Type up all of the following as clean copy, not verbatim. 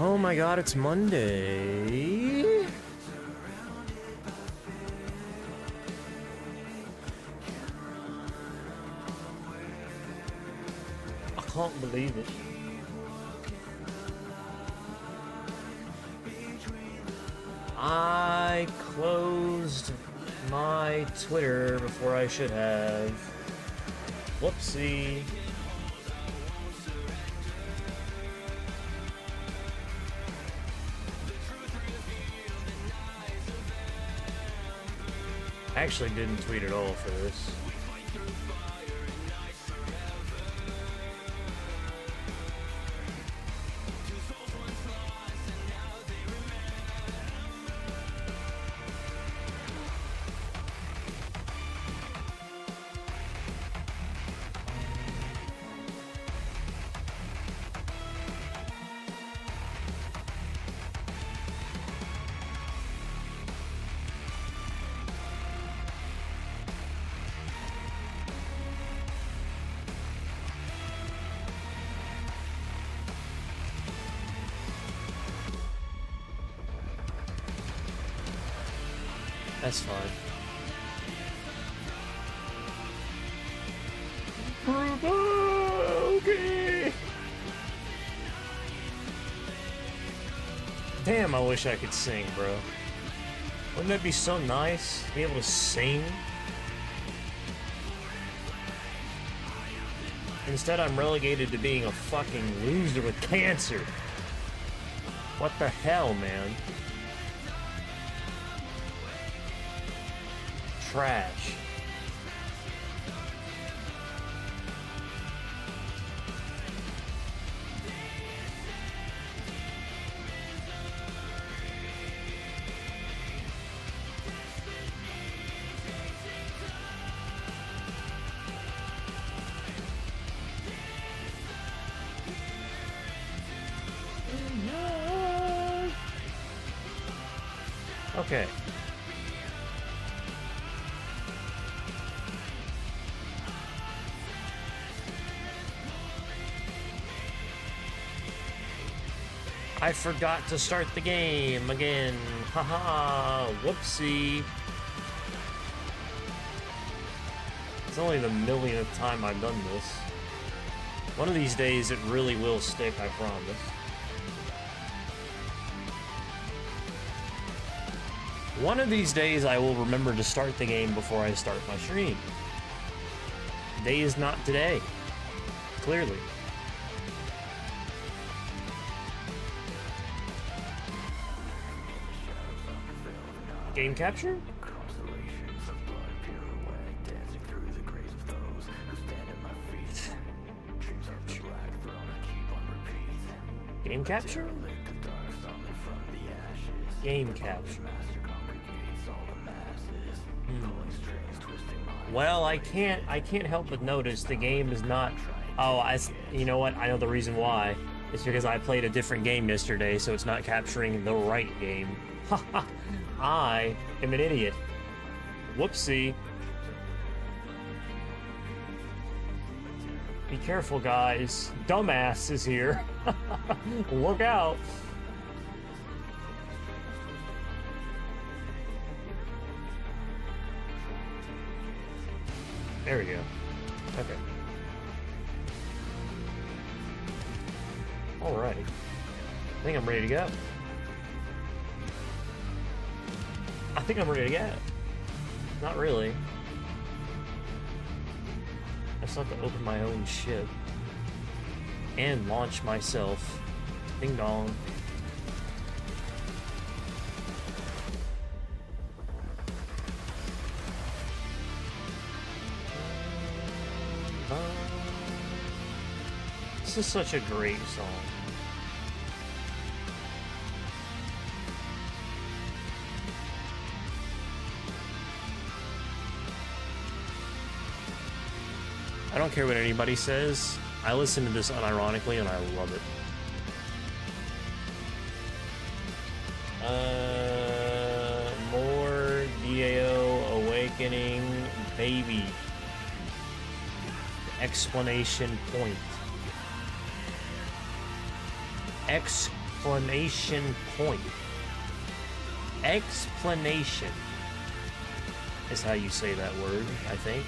Oh my god, it's Monday. I can't believe it. I closed my Twitter before I should have. Whoopsie. I actually didn't tweet at all for this. That's fine. Okay. Damn, I wish I could sing, bro. Wouldn't that be so nice to be able to sing? Instead, I'm relegated to being a fucking loser with cancer. What the hell, man? Trash. Okay. I forgot to start the game again. Haha, whoopsie. It's only the millionth time I've done this. One of these days it really will stick, I promise. One of these days I will remember to start the game before I start my stream. Today is not today. Clearly. Game capture? Game capture? Game capture. Well, I can't help but notice the game is not. Oh, you know what? I know the reason why. It's because I played a different game yesterday, so it's not capturing the right game. Haha. I am an idiot. Whoopsie. Be careful, guys. Dumbass is here. Look out. There we go. Okay. Alrighty. I think I'm ready to go. I think I'm ready to go. Not really. I just have to open my own ship. And launch myself. Ding dong. This is such a great song. I don't care what anybody says. I listen to this unironically and I love it. More DAO Awakening Baby. Explanation point. Explanation point. Explanation is how you say that word, I think.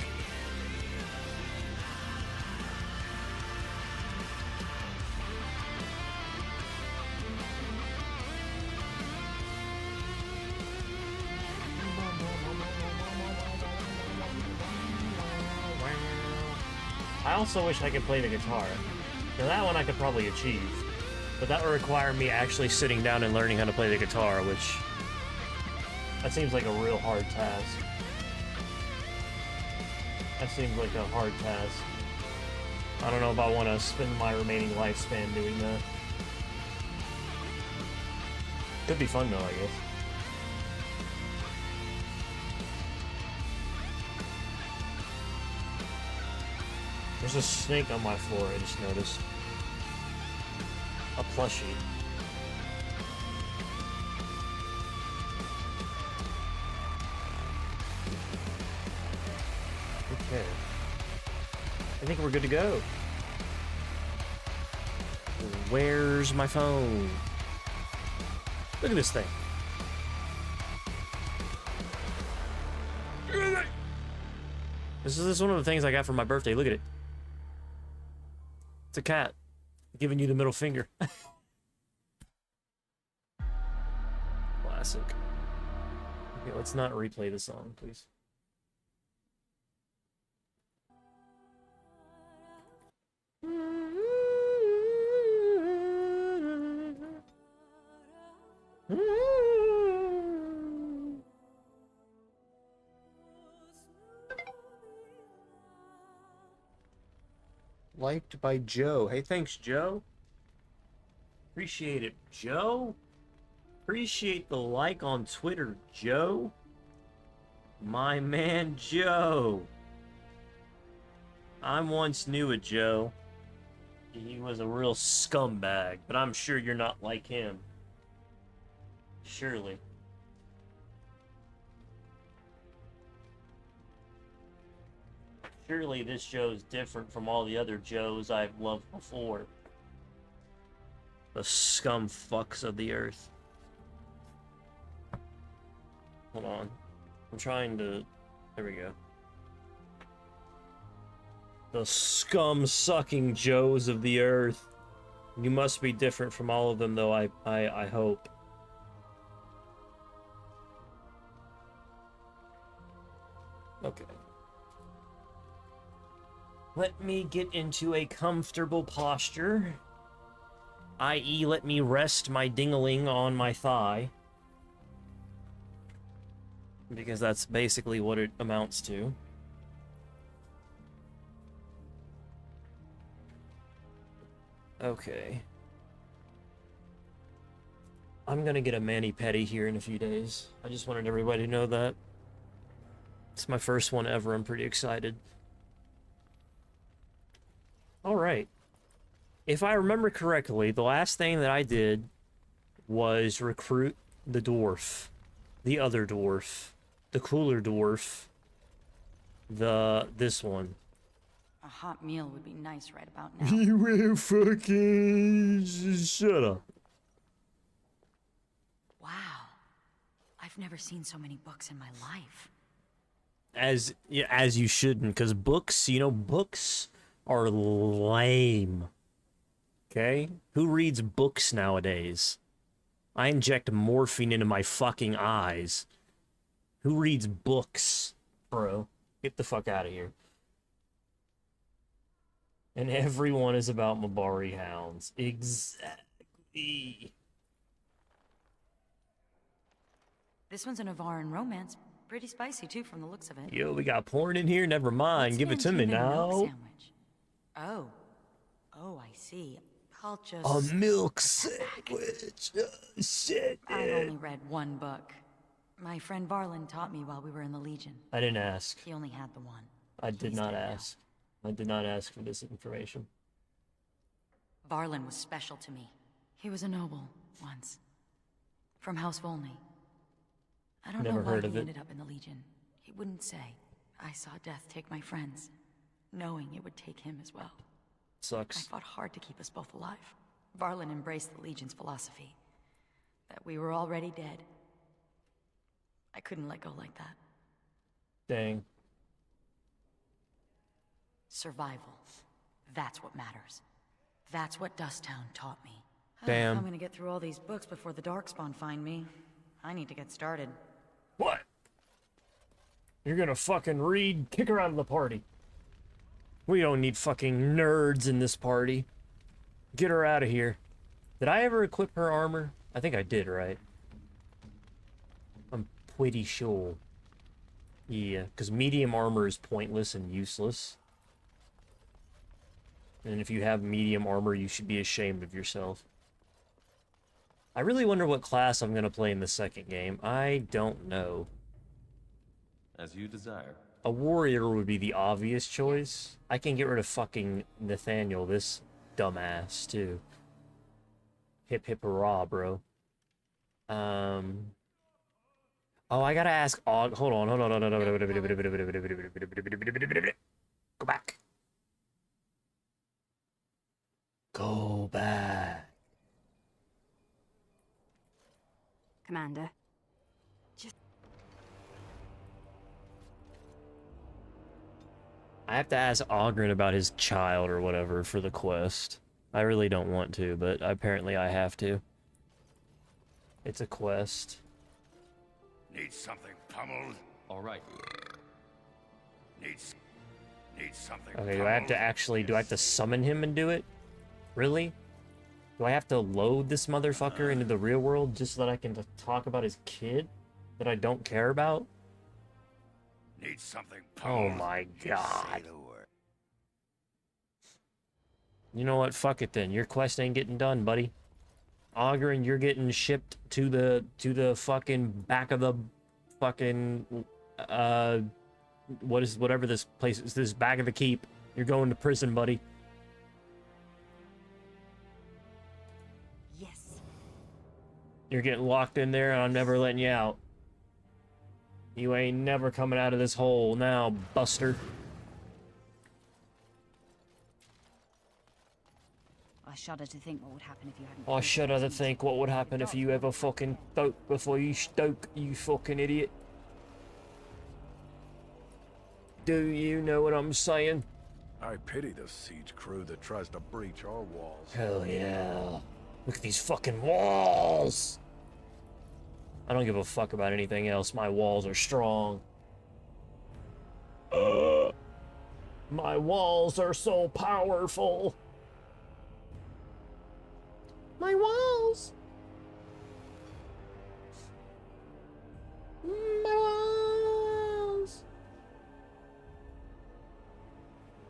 I also wish I could play the guitar. Now that one I could probably achieve, but that would require me actually sitting down and learning how to play the guitar, which that seems like a real hard task. That seems like a hard task. I don't know if I want to spend my remaining lifespan doing that. Could be fun though, I guess. There's a snake on my floor, I just noticed. A plushie. Okay. I think we're good to go. Where's my phone? Look at this thing. This is one of the things I got for my birthday. Look at it. It's a cat giving you the middle finger. Classic. Okay, let's not replay the song, please. Liked by Joe. Hey, thanks, Joe. Appreciate it, Joe. Appreciate the like on Twitter, Joe. My man, Joe. I once knew a Joe. He was a real scumbag, but I'm sure you're not like him. Surely. Surely this Joe is different from all the other Joes I've loved before. The scum fucks of the earth. Hold on. I'm trying to... There we go. The scum-sucking Joes of the earth. You must be different from all of them, though, I hope. Okay. Let me get into a comfortable posture. I.e., let me rest my ding-a-ling on my thigh. Because that's basically what it amounts to. Okay. I'm gonna get a mani-pedi here in a few days. I just wanted everybody to know that. It's my first one ever. I'm pretty excited. Alright. If I remember correctly, the last thing that I did was recruit the dwarf. The other dwarf. The cooler dwarf. This one. A hot meal would be nice right about now. You will fucking... Shut up. Wow. I've never seen so many books in my life. As you shouldn't, because books, books are lame. Okay? Who reads books nowadays? I inject morphine into my fucking eyes. Who reads books, bro? Get the fuck out of here. And everyone is about Mabari hounds. Exactly. This one's a Navaran romance. Pretty spicy, too, from the looks of it. Yo, we got porn in here? Never mind. What's Give it to me now. Sandwich? Oh, I see. I'll just... A milk sandwich. Oh, shit, dude. I've only read one book. My friend Varlin taught me while we were in the Legion. I didn't ask. He only had the one. I did not ask. I did not ask for this information. Varlin was special to me. He was a noble, once. From House Volney. I don't know why he ended up in the Legion. He wouldn't say. I saw death take my friends, knowing it would take him as well. Sucks. I fought hard to keep us both alive. Varlin embraced the Legion's philosophy. That we were already dead. I couldn't let go like that. Dang. Survival. That's what matters. That's what Dusttown taught me. Damn. I'm gonna get through all these books before the Darkspawn find me. I need to get started. What? You're gonna fucking read? Kick her out of the party. We don't need fucking nerds in this party. Get her out of here. Did I ever equip her armor? I think I did, right? I'm pretty sure. Yeah, because medium armor is pointless and useless. And if you have medium armor, you should be ashamed of yourself. I really wonder what class I'm gonna play in the second game. I don't know. As you desire. A warrior would be the obvious choice. I can get rid of fucking Nathaniel, this dumbass, too. Hip hip hurrah, bro. Oh, I gotta ask Og. Hold on. Go back. Go back. Commander. I have to ask Ogren about his child or whatever for the quest. I really don't want to, but apparently I have to. It's a quest. Need something pummeled? All right. Need something Okay, do I have to actually, do I have to summon him and do it? Really? Do I have to load this motherfucker into the real world just so that I can talk about his kid that I don't care about? Need something Oh pummeled? my god. Say the word. You know what? Fuck it then. Your quest ain't getting done, buddy. Ogren, you're getting shipped to the fucking back of the fucking whatever this place is, this back of the keep. You're going to prison, buddy. Yes. You're getting locked in there and I'm never letting you out. You ain't never coming out of this hole now, Buster. I shudder to think what would happen if you hadn't. I shudder to think what would happen if you ever fucking spoke before you stoke, you fucking idiot. Do you know what I'm saying? I pity the siege crew that tries to breach our walls. Hell yeah. Look at these fucking walls! I don't give a fuck about anything else. My walls are strong. My walls are so powerful. My walls. My walls.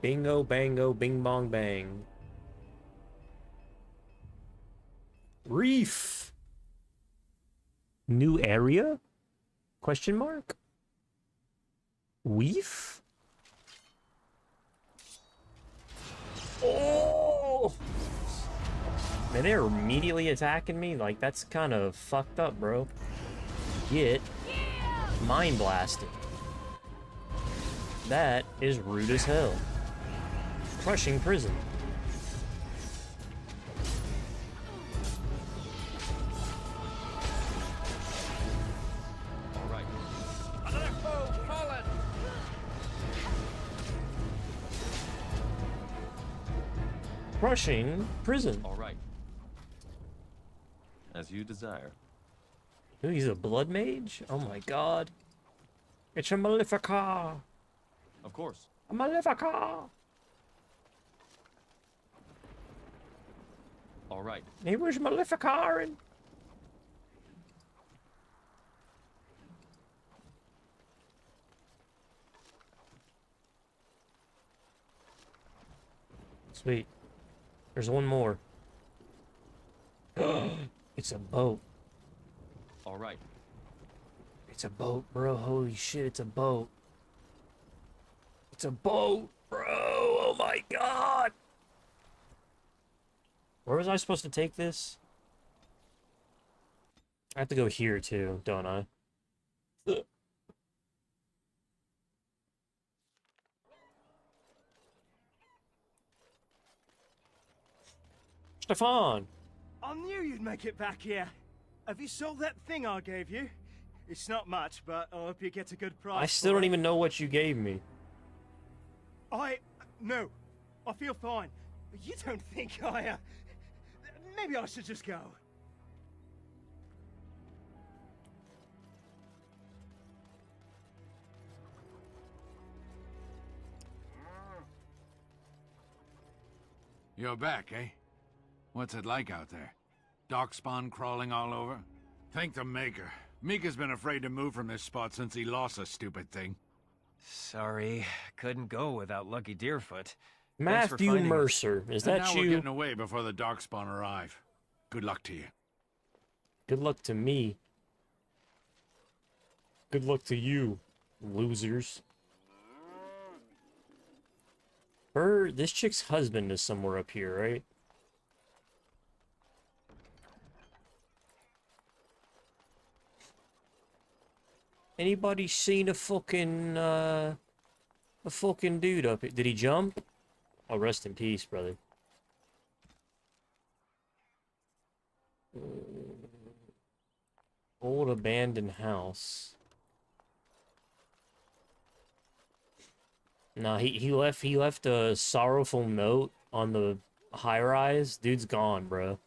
Bingo, bango, bing, bong, bang. Reef. New area? Question mark? Weef? Oh! Man, they're immediately attacking me? Like, that's kind of fucked up, bro. Get mind blasted. That is rude as hell. Crushing prison. All right. Another foe fallen! Crushing prison. All right. As you desire. Ooh, he's a blood mage? Oh my god. It's a Malefica. Of course. A Malefica. All right. He was Malefica and... Sweet. There's one more. It's a boat. All right. It's a boat, bro. Holy shit, it's a boat. It's a boat, bro. Oh my god. Where was I supposed to take this? I have to go here too, don't I? Ugh. Stefan! I knew you'd make it back here. Have you sold that thing I gave you? It's not much, but I hope you get a good price. I still don't even know what you gave me. No. I feel fine. You don't think I, maybe I should just go. You're back, eh? What's it like out there? Darkspawn crawling all over? Thank the Maker. Mika's been afraid to move from this spot since he lost the stupid thing. Sorry, couldn't go without Lucky Deerfoot. Matthew Mercer, is that now you? We're getting away before the Darkspawn arrive. Good luck to you. Good luck to me. Good luck to you, losers. This chick's husband is somewhere up here, right? Anybody seen a fucking dude up here? Did he jump? Oh, rest in peace, brother. Old abandoned house. Nah, he left a sorrowful note on the high rise. Dude's gone, bro.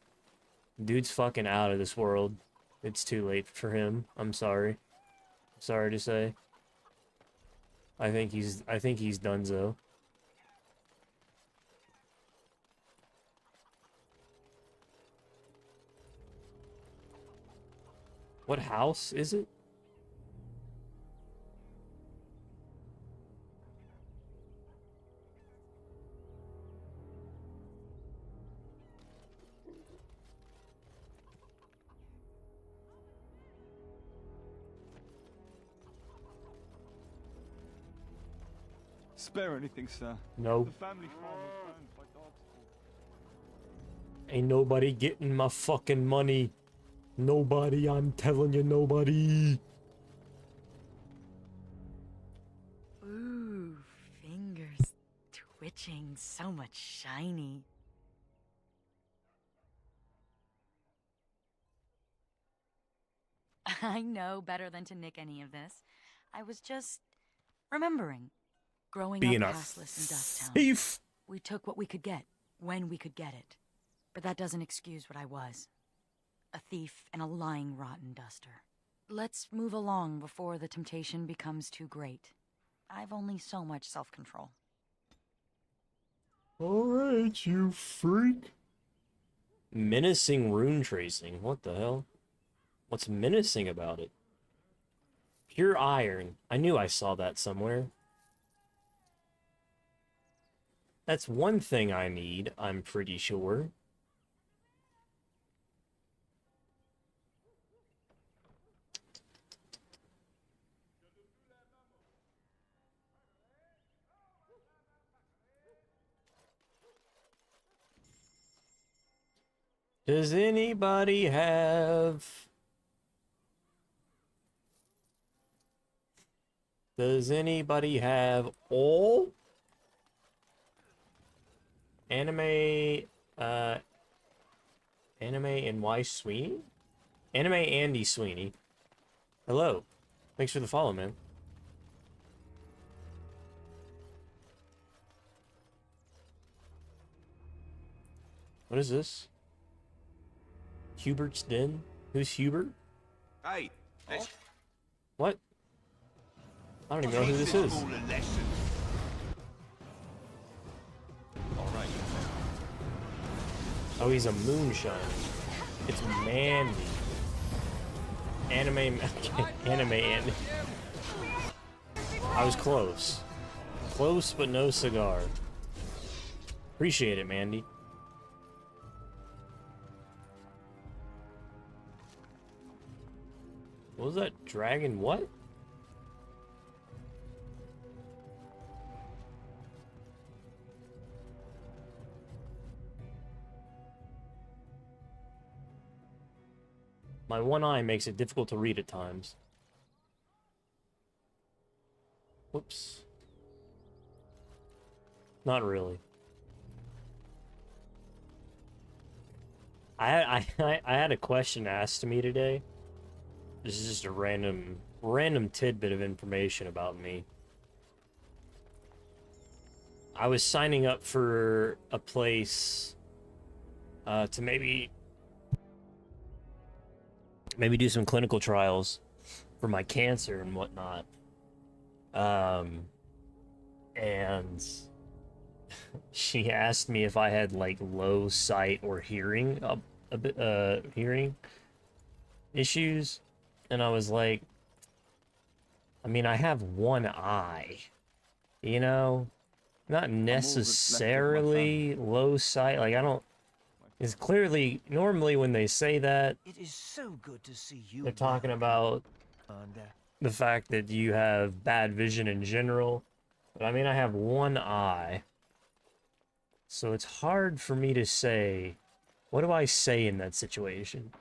Dude's fucking out of this world. It's too late for him. I'm sorry. Sorry to say. I think he's donezo. What house is it? Spare anything, sir. No. The family farm was owned by dogs. Ain't nobody getting my fucking money. Nobody, I'm telling you, nobody. Ooh, fingers twitching, so much shiny. I know better than to nick any of this. I was just remembering. Growing Being up a passless in Dusttown, thief. we took what we could get, when we could get it. But that doesn't excuse what I was. A thief and a lying rotten duster. Let's move along before the temptation becomes too great. I've only so much self-control. Alright, you freak. Menacing rune tracing. What the hell? What's menacing about it? Pure iron. I knew I saw that somewhere. That's one thing I need, I'm pretty sure. Does anybody have... Does anybody have all? Anime and Y Sweeney? Anime Andy Sweeney. Hello. Thanks for the follow, man. What is this? Hubert's Den? Who's Hubert? Hey, What? I don't even know who this is. All right. Oh, he's a moonshine. It's Mandy. Anime Andy. I was close. Close, but no cigar. Appreciate it, Mandy. What was that? Dragon what? My one eye makes it difficult to read at times. Whoops. Not really. I had a question asked to me today. This is just a random tidbit of information about me. I was signing up for a place to maybe do some clinical trials for my cancer and whatnot. And she asked me if I had like low sight or hearing hearing issues, and I was like, I mean, I have one eye, you know, not necessarily low sight. Like I don't. It's clearly normally when they say that, It is so good to see you. they're talking about the fact that you have bad vision in general. But I mean, I have one eye. So it's hard for me to say, what do I say in that situation?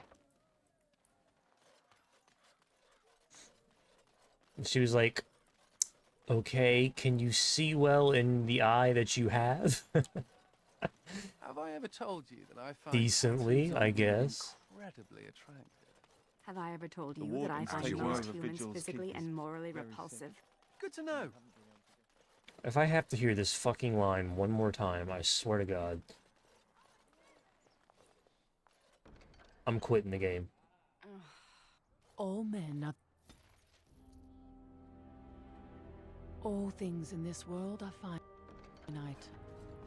And she was like, okay, can you see well in the eye that you have? Have I ever told you that I find Decently, tattoos I on women guess. incredibly attractive? Have I ever told The you that I wardens find take most over humans vigils, physically keepers. and morally Very repulsive? Good to know. If I have to hear this fucking line one more time, I swear to God, I'm quitting the game. All men are... All things in this world are finite.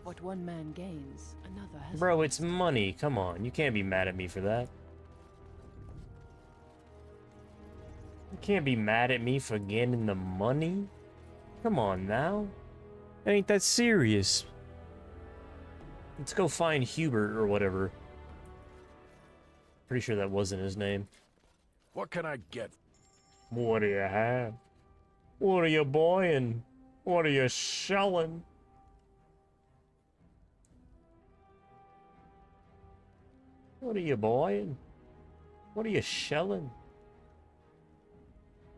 What one man gains, another has Bro, lost. it's money. Come on, you can't be mad at me for that. You can't be mad at me for getting the money. Come on now. Ain't that serious? Let's go find Hubert or whatever. Pretty sure that wasn't his name. What can I get? What do you have? What are you buying? What are you selling? What are you buying? What are you shelling?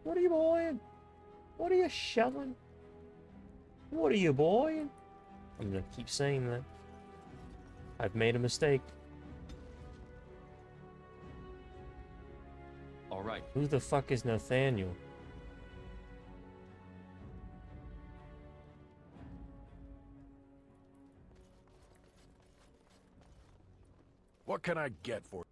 What are you buying? What are you shelling? What are you buying? I'm gonna keep saying that. I've made a mistake. All right. Who the fuck is Nathaniel? What can I get for?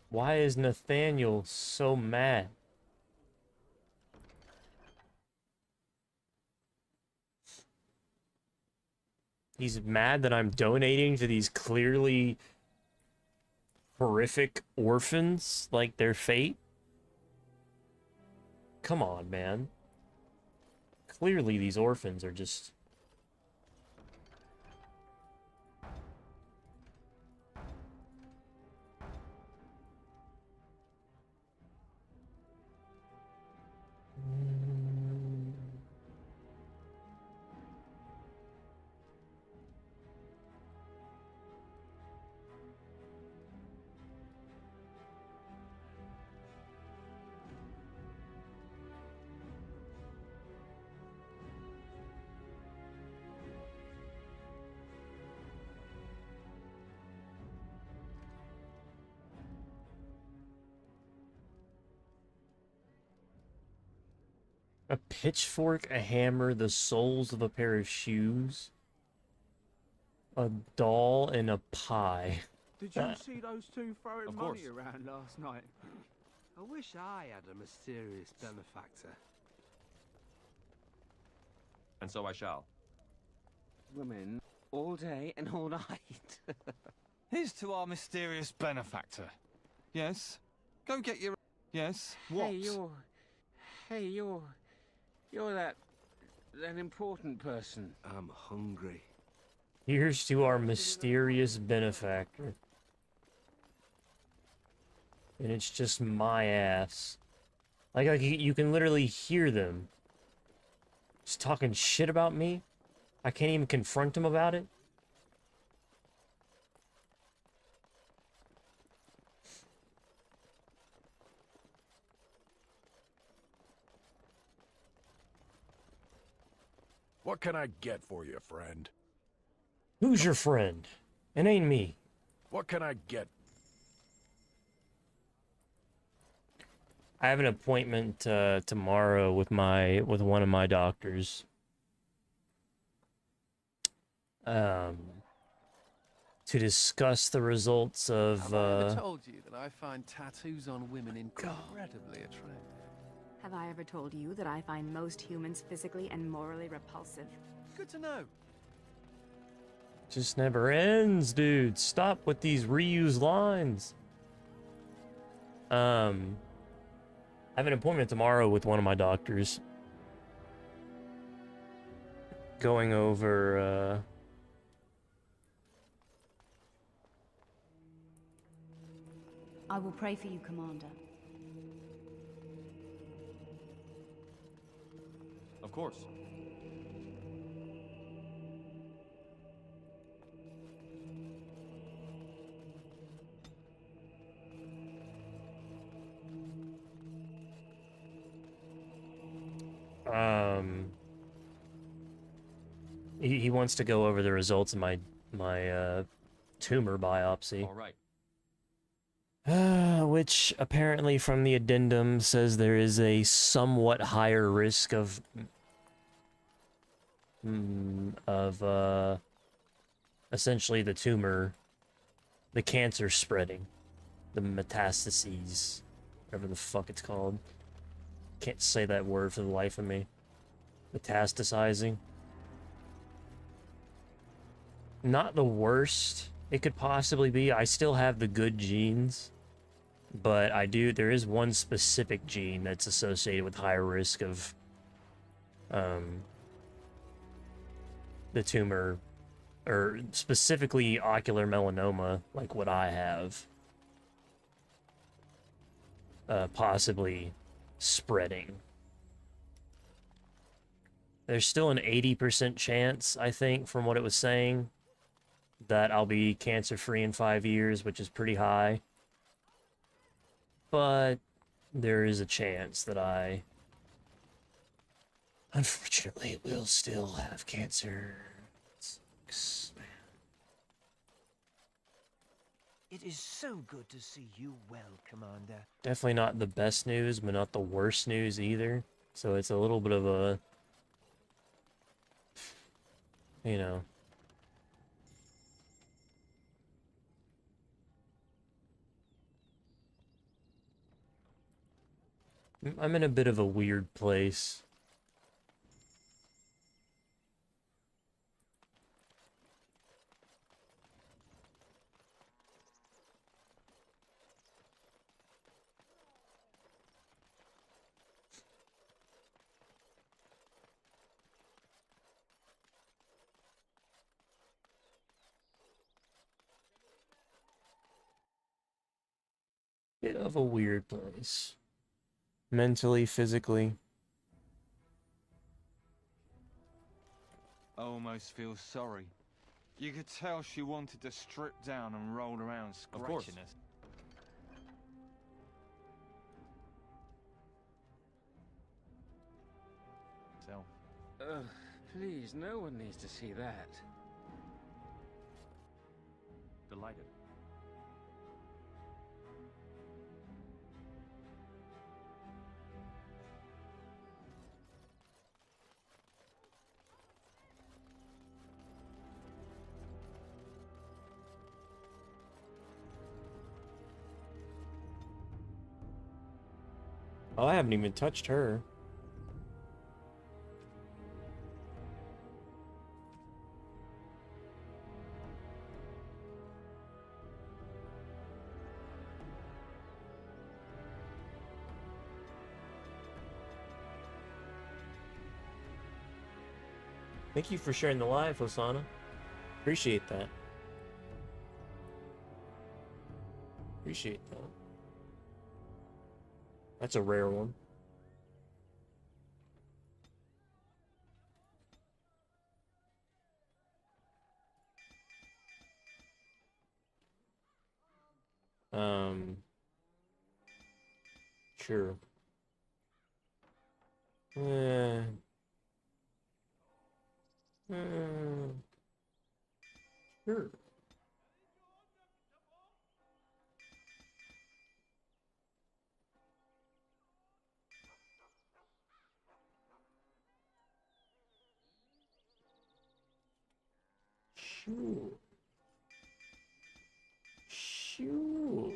Why is Nathaniel so mad? He's mad that I'm donating to these clearly horrific orphans, like their fate? Come on, man. Clearly these orphans are just... A pitchfork, a hammer, the soles of a pair of shoes, a doll, and a pie. Did you see those two throwing Of money course. around last night? I wish I had a mysterious benefactor. And so I shall. Women all day and all night. Here's to our mysterious benefactor. Yes? Go get your... Yes? What? Hey, you're that important person. I'm hungry. Here's to our mysterious benefactor. And it's just my ass. Like you can literally hear them just talking shit about me. I can't even confront them about it. What can I get for you, friend? Who's your friend? It ain't me. What can I get? I have an appointment tomorrow with one of my doctors. To discuss the results of Have I ever told you that I find tattoos on women incredibly attractive? Have I ever told you that I find most humans physically and morally repulsive? Good to know. just never ends, dude. Stop with these reused lines. I have an appointment tomorrow with one of my doctors. Going over, I will pray for you, Commander. Of course. he wants to go over the results of my tumor biopsy. All right. Which apparently from the addendum says there is a somewhat higher risk of essentially the tumor, the cancer spreading, the metastases, whatever the fuck it's called. Can't say that word for the life of me. Metastasizing. Not the worst it could possibly be. I still have the good genes, but there is one specific gene that's associated with higher risk of the tumor, or specifically ocular melanoma, like what I have, possibly spreading. There's still an 80% chance, I think, from what it was saying, that I'll be cancer-free in 5 years, which is pretty high. But there is a chance that I, unfortunately, will still have cancer. It sucks, man. It is so good to see you well, Commander. Definitely not the best news, but not the worst news either. So it's a little bit of a, you know. I'm in a bit of a weird place. Bit of a weird place. Mentally, physically. I almost feel sorry. You could tell she wanted to strip down and roll around scratching us. So. Please, no one needs to see that. Delighted. Oh, I haven't even touched her. Thank you for sharing the live, Hosanna. Appreciate that. Appreciate that. That's a rare one. Sure. Sure. Sure. Sure.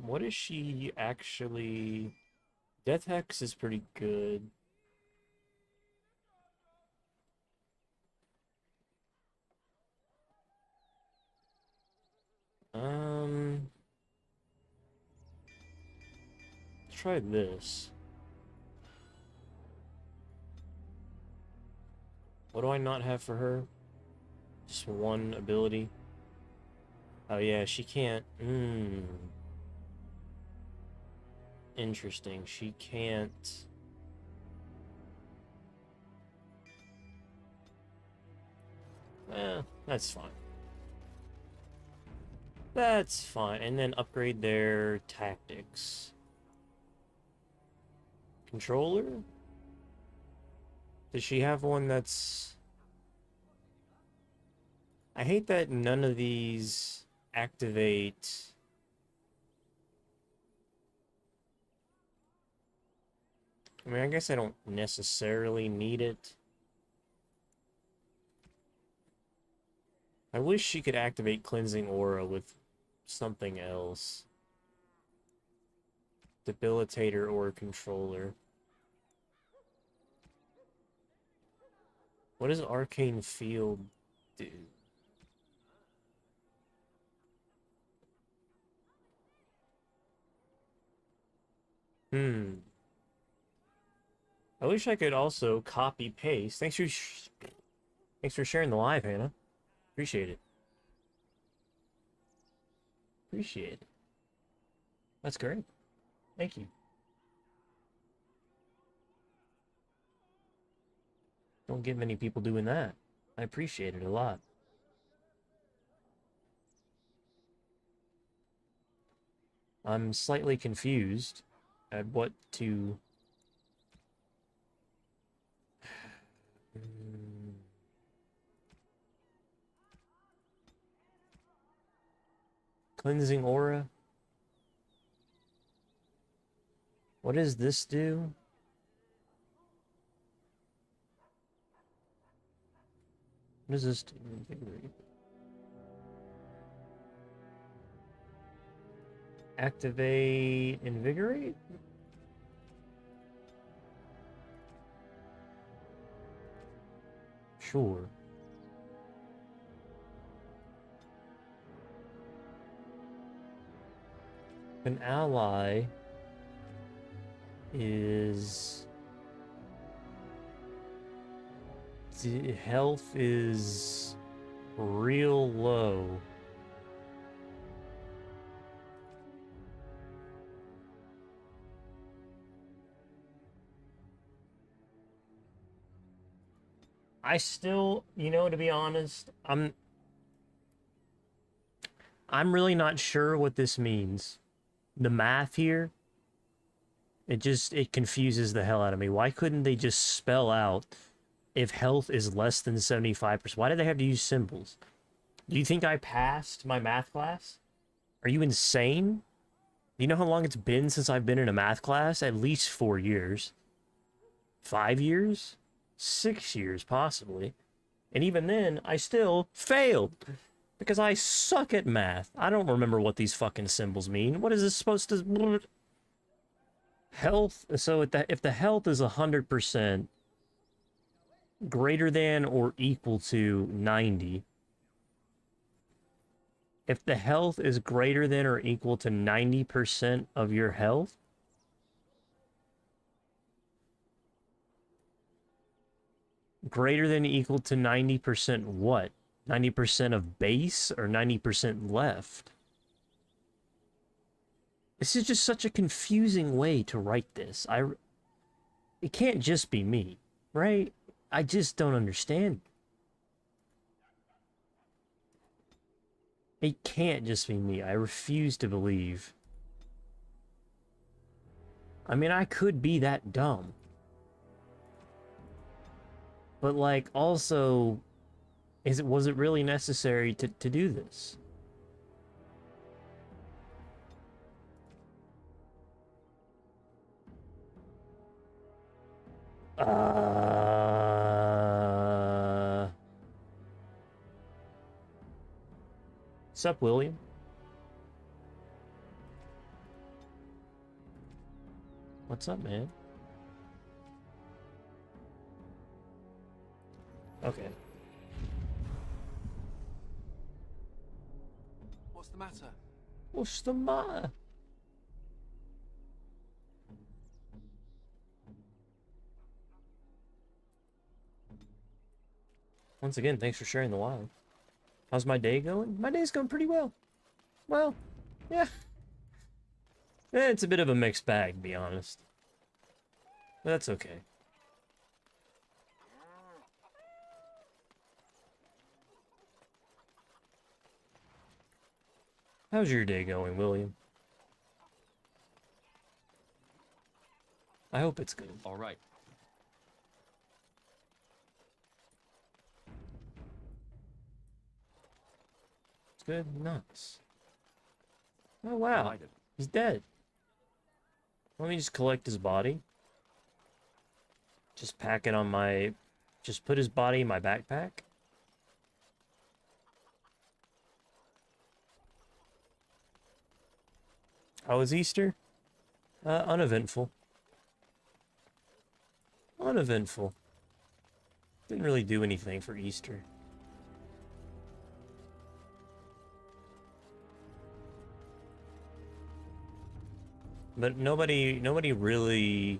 What is she actually? Death Hex is pretty good. Let's try this. What do I not have for her? Just one ability. Oh yeah, she can't. Interesting. She can't. That's fine. That's fine. And then upgrade their tactics. Controller? Does she have one that's... I hate that none of these activate... I mean, I guess I don't necessarily need it. I wish she could activate Cleansing Aura with something else. Debilitator or Controller. What does Arcane Field do? I wish I could also copy paste. Thanks for sharing the live, Hannah. Appreciate it. Appreciate it. That's great. Thank you. Don't get many people doing that. I appreciate it a lot. I'm slightly confused at what to... Cleansing Aura? What does this do? What does this do? Activate Invigorate? Sure. An ally is... The health is real low. I still, to be honest, I'm really not sure what this means. The math here, it confuses the hell out of me. Why couldn't they just spell out if health is less than 75%? Why did they have to use symbols? Do you think I passed my math class? Are you insane? Do you know how long it's been since I've been in a math class? At least 4 years. 5 years? 6 years, possibly. And even then, I still failed. Because I suck at math. I don't remember what these fucking symbols mean. What is this supposed to... Health. So if the health is 100% greater than or equal to 90. If the health is greater than or equal to 90% of your health, greater than equal to 90% what? 90% of base or 90% left? This is just such a confusing way to write this. It can't just be me, right? I just don't understand. It can't just be me. I refuse to believe. I mean, I could be that dumb. But, like, also, was it really necessary to do this? Sup, William? What's up, man? Okay. What's the matter? What's the matter? Once again, thanks for sharing the wild. How's my day going? My day's going pretty well. Well, yeah. It's a bit of a mixed bag, to be honest. But that's okay. How's your day going, William? I hope it's good. All right. It's good? Nice. Oh, wow. Delighted. He's dead. Let me just collect his body. Just pack it on my... Just put his body in my backpack. How was Easter? Uneventful. Uneventful. Didn't really do anything for Easter. But nobody really...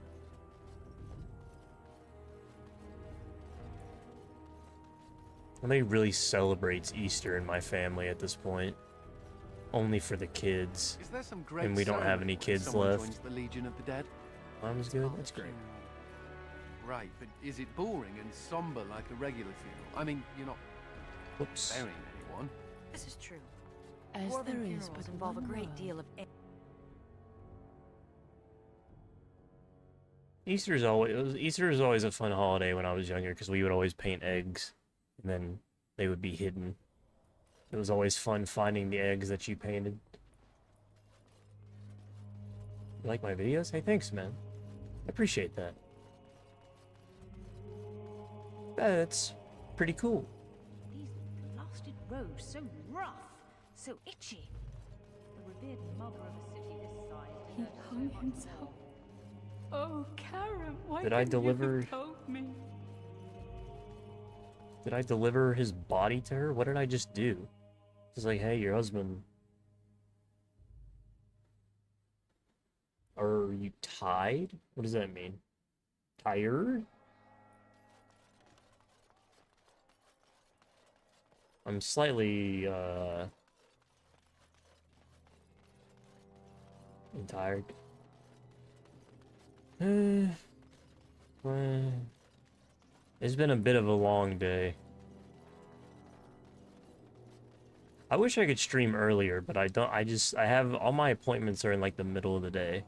Nobody really celebrates Easter in my family at this point. Only for the kids. Is there some great And we don't have ceremony any when kids someone left. joins the Legion of the Dead? Mine was good? That's great. Right, but is it boring and somber like a regular funeral? I mean, you're not Whoops. burying anyone. This is true. As Dwarven there is funerals but involve a one great world. deal of... Easter is always a fun holiday when I was younger because we would always paint eggs and then they would be hidden. It was always fun finding the eggs that you painted. You like my videos? Hey, thanks, man. I appreciate that. That's pretty cool. These blasted roads, so rough, so itchy. The revered mother of a city this size. He hung himself. Oh, Karen, why Did I deliver... you told me? Did I deliver his body to her? What did I just do? It's like, hey, your husband... Are you tied? What does that mean? Tired? I'm slightly, I'm tired. It's been a bit of a long day. I wish I could stream earlier, but I don't. I have all my appointments are in like the middle of the day.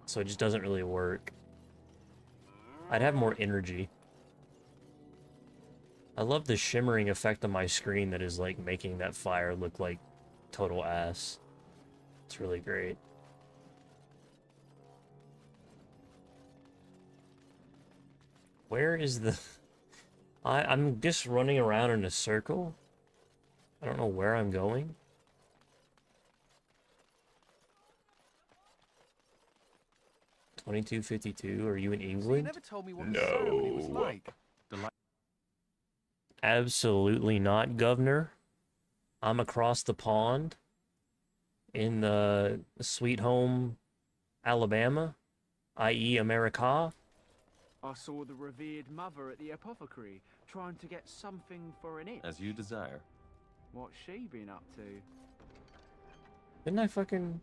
So it just doesn't really work. I'd have more energy. I love the shimmering effect on my screen that is like making that fire look like total ass. It's really great. Where is the... I'm just running around in a circle. I don't know where I'm going. $22.52. Are you in England? So you never told me what the ceremony was like. Absolutely not, Governor. I'm across the pond in the sweet home, Alabama, i.e. America. I saw the revered mother at the apothecary, trying to get something for an itch. As you desire. What's she been up to? Didn't I fucking...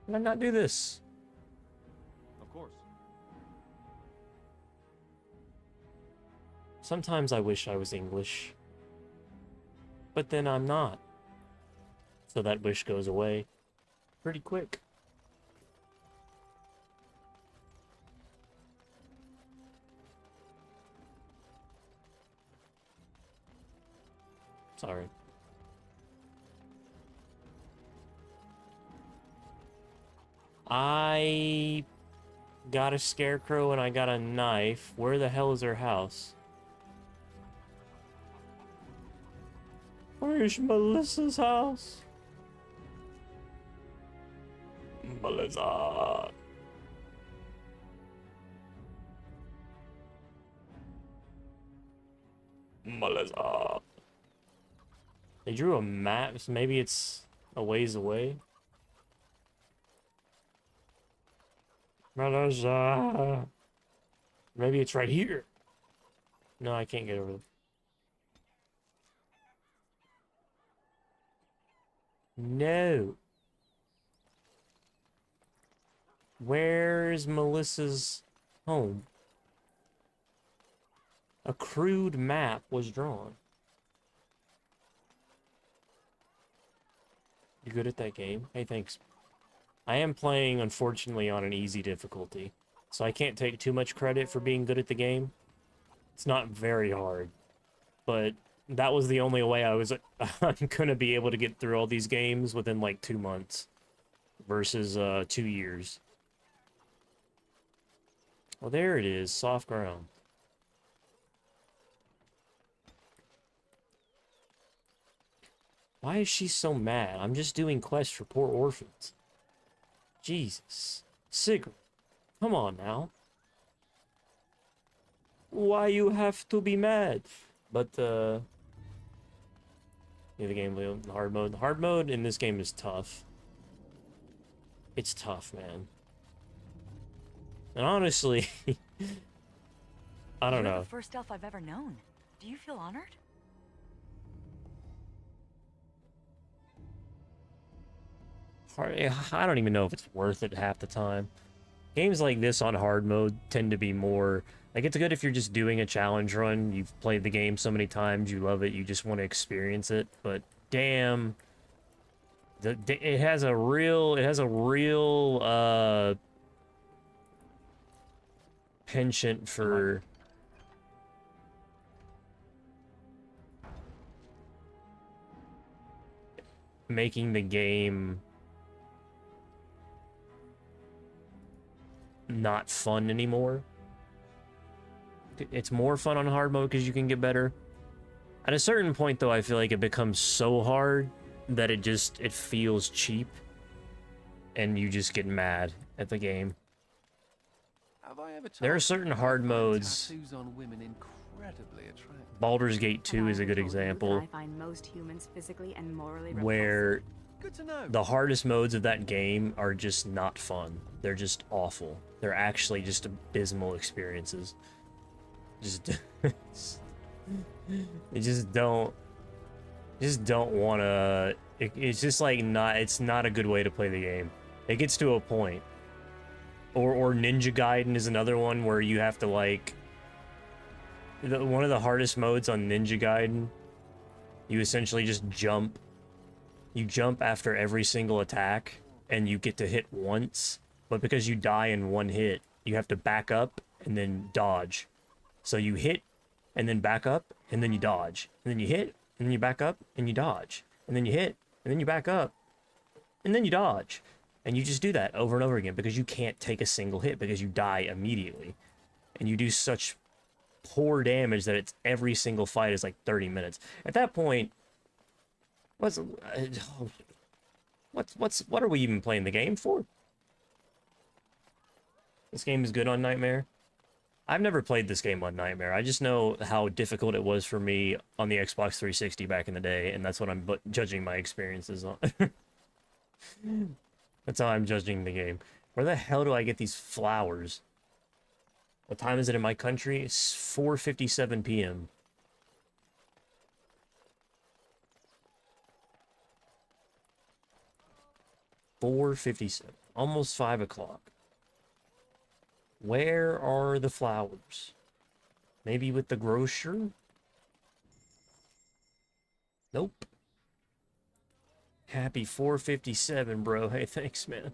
Did I not do this? Of course. Sometimes I wish I was English. But then I'm not. So that wish goes away pretty quick. Sorry. I got a scarecrow and I got a knife. Where the hell is her house? Where's Melissa's house? Melissa. Melissa. They drew a map, so maybe it's a ways away. Melissa. Maybe it's right here. No, I can't get over there. No. Where's Melissa's home? A crude map was drawn. You good at that game? Hey, thanks. I am playing, unfortunately, on an easy difficulty, so I can't take too much credit for being good at the game. It's not very hard, but that was the only way I'm gonna be able to get through all these games within like 2 months versus 2 years. Well, there it is, soft ground. Why is she so mad? I'm just doing quests for poor orphans. Jesus. Sigrid, come on now. Why you have to be mad? But, yeah, the game, the hard mode. The hard mode in this game is tough. It's tough, man. And honestly, I don't know. You're the first elf I've ever known. Do you feel honored? I don't even know if it's worth it half the time. Games like this on hard mode tend to be more... Like, it's good if you're just doing a challenge run. You've played the game so many times, you love it, you just want to experience it. But, damn... It has a real... penchant for... making the game... not fun anymore. It's more fun on hard mode because you can get better. At a certain point, though, I feel like it becomes so hard that it feels cheap, and you just get mad at the game. There are certain hard modes. Baldur's Gate 2 is a good example, I find most humans physically and morally where the hardest modes of that game are just not fun. They're just awful. They're actually just abysmal experiences. Just you just don't want to... It's just like it's not a good way to play the game. It gets to a point. Or Ninja Gaiden is another one where you have to like... one of the hardest modes on Ninja Gaiden, you essentially just jump. You jump after every single attack, and you get to hit once, but because you die in one hit, you have to back up and then dodge. So you hit, and then back up, and then you dodge. And then you hit, and then you back up, and you dodge. And then you hit, and then you back up, and then you dodge. And you just do that over and over again, because you can't take a single hit, because you die immediately. And you do such poor damage that it's every single fight is like 30 minutes. At that point, what are we even playing the game for? This game is good on Nightmare. I've never played this game on Nightmare. I just know how difficult it was for me on the Xbox 360 back in the day, and that's what I'm judging my experiences on. That's how I'm judging the game. Where the hell do I get these flowers? What time is it in my country? It's 4:57 p.m. $4:57. Almost 5 o'clock. Where are the flowers? Maybe with the grocer? Nope. Happy 457, bro. Hey, thanks, man.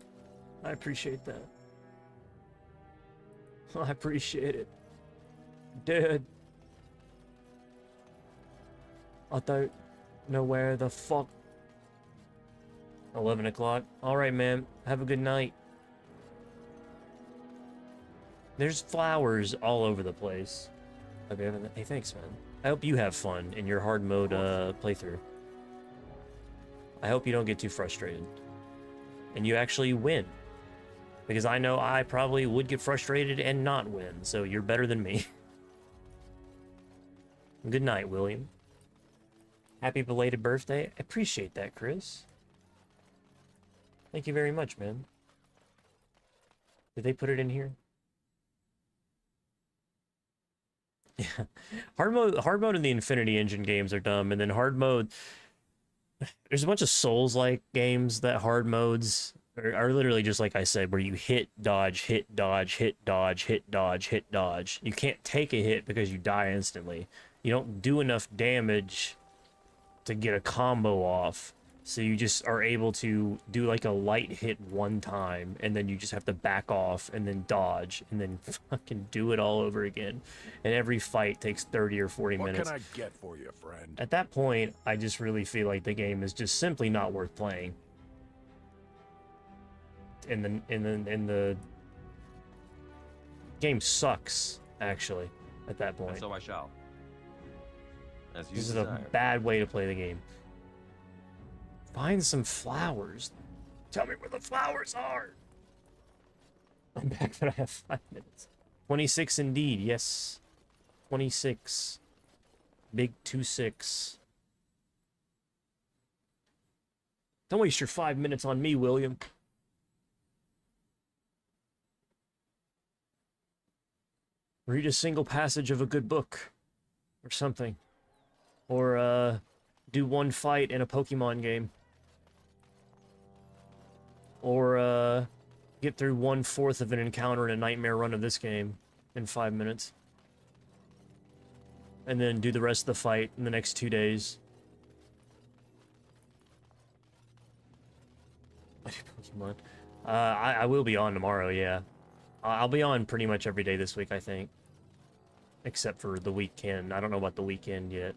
I appreciate that. I appreciate it. Dude. I don't know where the fuck... 11 o'clock. Alright, man. Have a good night. There's flowers all over the place. Okay, hey, thanks, man. I hope you have fun in your hard mode playthrough. I hope you don't get too frustrated. And you actually win. Because I know I probably would get frustrated and not win, so you're better than me. Good night, William. Happy belated birthday. I appreciate that, Chris. Thank you very much, man. Did they put it in here? Yeah. Hard mode and the Infinity Engine games are dumb, and then hard mode... There's a bunch of Souls-like games that hard modes are literally just like I said, where you hit, dodge, hit, dodge, hit, dodge, hit, dodge, hit, dodge. You can't take a hit because you die instantly. You don't do enough damage to get a combo off. So you just are able to do like a light hit one time, and then you just have to back off and then dodge and then fucking do it all over again. And every fight takes 30 or 40 minutes. What can I get for you, friend? At that point, I just really feel like the game is just simply not worth playing. And the game sucks, actually, at that point. And so I shall. As you This is desire. a bad way to play the game. Find some flowers. Tell me where the flowers are. I'm back, but I have 5 minutes. 26 indeed, yes. 26. Big 2-6. Don't waste your 5 minutes on me, William. Read a single passage of a good book. Or something. Or, do one fight in a Pokemon game. Or, get through 1/4 of an encounter in a nightmare run of this game in 5 minutes. And then do the rest of the fight in the next 2 days. Pokemon. I will be on tomorrow, yeah. I'll be on pretty much every day this week, I think. Except for the weekend. I don't know about the weekend yet.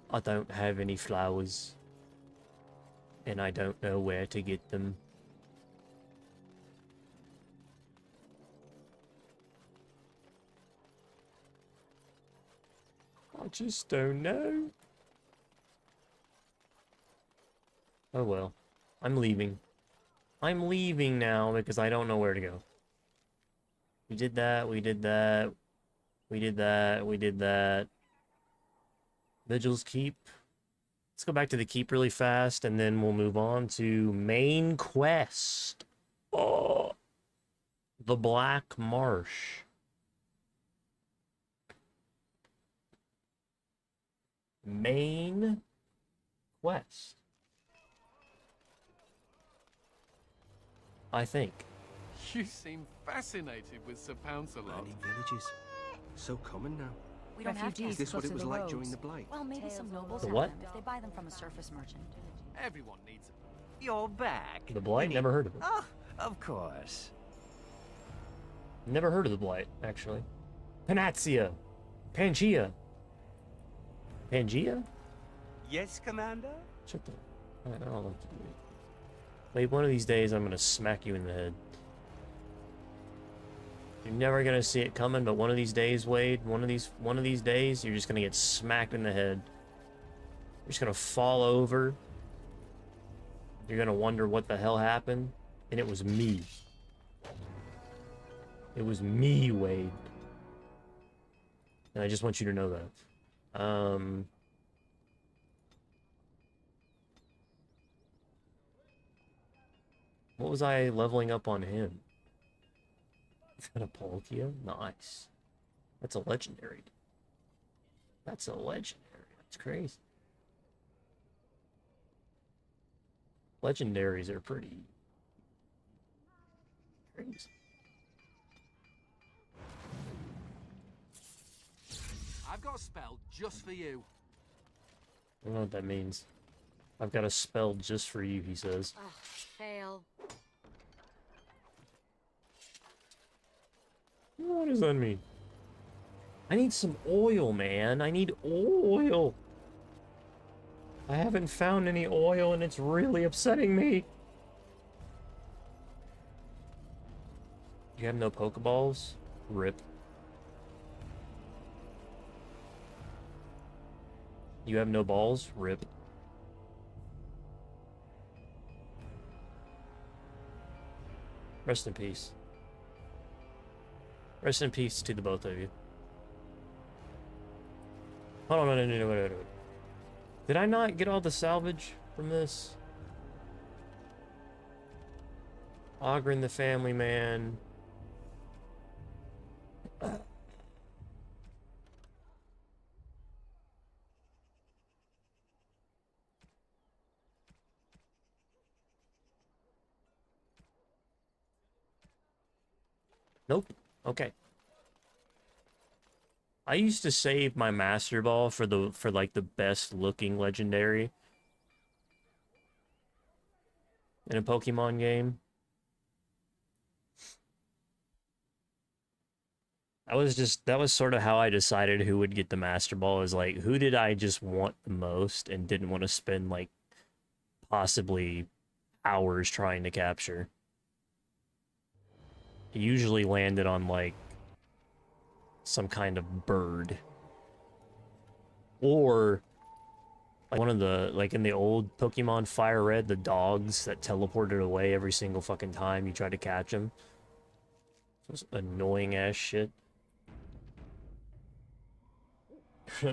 I don't have any flowers. And I don't know where to get them. I just don't know. Oh well. I'm leaving. I'm leaving now because I don't know where to go. We did that, we did that. We did that, we did that. Vigil's Keep. Let's go back to the Keep really fast, and then we'll move on to main quest. Oh, the Black Marsh. Main quest. I think. You seem fascinated with Sir Pouncelot. Burning villages. So common now. We don't have to. Is this what it was like during the Blight? Well, maybe some nobles The have what? them if they buy them from a surface merchant. Everyone needs it. You're back. The Blight? Never heard of it. Oh, of course. Never heard of the Blight, actually. Panacea. Pangea. Pangea? Yes, Commander? Shut the... I don't know what to do. Wait, one of these days I'm gonna smack you in the head. You're never gonna see it coming, but one of these days, Wade, one of these days, you're just gonna get smacked in the head. You're just gonna fall over. You're gonna wonder what the hell happened, and it was me. It was me, Wade. And I just want you to know that. What was I leveling up on him? Is that a Palkia? Nice. That's a legendary. That's a legendary. That's crazy. Legendaries are pretty crazy. I've got a spell just for you. I don't know what that means. I've got a spell just for you, he says. Ugh, fail. What does that mean? I need some oil, man. I need oil. I haven't found any oil and it's really upsetting me. You have no Pokeballs? Rip. You have no balls? Rip. Rest in peace. Rest in peace to the both of you. Hold on, no. Did I not get all the salvage from this? Ogren the family man. Nope. Okay. I used to save my Master Ball for like the best looking legendary in a Pokemon game. That was sort of how I decided who would get the Master Ball, is like, who did I just want the most and didn't want to spend like possibly hours trying to capture. It usually landed on like some kind of bird, or like one of the, like in the old Pokemon Fire Red, the dogs that teleported away every single fucking time you tried to catch them. Those annoying ass shit.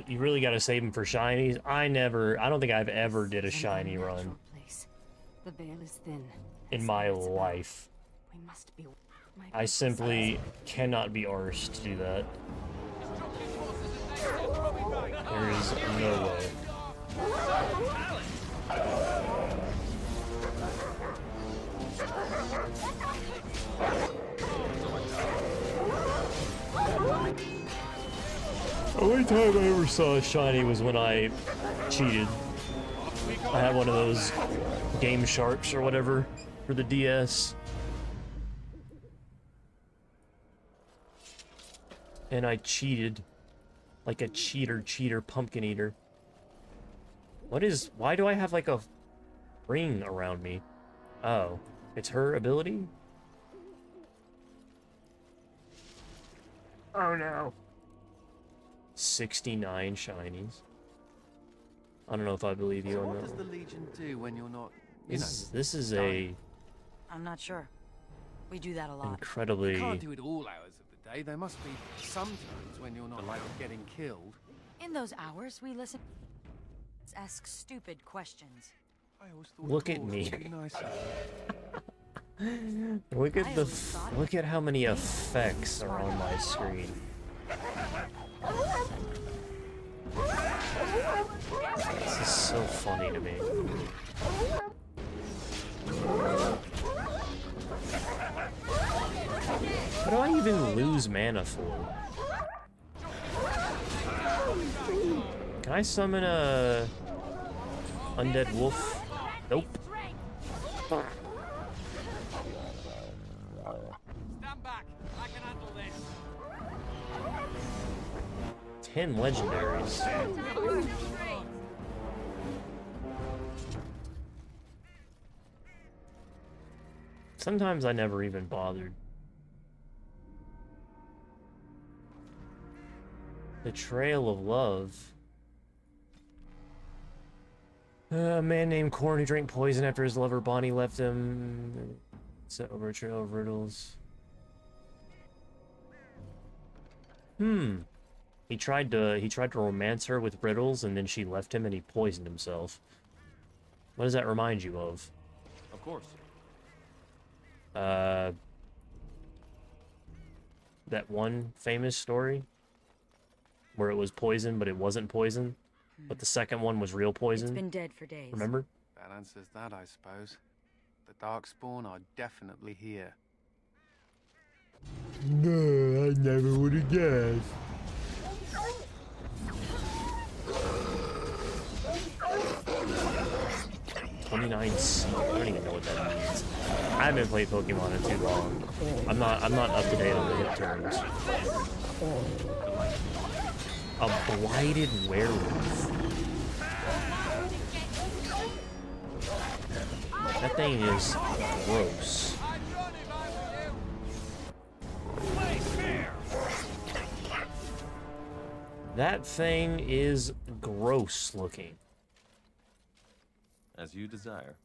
You really gotta save them for shinies. I don't think I've ever did a shiny run The veil is thin. in my life. We must be. I simply cannot be arsed to do that. There is no way. The only time I ever saw a shiny was when I cheated. I had one of those Game Sharks or whatever for the DS. And I cheated. Like a cheater pumpkin eater. Why do I have like a ring around me? Oh, it's her ability? Oh no. 69 shinies. I don't know if I believe you So on what that does one. the Legion do when you're not, This is a I'm not sure. We do that a lot. incredibly... You can't do it all hours of the day. There must be some times when you're not getting killed. In those hours, we listen. Ask stupid questions. I always thought Look at calls me. would be nicer. Look at how many effects are on my screen. This is so funny to me. How do I even lose mana for? Can I summon a undead wolf? Nope. Stand back. I can handle this. 10 legendaries. Sometimes I never even bothered. The Trail of Love. A man named Korn who drank poison after his lover Bonnie left him. Set over a trail of riddles. He tried to romance her with riddles, and then she left him and he poisoned himself. What does that remind you of? Of course. That one famous story where it was poison, but it wasn't poison. But the second one was real poison. It's been dead for days. Remember? That answers that, I suppose. The Darkspawn are definitely here. No, I never would have guessed. 29C. I don't even know what that means. I haven't played Pokemon in too long. I'm not up to date on the hit terms. A blighted werewolf. That thing is gross. That thing is gross looking. As you desire.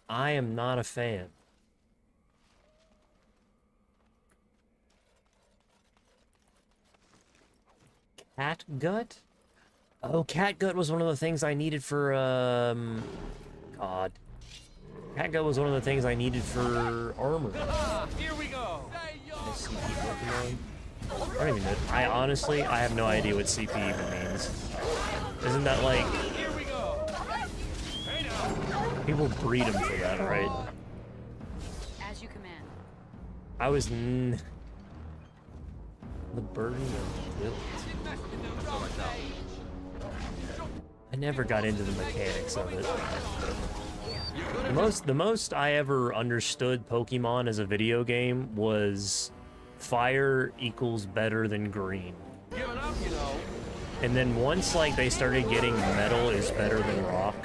I am not a fan. Catgut? Oh, catgut was one of the things I needed for, God. Catgut was one of the things I needed for armor. Here we go. I don't even know. I have no idea what CP even means. Isn't that like... People breed them for that, right? As you command. I was... The burden of guilt. I never got into the mechanics of it. The most I ever understood Pokemon as a video game was fire equals better than green. And then once like they started getting metal is better than rock,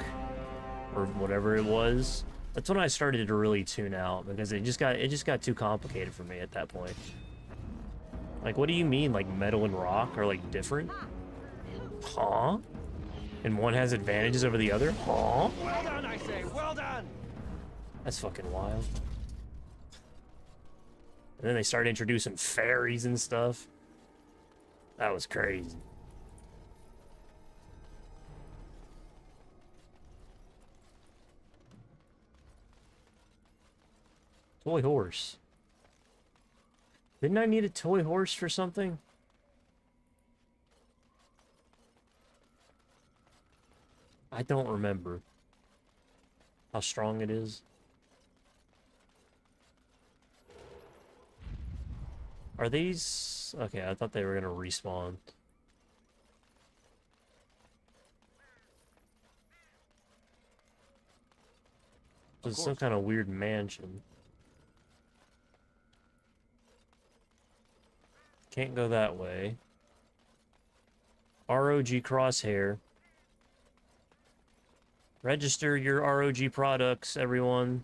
or whatever it was, that's when I started to really tune out, because it just got too complicated for me at that point. Like, what do you mean, like metal and rock are like different? Huh? And one has advantages over the other? Huh? Well done, I say. Well done. That's fucking wild. And then they started introducing fairies and stuff. That was crazy. Toy horse. Didn't I need a toy horse for something? I don't remember how strong it is. Are these... Okay, I thought they were gonna respawn. It's some kind of weird mansion. Can't go that way. ROG crosshair. Register your ROG products, everyone,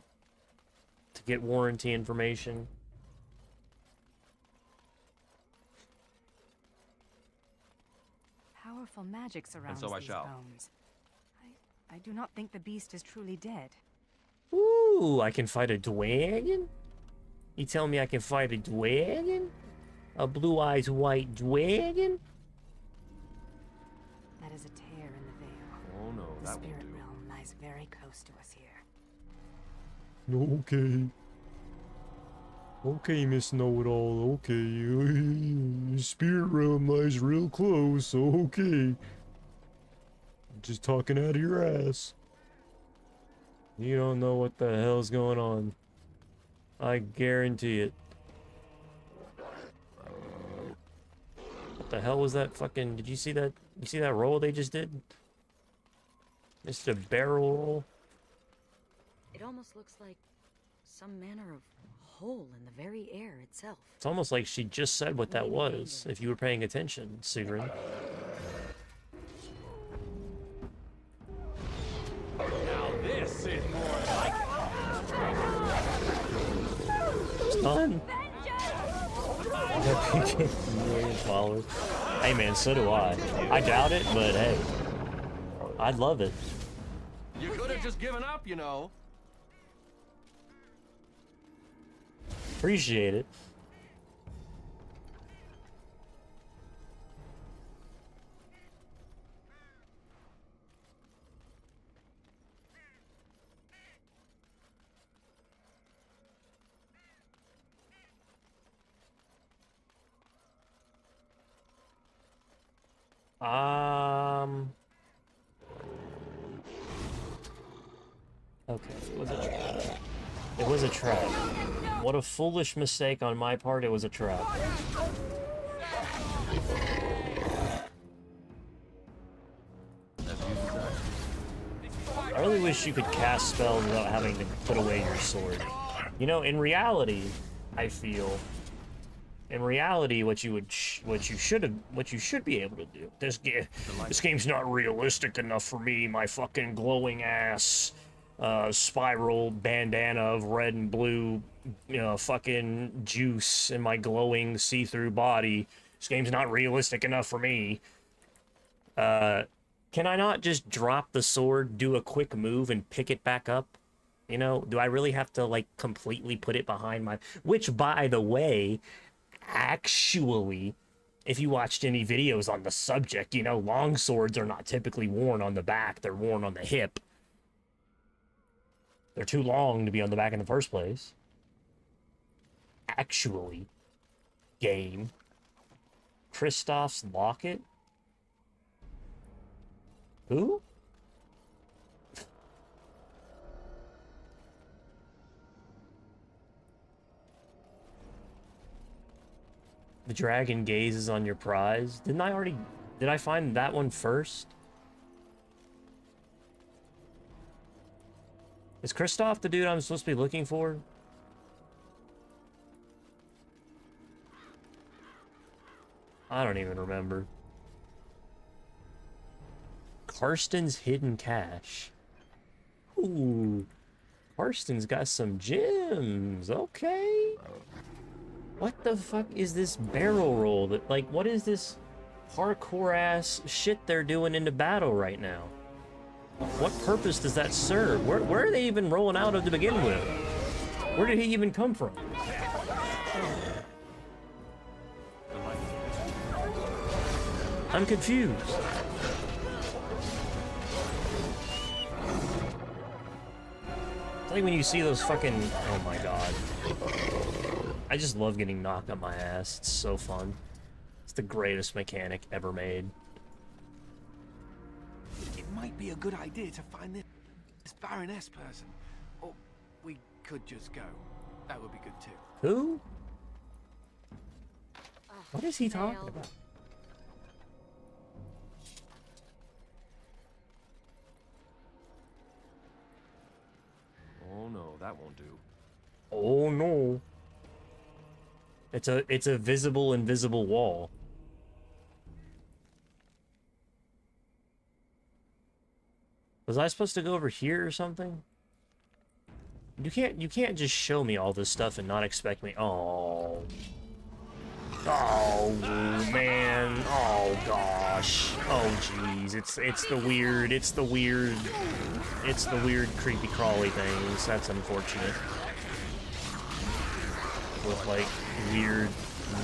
to get warranty information. Powerful magic surrounds so I these shall. bones. I do not think the beast is truly dead. Ooh, I can fight a dragon? You tell me I can fight a dragon? A blue-eyes white dragon? That is a tear in the veil. Oh no, The that won't spirit do. realm lies very close to us here. Okay. Okay, Miss Know-It-All, okay. Spirit realm lies real close, okay. Just talking out of your ass. You don't know what the hell's going on. I guarantee it. What the hell was that fucking... Did you see that? You see that roll they just did? Just a barrel roll? It almost looks like some manner of hole in the very air itself. It's almost like she just said what that was, if you were paying attention, Sigrid. Now this is more like It's done. Million followers. Hey man, so do I. I doubt it, but hey, I'd love it. You could have just given up, you know. Appreciate it. Okay, it was a trap. It was a trap. What a foolish mistake on my part, it was a trap. wish you could cast spells without having to put away your sword. You know, in reality, I feel, what you should be able to do. This game's not realistic enough for me. My fucking glowing ass, spiral bandana of red and blue, fucking juice in my glowing see-through body. This game's not realistic enough for me. Can I not just drop the sword, do a quick move, and pick it back up? You know, do I really have to, like, completely put it behind my... Which, by the way, actually, if you watched any videos on the subject, you know, long swords are not typically worn on the back. They're worn on the hip. They're too long to be on the back in the first place. Actually, game. Kristoff's locket? Who? The dragon gazes on your prize. Did I find that one first? Is Kristoff the dude I'm supposed to be looking for? I don't even remember. Karsten's hidden cache. Ooh. Karsten's got some gems. Okay. What the fuck is this barrel roll? That, like, what is this parkour ass shit they're doing into battle right now? What purpose does that serve? Where are they even rolling out of to begin with? Where did he even come from? I'm confused. It's like when you see those fucking... Oh my god. I just love getting knocked on my ass. It's so fun. It's the greatest mechanic ever made. It might be a good idea to find this Baroness person. Or we could just go. That would be good too. Who? What is he talking about? Oh no, that won't do. Oh no. It's a visible, invisible wall. Was I supposed to go over here or something? You can't just show me all this stuff and not expect me. Oh. Oh man. Oh gosh. Oh jeez. It's the weird creepy crawly things. That's unfortunate. With like weird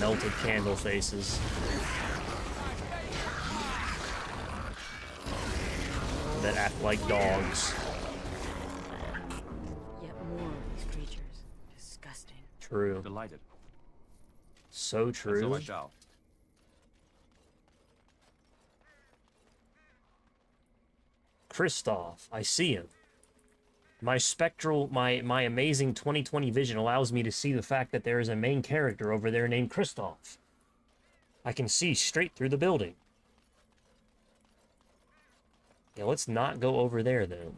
melted candle faces. That act like dogs. Yet more of these creatures. Disgusting. True. Delighted. So true. So I shall. Kristoff, I see him. My amazing 2020 vision allows me to see the fact that there is a main character over there named Kristoff. I can see straight through the building. Yeah, let's not go over there then.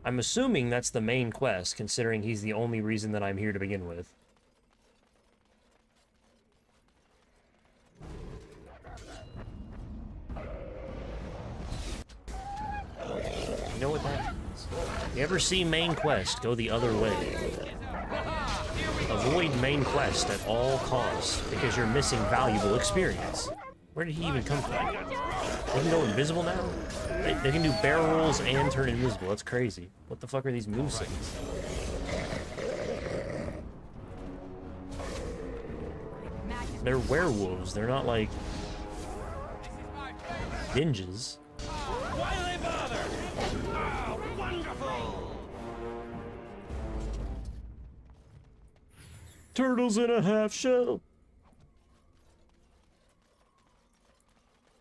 I'm assuming that's the main quest, considering he's the only reason that I'm here to begin with. You know what that means? You ever see main quest, go the other way. Avoid main quest at all costs, because you're missing valuable experience. Where did he even come from? They can go invisible now? They can do barrel rolls and turn invisible. That's crazy. What the fuck are these movesets? They're werewolves. They're not like ninjas. Why do they bother? Oh, wonderful! Turtles in a half shell.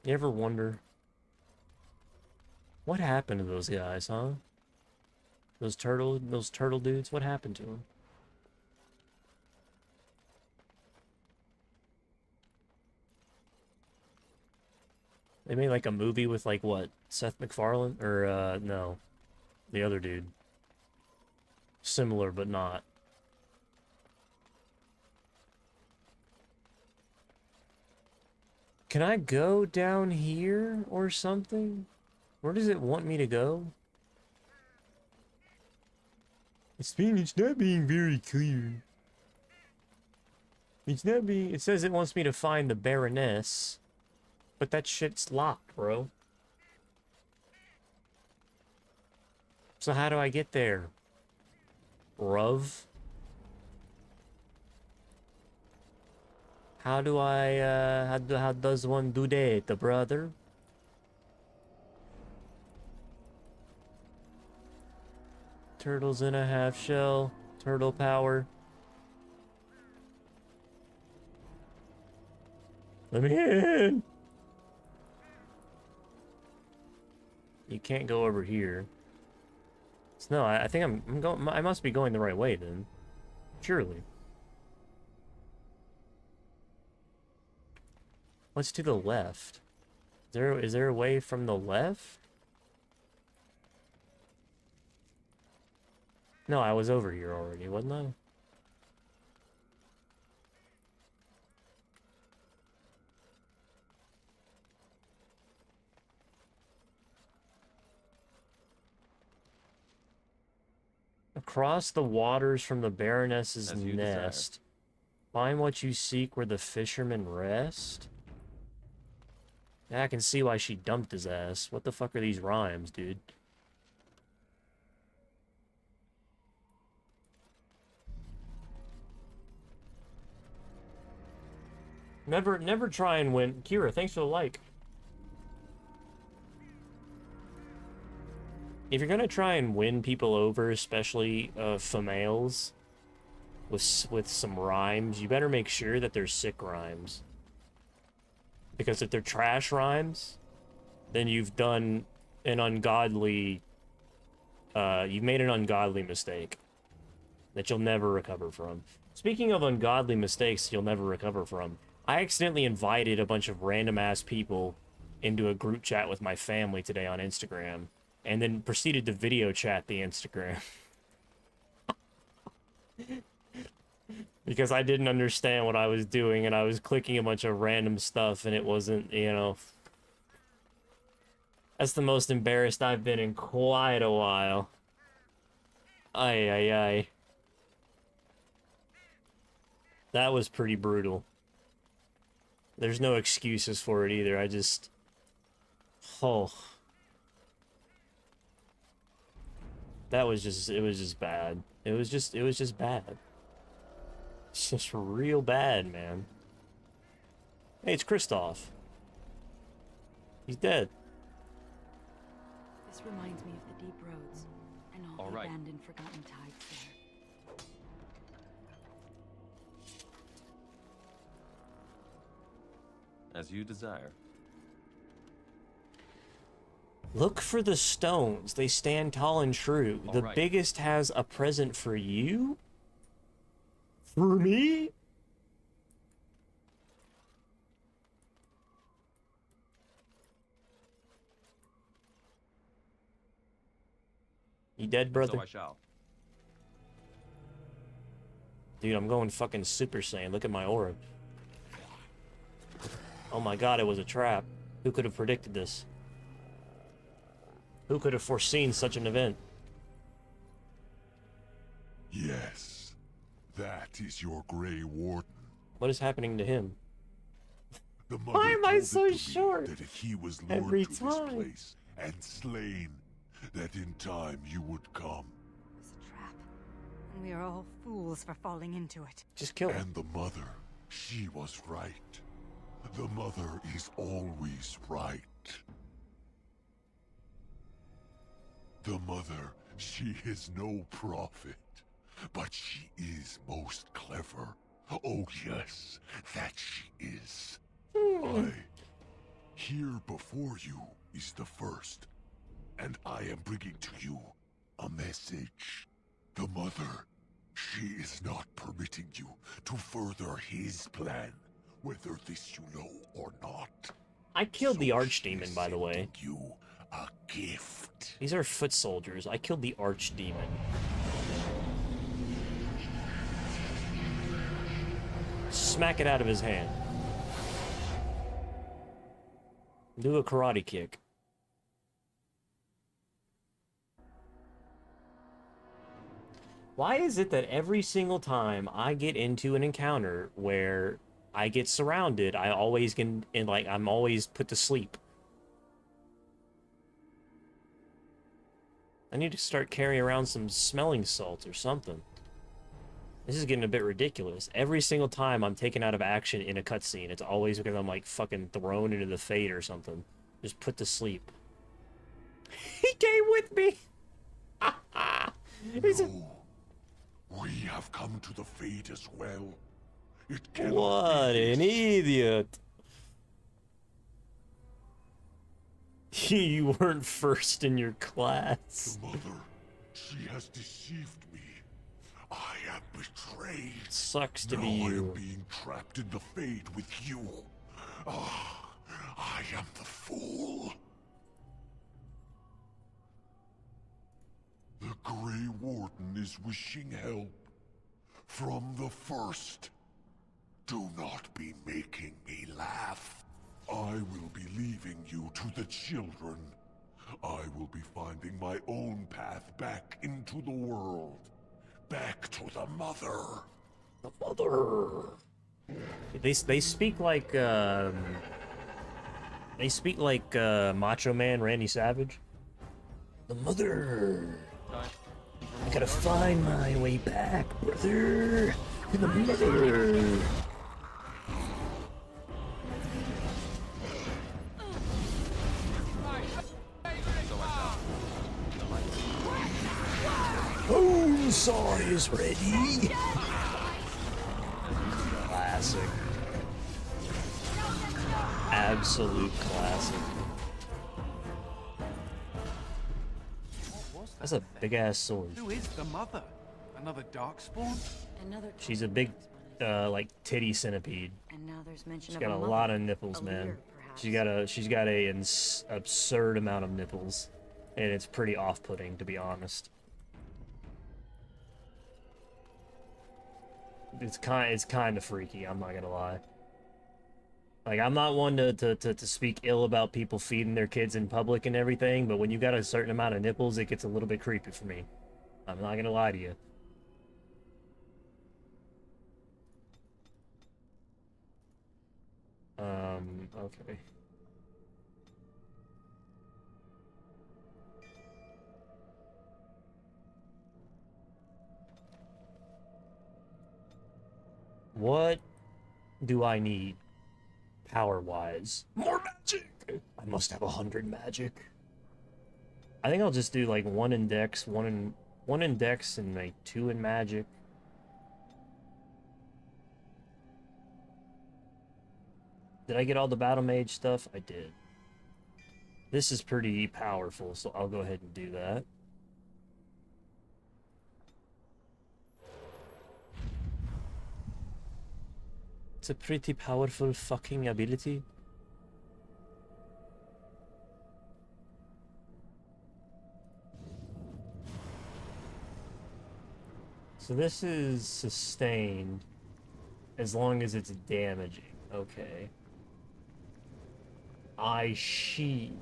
You ever wonder what happened to those guys, huh? Those turtle dudes, what happened to them? They made like a movie with like what? Seth MacFarlane or no. The other dude. Similar, but not. Can I go down here or something? Where does it want me to go? It's not being very clear. It says it wants me to find the Baroness. But that shit's locked, bro. So how do I get there? Bruv? How do I, how does one do that, brother? Turtles in a half shell. Turtle power. Let me in! You can't go over here. So no, I think I'm going. I must be going the right way then. Surely. What's to the left? Is there a way from the left? No, I was over here already, wasn't I? Across the waters from the Baroness's nest. Desire. Find what you seek where the fishermen rest. Yeah, I can see why she dumped his ass. What the fuck are these rhymes, dude? Never try and win. Kira, thanks for the like. If you're gonna try and win people over, especially females, with some rhymes, you better make sure that they're sick rhymes. Because if they're trash rhymes, then you've done an ungodly, you've made an ungodly mistake that you'll never recover from. Speaking of ungodly mistakes you'll never recover from, I accidentally invited a bunch of random-ass people into a group chat with my family today on Instagram, and then proceeded to video chat the Instagram. Because I didn't understand what I was doing, and I was clicking a bunch of random stuff, and it wasn't, you know... That's the most embarrassed I've been in quite a while. Ay. That was pretty brutal. There's no excuses for it either, I just... Oh... That was just, it was just bad. It was just bad. It's just real bad, man. Hey, it's Kristoff. He's dead. This reminds me of the deep roads and all the abandoned, forgotten tides there. As you desire. Look for the stones. They stand tall and true. The biggest has a present for you? For me? You dead, brother? So I shall. Dude, I'm going fucking Super Saiyan. Look at my aura. Oh my god, it was a trap. Who could have predicted this? Who could have foreseen such an event? Yes, that is your Grey Warden. What is happening to him? The mother Why am I told so it to me short? that if he was lured Every to time. this place and slain, that in time you would come. It was a trap, and we are all fools for falling into it. Just kill him. And the mother, she was right. The mother is always right. The mother, she is no prophet, but she is most clever. Oh yes, that she is. Here before you is the first, and I am bringing to you a message. The mother, she is not permitting you to further his plan, whether this you know or not. I killed the Archdemon, by the way. You a gift. These are foot soldiers. I killed the archdemon. Smack it out of his hand. Do a karate kick. Why is it that every single time I get into an encounter where I get surrounded, I always get, and like, I'm always put to sleep? I need to start carrying around some smelling salts or something. This is getting a bit ridiculous. Every single time I'm taken out of action in a cutscene, it's always because I'm like fucking thrown into the fate or something. Just put to sleep. He came with me! We have come to the fate as well. What an idiot! You weren't first in your class. The mother, she has deceived me. I am betrayed. Sucks to now be you. I am being trapped in the fate with you. Ah, I am the fool. The Grey Warden is wishing help. From the first. Do not be making me laugh. I will be leaving you to the children. I will be finding my own path back into the world. Back to the mother. The mother. They speak like Macho Man Randy Savage. The mother. I gotta find my way back, brother. To the mother. Bonesaw is ready. Classic. Absolute classic. That's a big ass sword. Who is the mother? Another darkspawn? She's a big, like titty centipede. And now there's mention She's of got a mother, lot of nipples, a man. leader, perhaps. She's got a absurd amount of nipples, and it's pretty off-putting, to be honest. It's kind of freaky. I'm not gonna lie. Like, I'm not one to speak ill about people feeding their kids in public and everything, but when you got a certain amount of nipples, it gets a little bit creepy for me. I'm not gonna lie to you. Okay. What do I need, power-wise? More magic! I must have 100 magic. I think I'll just do like 1 in dex, 1 in dex, and like 2 in magic. Did I get all the battle mage stuff? I did. This is pretty powerful, so I'll go ahead and do that. It's a pretty powerful fucking ability. So this is sustained as long as it's damaging. Okay. I see.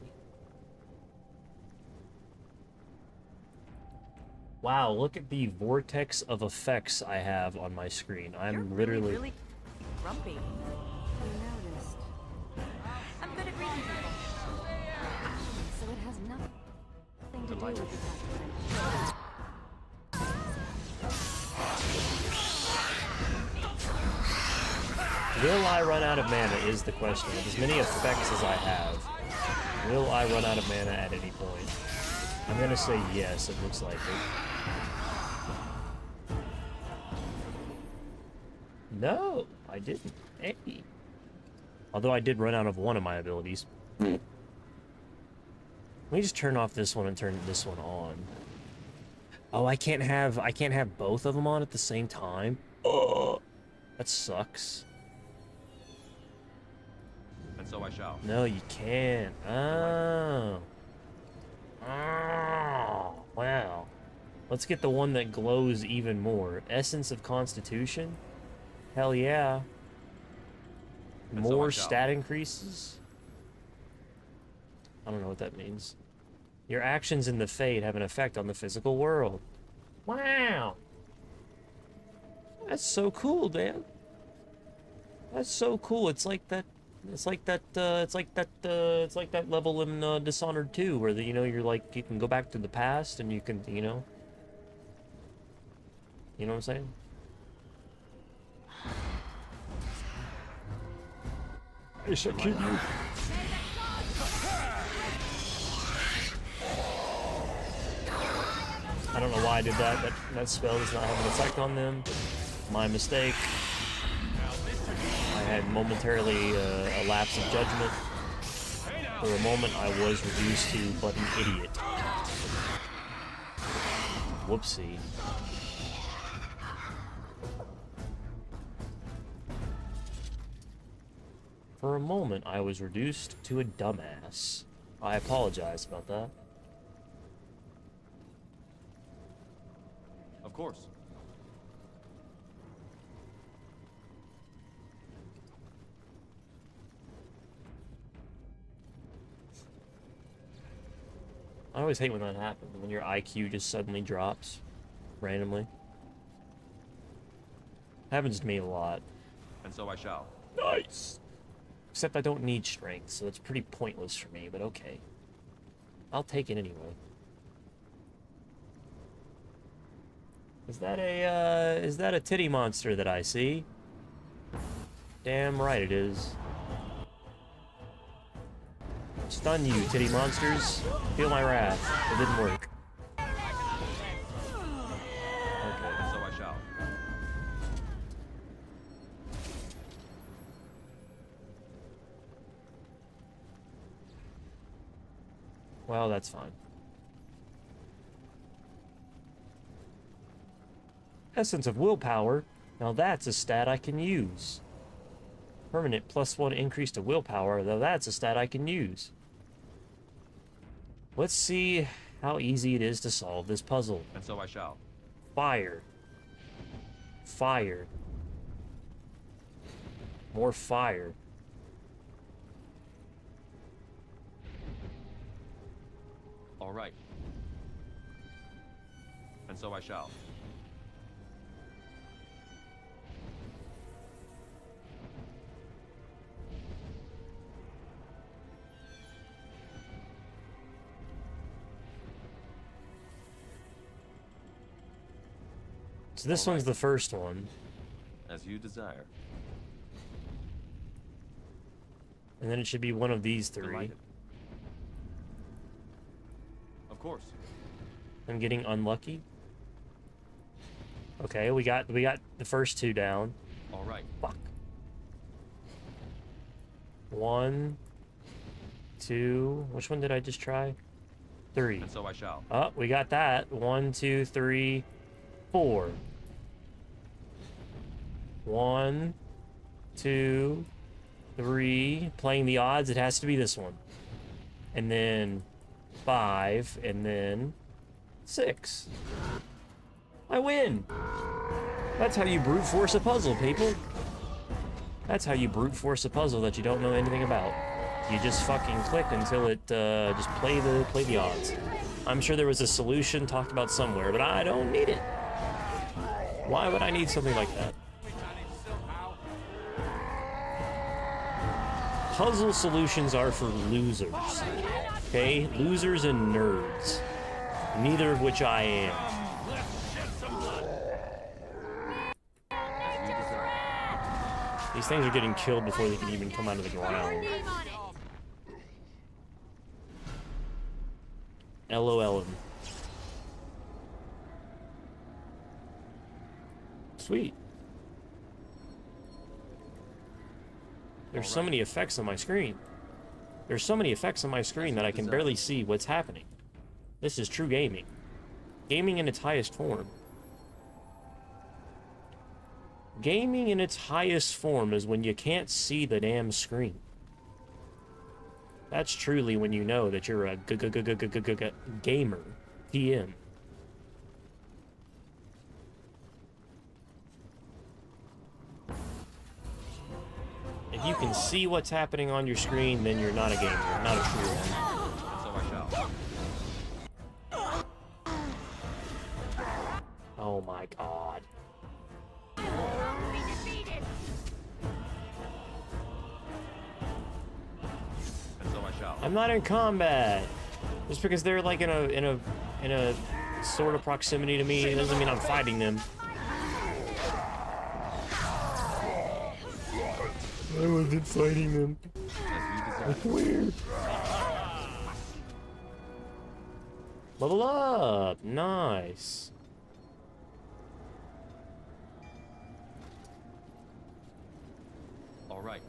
Wow, look at the vortex of effects I have on my screen. I'm literally... really grumpy. You noticed. I'm good at reading people. So it has nothing to do with that. Will I run out of mana is the question. With as many effects as I have, will I run out of mana at any point? I'm gonna say yes, it looks like it. No, I didn't. Hey. Although I did run out of one of my abilities. Let me just turn off this one and turn this one on. Oh, I can't have both of them on at the same time? Oh, that sucks. And so I shall. No, you can't. Oh. Let's get the one that glows even more. Essence of Constitution? Hell yeah. More stat increases? I don't know what that means. Your actions in the Fade have an effect on the physical world. Wow! That's so cool, Dan. That's so cool. It's like that level in Dishonored 2 where you're like, you can go back to the past and you can, you know what I'm saying? I shall kill you. I don't know why I did that. That spell does not have an effect on them. My mistake. I had momentarily a lapse of judgment. For a moment, I was reduced to but an idiot. Whoopsie. For a moment, I was reduced to a dumbass. I apologize about that. Of course. I always hate when that happens, when your IQ just suddenly drops randomly. Happens to me a lot. And so I shall. Nice! Except I don't need strength, so it's pretty pointless for me, but okay. I'll take it anyway. Is that a titty monster that I see? Damn right it is. Stun you, titty monsters. Feel my wrath. It didn't work. Okay. So I shall. Well, that's fine. Essence of Willpower. Now that's a stat I can use. Permanent +1 increase to willpower, though that's a stat I can use. Let's see how easy it is to solve this puzzle. And so I shall. Fire. Fire. More fire. All right. And so I shall. So this one's the first one. As you desire. And then it should be one of these three. Delighted. Of course. I'm getting unlucky. Okay, we got the first two down. All right. Fuck. 1, 2. Which one did I just try? 3. And so I shall. Oh, we got that. 1, 2, 3, 4. 1, 2, 3. Playing the odds, it has to be this one. And then 5, and then 6. I win! That's how you brute force a puzzle, people. That's how you brute force a puzzle that you don't know anything about. You just fucking click until it, just play the odds. I'm sure there was a solution talked about somewhere, but I don't need it. Why would I need something like that? Puzzle solutions are for losers. Okay? Losers and nerds. Neither of which I am. These things are getting killed before they can even come out of the ground. LOL. Sweet. There's so many effects on my screen. There's so many effects on my screen that I can barely see what's happening. This is true gaming. Gaming in its highest form. Gaming in its highest form is when you can't see the damn screen. That's truly when you know that you're a gamer. TM. can see what's happening on your screen, then you're not a gamer, not a true one. So I shall. Oh my god. And so I shall. I'm not in combat. Just because they're like in a sort of proximity to me, it doesn't mean I'm fighting them. I wasn't fighting them. That's weird. Level up! Nice. All right.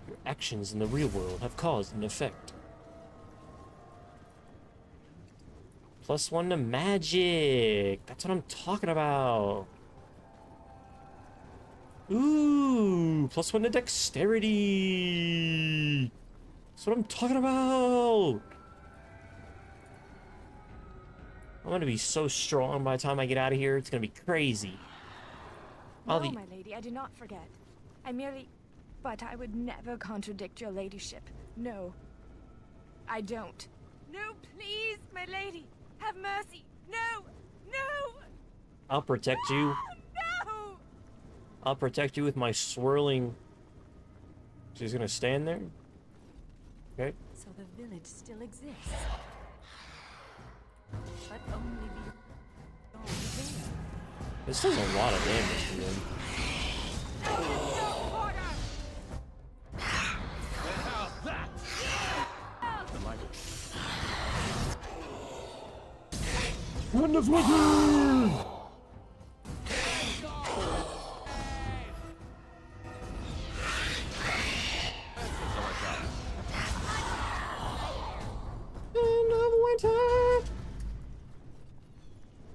Your actions in the real world have caused an effect. +1 to magic. That's what I'm talking about. Ooh, +1 to dexterity. That's what I'm talking about. I'm gonna be so strong by the time I get out of here. It's gonna be crazy. No, my lady, I do not forget. I merely... But I would never contradict your ladyship. No. I don't. No, please, my lady. Have mercy. No! No! I'll protect you. No! I'll protect you with my swirling... She's gonna stand there? Okay. So the village still exists. But only the... This does a lot of damage to them. Wonderful!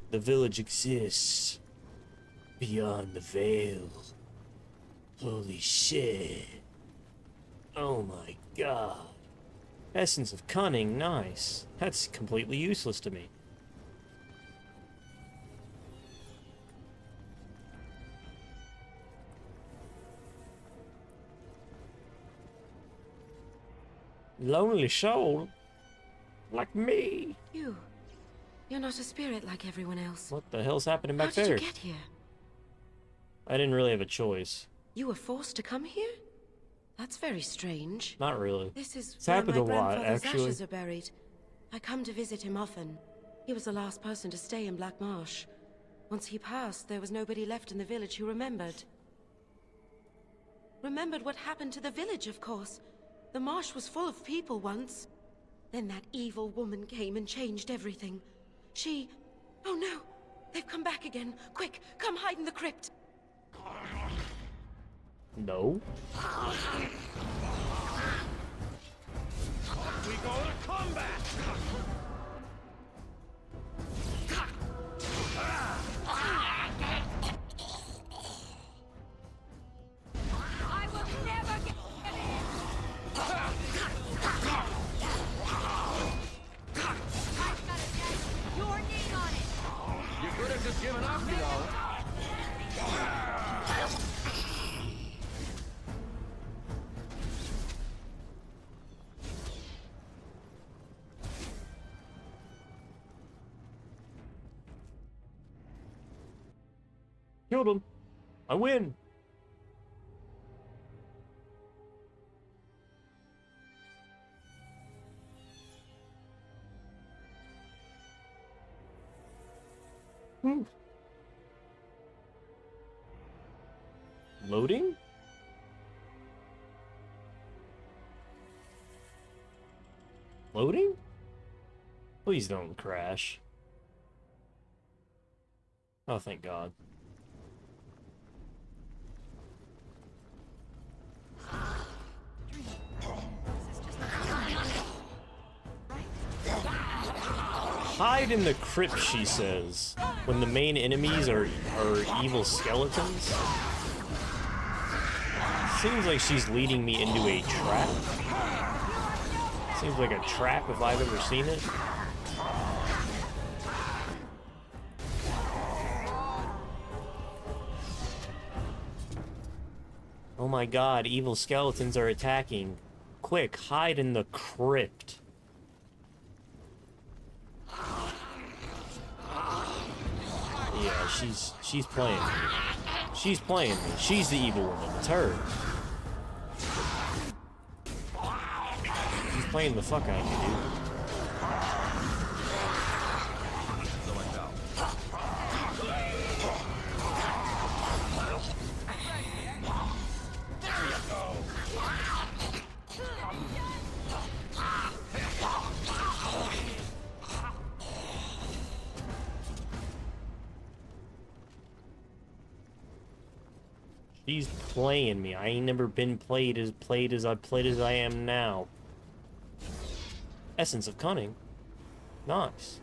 The village exists beyond the veil. Holy shit. Oh my god. Essence of cunning, nice. That's completely useless to me. Lonely soul? Like me? You're not a spirit like everyone else. What the hell's happening back there? How did you get here? I didn't really have a choice. You were forced to come here? That's very strange. Not really. This is It's where happened my a lot, grandfather's actually. ashes are buried. I come to visit him often. He was the last person to stay in Black Marsh. Once he passed, there was nobody left in the village who remembered. Remembered what happened to the village, of course. The marsh was full of people once. Then that evil woman came and changed everything. She... Oh no! They've come back again! Quick, come hide in the crypt! No. We go to combat! I will never get in! I've got your name on it! You could have just given up, you know. Killed him. I win. Loading? Loading? Please don't crash. Oh, thank God. Hide in the crypt, she says, when the main enemies are evil skeletons. Seems like she's leading me into a trap. Seems like a trap if I've ever seen it. Oh my god, evil skeletons are attacking. Quick, hide in the crypt. Yeah, she's playing me. She's playing me. She's the evil woman. It's her. She's playing the fuck out of me, dude. She's playing me. I ain't never been played as I am now. Essence of cunning. Nice.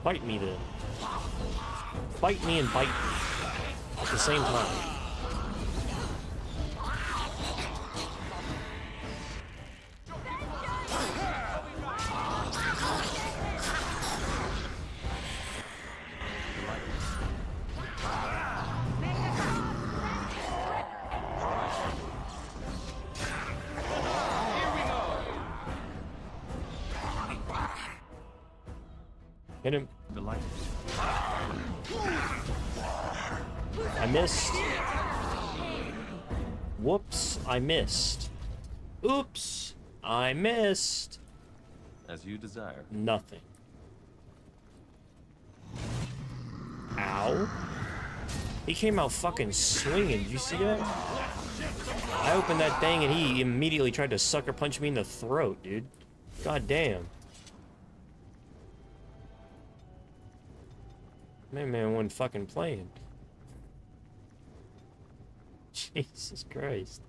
Bite me then. Bite me and bite me at the same time. Hit him. The light. I missed. Whoops, I missed. Oops, I missed. As you desire. Nothing. Ow. He came out fucking swinging. Did you see that? I opened that thing and he immediately tried to sucker punch me in the throat, dude. God damn. Man wasn't fucking playing. Jesus Christ.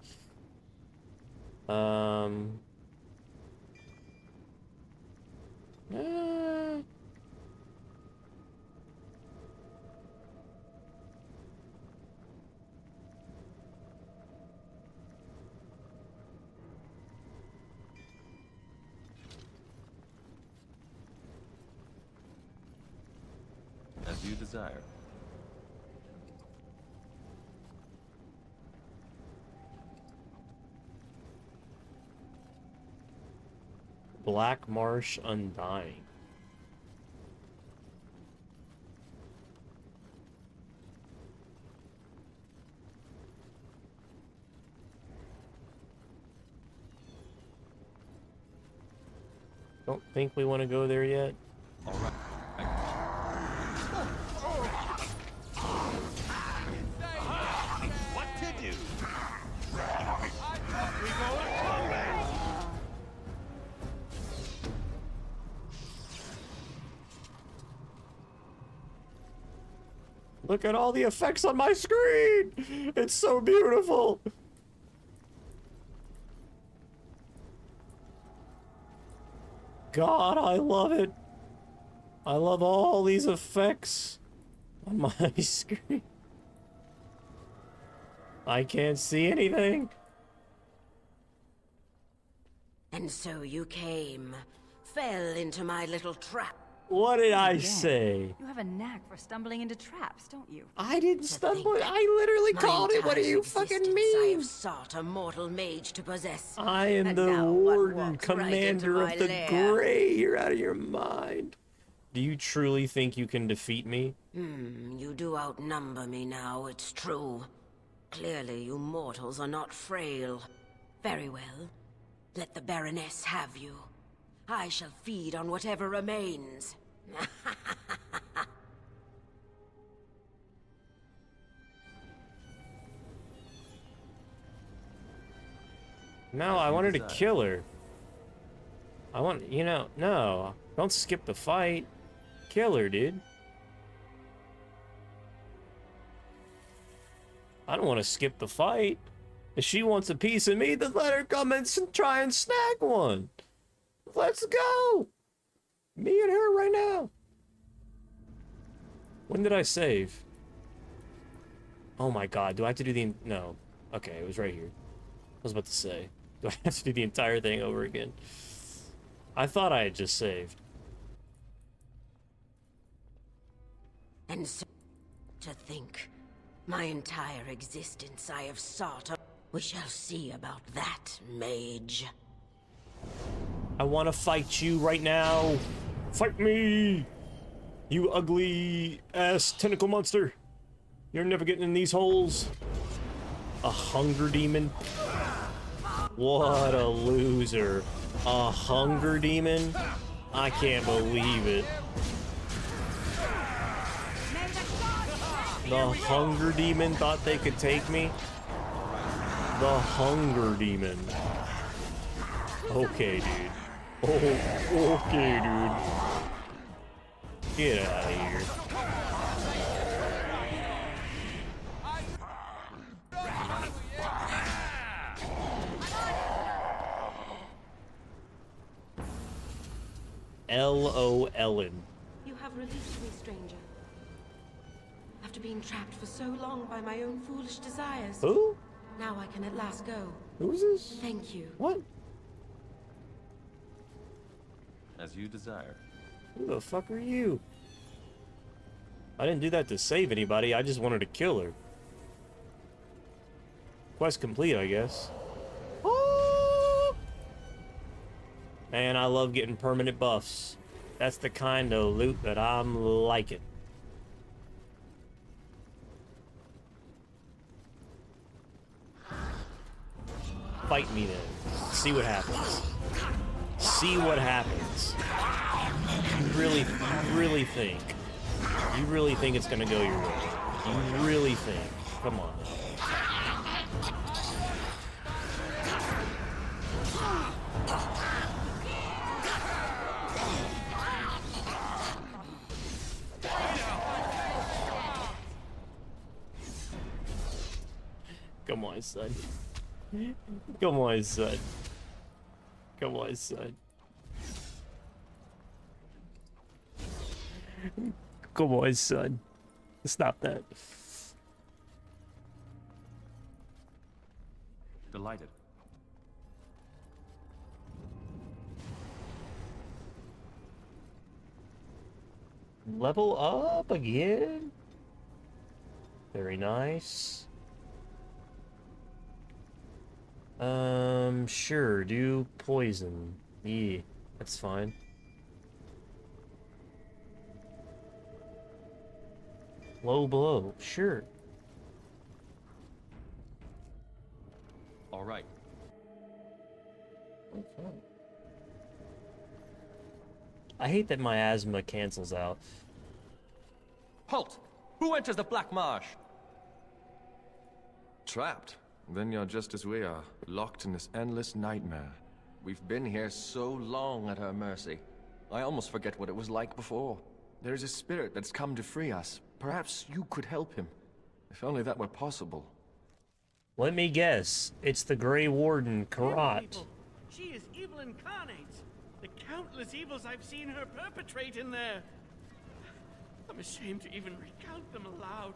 As you desire. Black Marsh Undying. Don't think we want to go there yet. All right. What to do? We go slowly. Look at all the effects on my screen! It's so beautiful! God, I love it. I love all these effects on my screen. I can't see anything. And so you came, fell into my little trap. What did I say? You have a knack for stumbling into traps, don't you? I didn't stumble. I literally called it. What do you fucking mean? I've sought a mortal mage to possess. I am the warden, commander of the Grey. You're out of your mind. Do you truly think you can defeat me? You do outnumber me now, it's true. Clearly, you mortals are not frail. Very well. Let the Baroness have you. I shall feed on whatever remains. No, I wanted to kill her. I want, no. Don't skip the fight. Kill her, dude. I don't want to skip the fight. If she wants a piece of me, then let her come and try and snag one. Let's go! Me and her right now. When did I save? Oh my god, do I have to do the... No. Okay, it was right here. I was about to say. Do I have to do the entire thing over again? I thought I had just saved. And so, To think, my entire existence I have sought. We shall see about that, mage. I want to fight you right now. Fight me! You ugly ass tentacle monster. You're never getting in these holes. A hunger demon? What a loser. A hunger demon? I can't believe it. The hunger demon thought they could take me? The hunger demon. Okay, dude. Oh, okay, dude. Get out of here. L-O-Ellen. You have released me, stranger. After being trapped for so long by my own foolish desires. Who? Now I can at last go. Who's this? Thank you. What? As you desire. Who the fuck are you? I didn't do that to save anybody, I just wanted to kill her. Quest complete, I guess. Man, I love getting permanent buffs. That's the kind of loot that I'm liking. Fight me then. See what happens. See what happens. You really think it's gonna go your way? You really think? Come on. Come on, son. Come on, son. Come on, son. Come on, son. Stop that. Delighted. Level up again? Very nice. Sure, do poison. Yeah, that's fine. Low blow, sure. All right. Okay. I hate that my asthma cancels out. Halt! Who enters the Black Marsh? Trapped. Then you're just as we are, locked in this endless nightmare. We've been here so long at her mercy. I almost forget what it was like before. There's a spirit that's come to free us. Perhaps you could help him. If only that were possible. Let me guess. It's the Grey Warden, Karat. She is evil incarnate. The countless evils I've seen her perpetrate in there. I'm ashamed to even recount them aloud.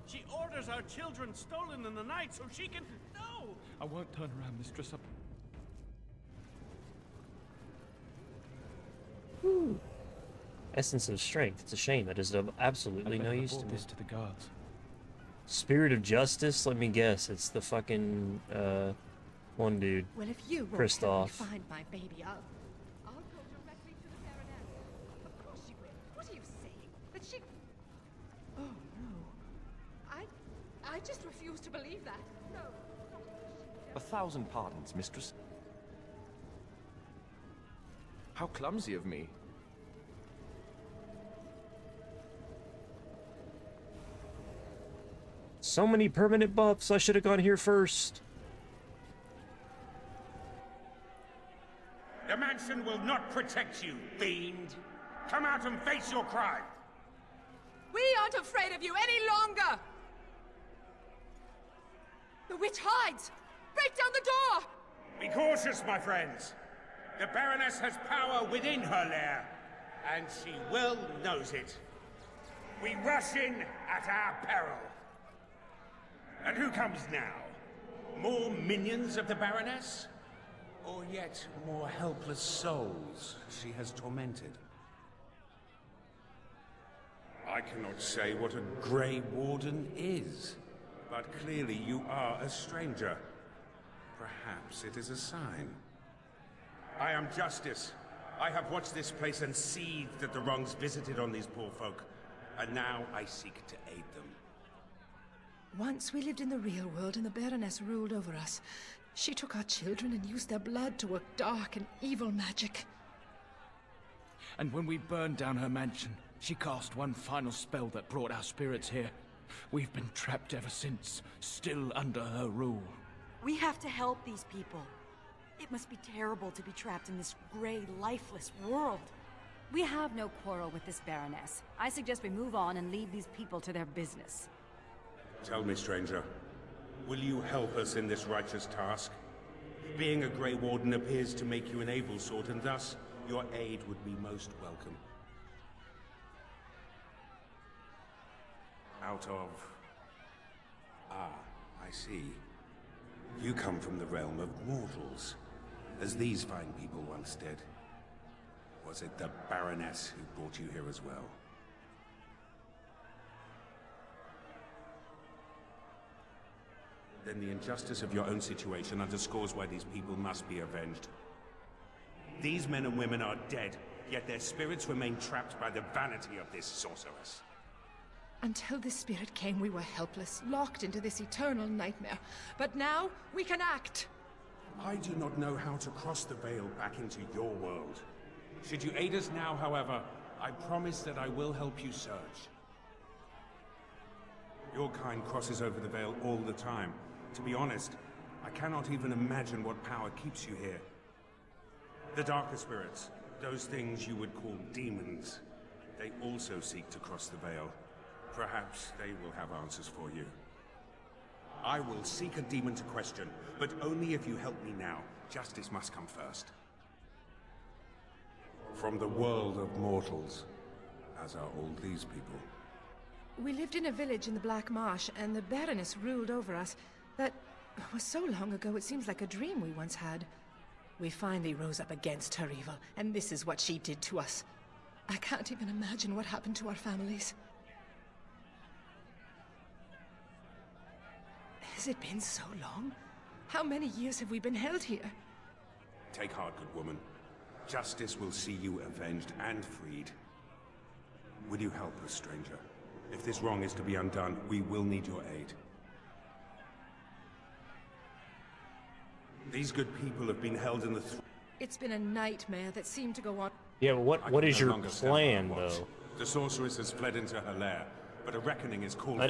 She orders our children stolen in the night so she can... No! I won't turn around, Mistress. Whew. Essence of strength. It's a shame that is of absolutely no use to me. This to the guards. Spirit of justice. Let me guess. It's the fucking one dude. Well, if you won't Christoph. help me find my baby, I'll go directly to the Baroness. Of course you will. What are you saying? That she... Oh no. I just refuse to believe that. No. 1,000 pardons, Mistress. How clumsy of me. So many permanent buffs. I should have gone here first. The mansion will not protect you, fiend. Come out and face your crime. We aren't afraid of you any longer! The witch hides! Break down the door! Be cautious, my friends. The Baroness has power within her lair, and she well knows it. We rush in at our peril. And who comes now? More minions of the Baroness? Or yet more helpless souls she has tormented? I cannot say what a Grey Warden is, but clearly you are a stranger. Perhaps it is a sign. I am Justice. I have watched this place and seethed at the wrongs visited on these poor folk, and now I seek to aid them. Once we lived in the real world and the Baroness ruled over us. She took our children and used their blood to work dark and evil magic. And when we burned down her mansion, she cast one final spell that brought our spirits here. We've been trapped ever since, still under her rule. We have to help these people. It must be terrible to be trapped in this gray, lifeless world. We have no quarrel with this Baroness. I suggest we move on and leave these people to their business. Tell me, stranger, will you help us in this righteous task? Being a Grey Warden appears to make you an able sort, and thus your aid would be most welcome. I see. You come from the realm of mortals, as these fine people once did. Was it the Baroness who brought you here as well? Then the injustice of your own situation underscores why these people must be avenged. These men and women are dead, yet their spirits remain trapped by the vanity of this sorceress. Until this spirit came, we were helpless, locked into this eternal nightmare. But now, we can act! I do not know how to cross the veil back into your world. Should you aid us now, however, I promise that I will help you search. Your kind crosses over the veil all the time. To be honest, I cannot even imagine what power keeps you here. The darker spirits, those things you would call demons, they also seek to cross the veil. Perhaps they will have answers for you. I will seek a demon to question, but only if you help me now. Justice must come first. From the world of mortals, as are all these people. We lived in a village in the Black Marsh, and the Baroness ruled over us. That was so long ago, it seems like a dream we once had. We finally rose up against her evil, and this is what she did to us. I can't even imagine what happened to our families. Has it been so long? How many years have we been held here? Take heart, good woman. Justice will see you avenged and freed. Will you help us, stranger? If this wrong is to be undone, we will need your aid. These good people have been held in the It's been a nightmare that seemed to go on. Yeah, but what is your plan, though? The sorceress has fled into her lair, but a reckoning is called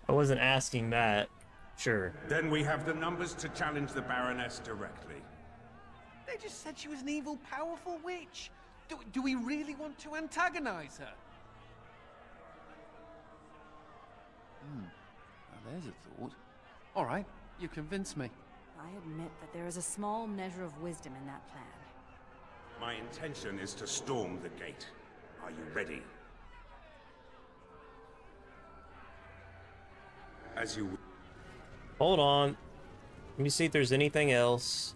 I wasn't asking that. Sure. Then we have the numbers to challenge the Baroness directly. They just said she was an evil, powerful witch. Do we really want to antagonize her? Now there's a thought. All right, you convinced me. I admit that there is a small measure of wisdom in that plan. My intention is to storm the gate. Are you ready? As you... Hold on. Let me see if there's anything else.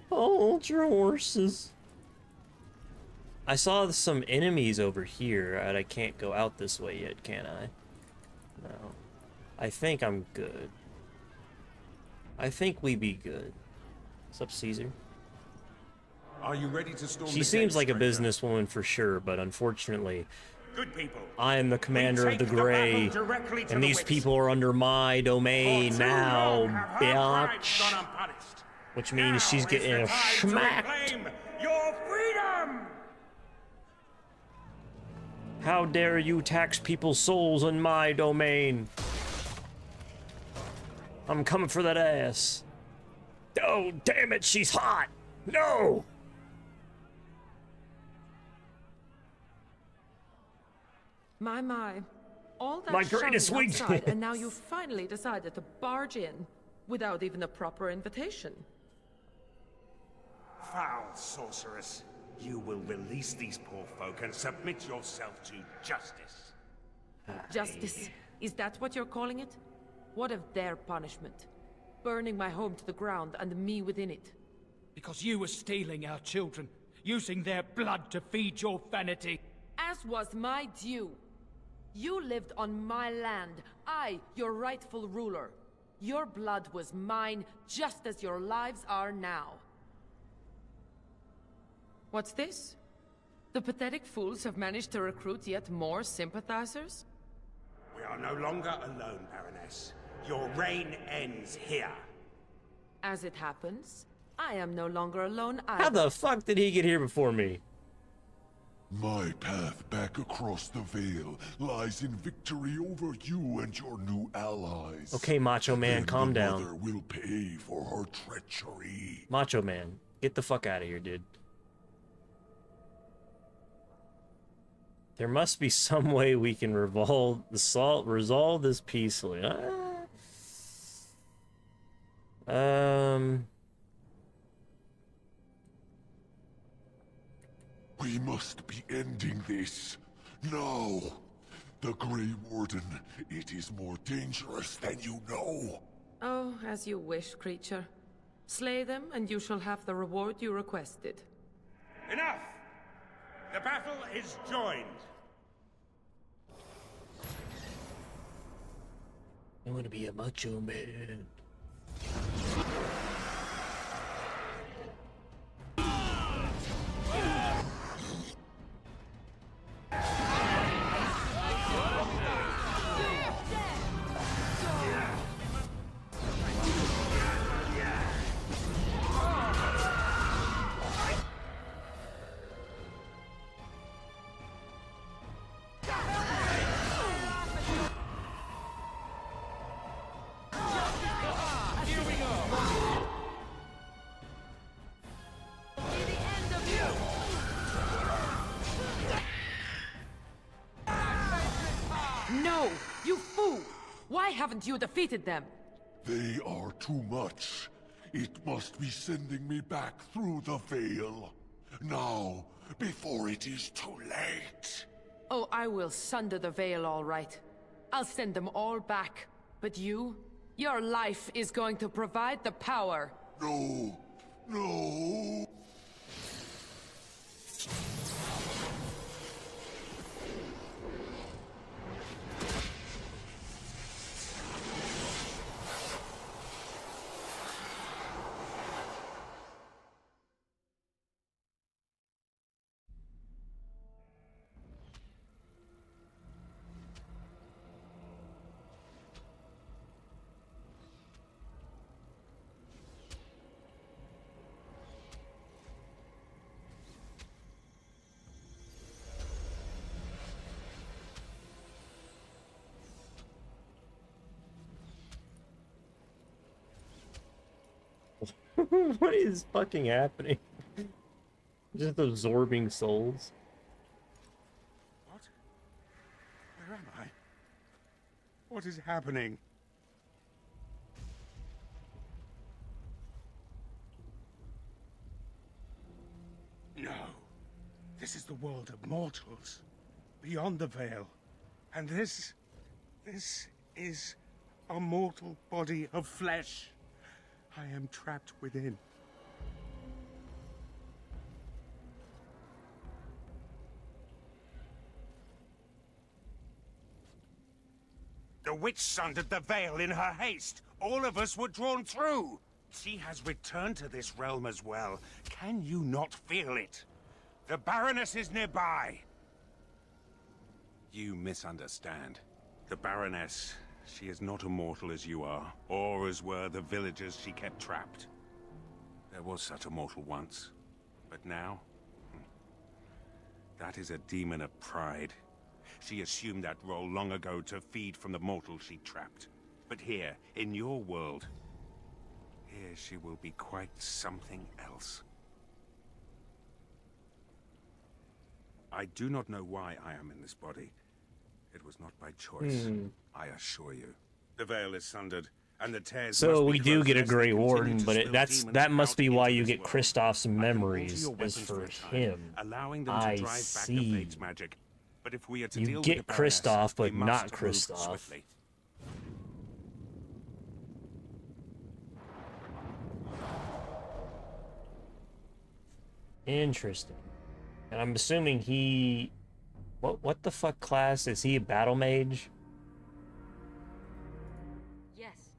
Hold your horses. I saw some enemies over here, and I can't go out this way yet, can I? No. I think I'm good. I think we be good. What's up, Caesar? Are you ready to storm She the seems gate, like a stranger? businesswoman for sure, but unfortunately, Good people. I am the commander of the Grey, and these people are under my domain now, bitch. Which means she's getting smacked. Your freedom! How dare you tax people's souls in my domain? I'm coming for that ass. Oh, damn it, she's hot. No! My. All that My greatest shouting outside, weakness. and now you finally decided to barge in without even a proper invitation. Foul sorceress. You will release these poor folk and submit yourself to justice. Justice? Is that what you're calling it? What of their punishment? Burning my home to the ground and me within it. Because you were stealing our children. using their blood to feed your vanity. As was my due. You lived on my land, I, your rightful ruler. Your blood was mine, just as your lives are now. What's this? The pathetic fools have managed to recruit yet more sympathizers? We are no longer alone, Baroness. Your reign ends here. As it happens, I am no longer alone either. How the fuck did he get here before me? My path back across the Veil lies in victory over you and your new allies. Okay, Macho Man, Then calm the down. Mother will pay for her treachery. Macho Man, get the fuck out of here, dude. There must be some way we can resolve this peacefully. We must be ending this now. The Grey Warden, it is more dangerous than you know. Oh, as you wish, creature. Slay them, and you shall have the reward you requested. Enough! The battle is joined. I want to be a macho man. No! You fool! Why haven't you defeated them? They are too much. It must be sending me back through the Veil. Now, before it is too late. Oh, I will sunder the veil, all right. I'll send them all back. But you? Your life is going to provide the power. No. No. What is fucking happening? Just absorbing souls. What? Where am I? What is happening? No. This is the world of mortals. Beyond the Veil. And this is a mortal body of flesh. I am trapped within. The witch sundered the veil in her haste. All of us were drawn through. She has returned to this realm as well. Can you not feel it? The Baroness is nearby. You misunderstand. The Baroness, she is not immortal as you are, or as were the villagers she kept trapped. There was such a mortal once, but now? That is a demon of pride. She assumed that role long ago to feed from the mortals she trapped. But here, in your world, here she will be quite something else. I do not know why I am in this body. It was not by choice, I assure you. The veil is sundered, and the tears So must be we do closed get a lest they Grey continue Warden, to but spill demons that must out be why into you this get world. Kristoff's I can alter memories your is weapons for a time, him. allowing them to I drive back the see. fate's magic. But if we are to You deal get with the Baroness, Kristoff, but we not must move Kristoff. swiftly. Interesting. And I'm assuming he... What the fuck class? Is he a battle mage? Yes.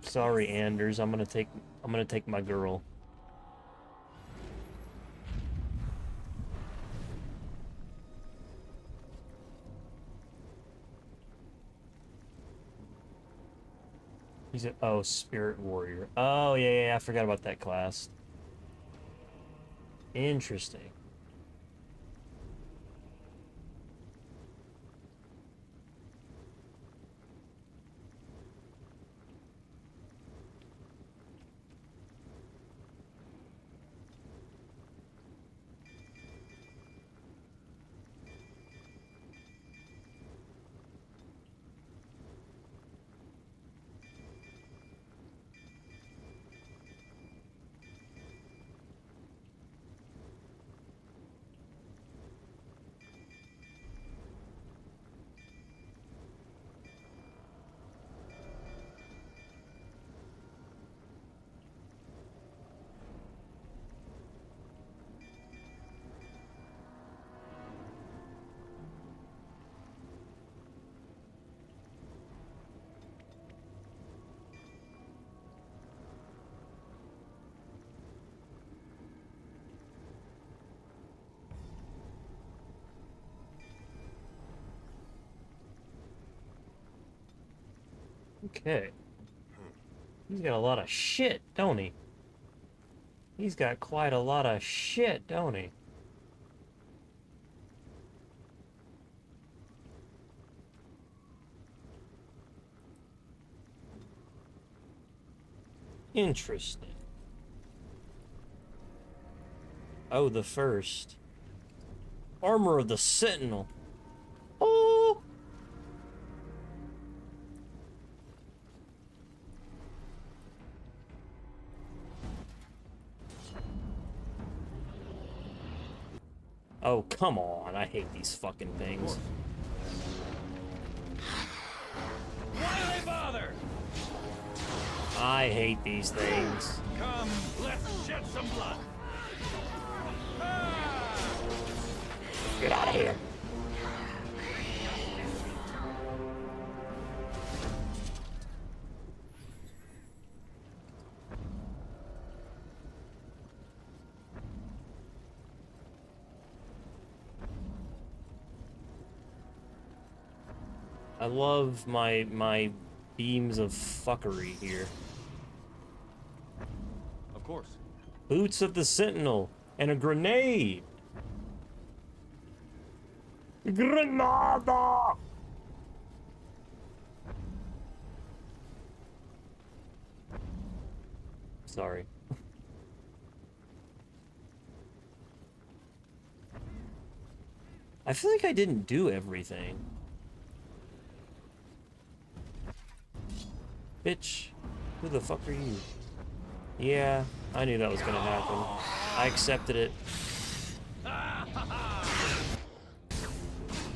Sorry, Anders. I'm gonna take my girl. He's a spirit warrior. Oh yeah, I forgot about that class. Interesting. Okay. He's got a lot of shit, don't he? He's got quite a lot of shit, don't he? Interesting. Oh, the first. Armor of the Sentinel. Oh! Oh, come on. I hate these fucking things. Why do they bother? I hate these things. Come, let's shed some blood. Get out of here. I love my beams of fuckery here. Of course. Boots of the Sentinel and a grenade. Grenada! Sorry. I feel like I didn't do everything. Bitch, who the fuck are you? Yeah, I knew that was gonna happen. I accepted it.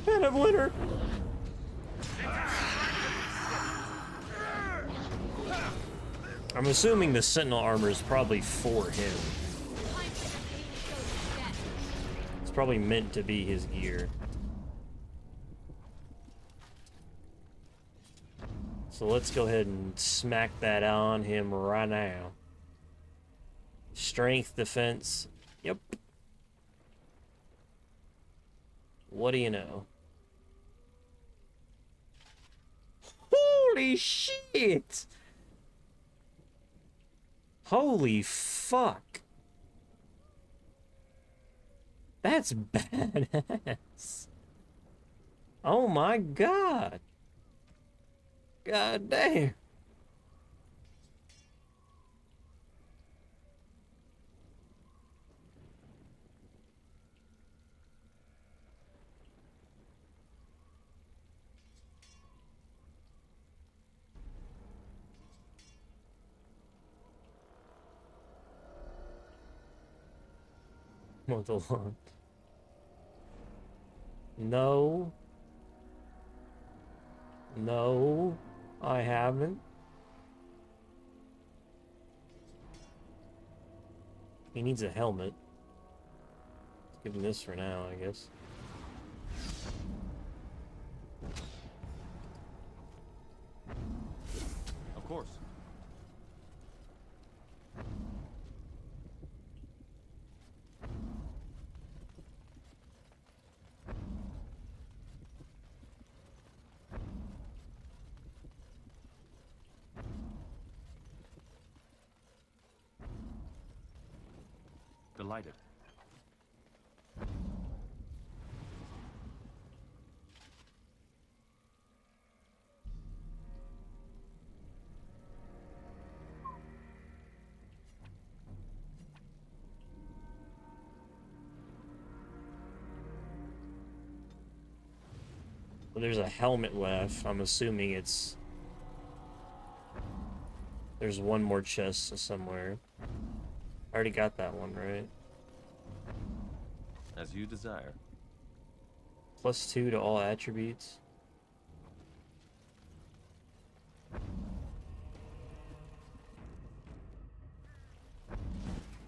And I've winner. I'm assuming the Sentinel armor is probably for him. It's probably meant to be his gear. So let's go ahead and smack that on him right now. Strength, defense. Yep. What do you know? Holy shit! Holy fuck. That's badass. Oh my god. God damn. What the lawn? No. No, I haven't. He needs a helmet. Let's give him this for now, I guess. Of course. Delighted. Well, there's a helmet left. I'm assuming it's... There's one more chest somewhere. I already got that one, right? As you desire. +2 to all attributes.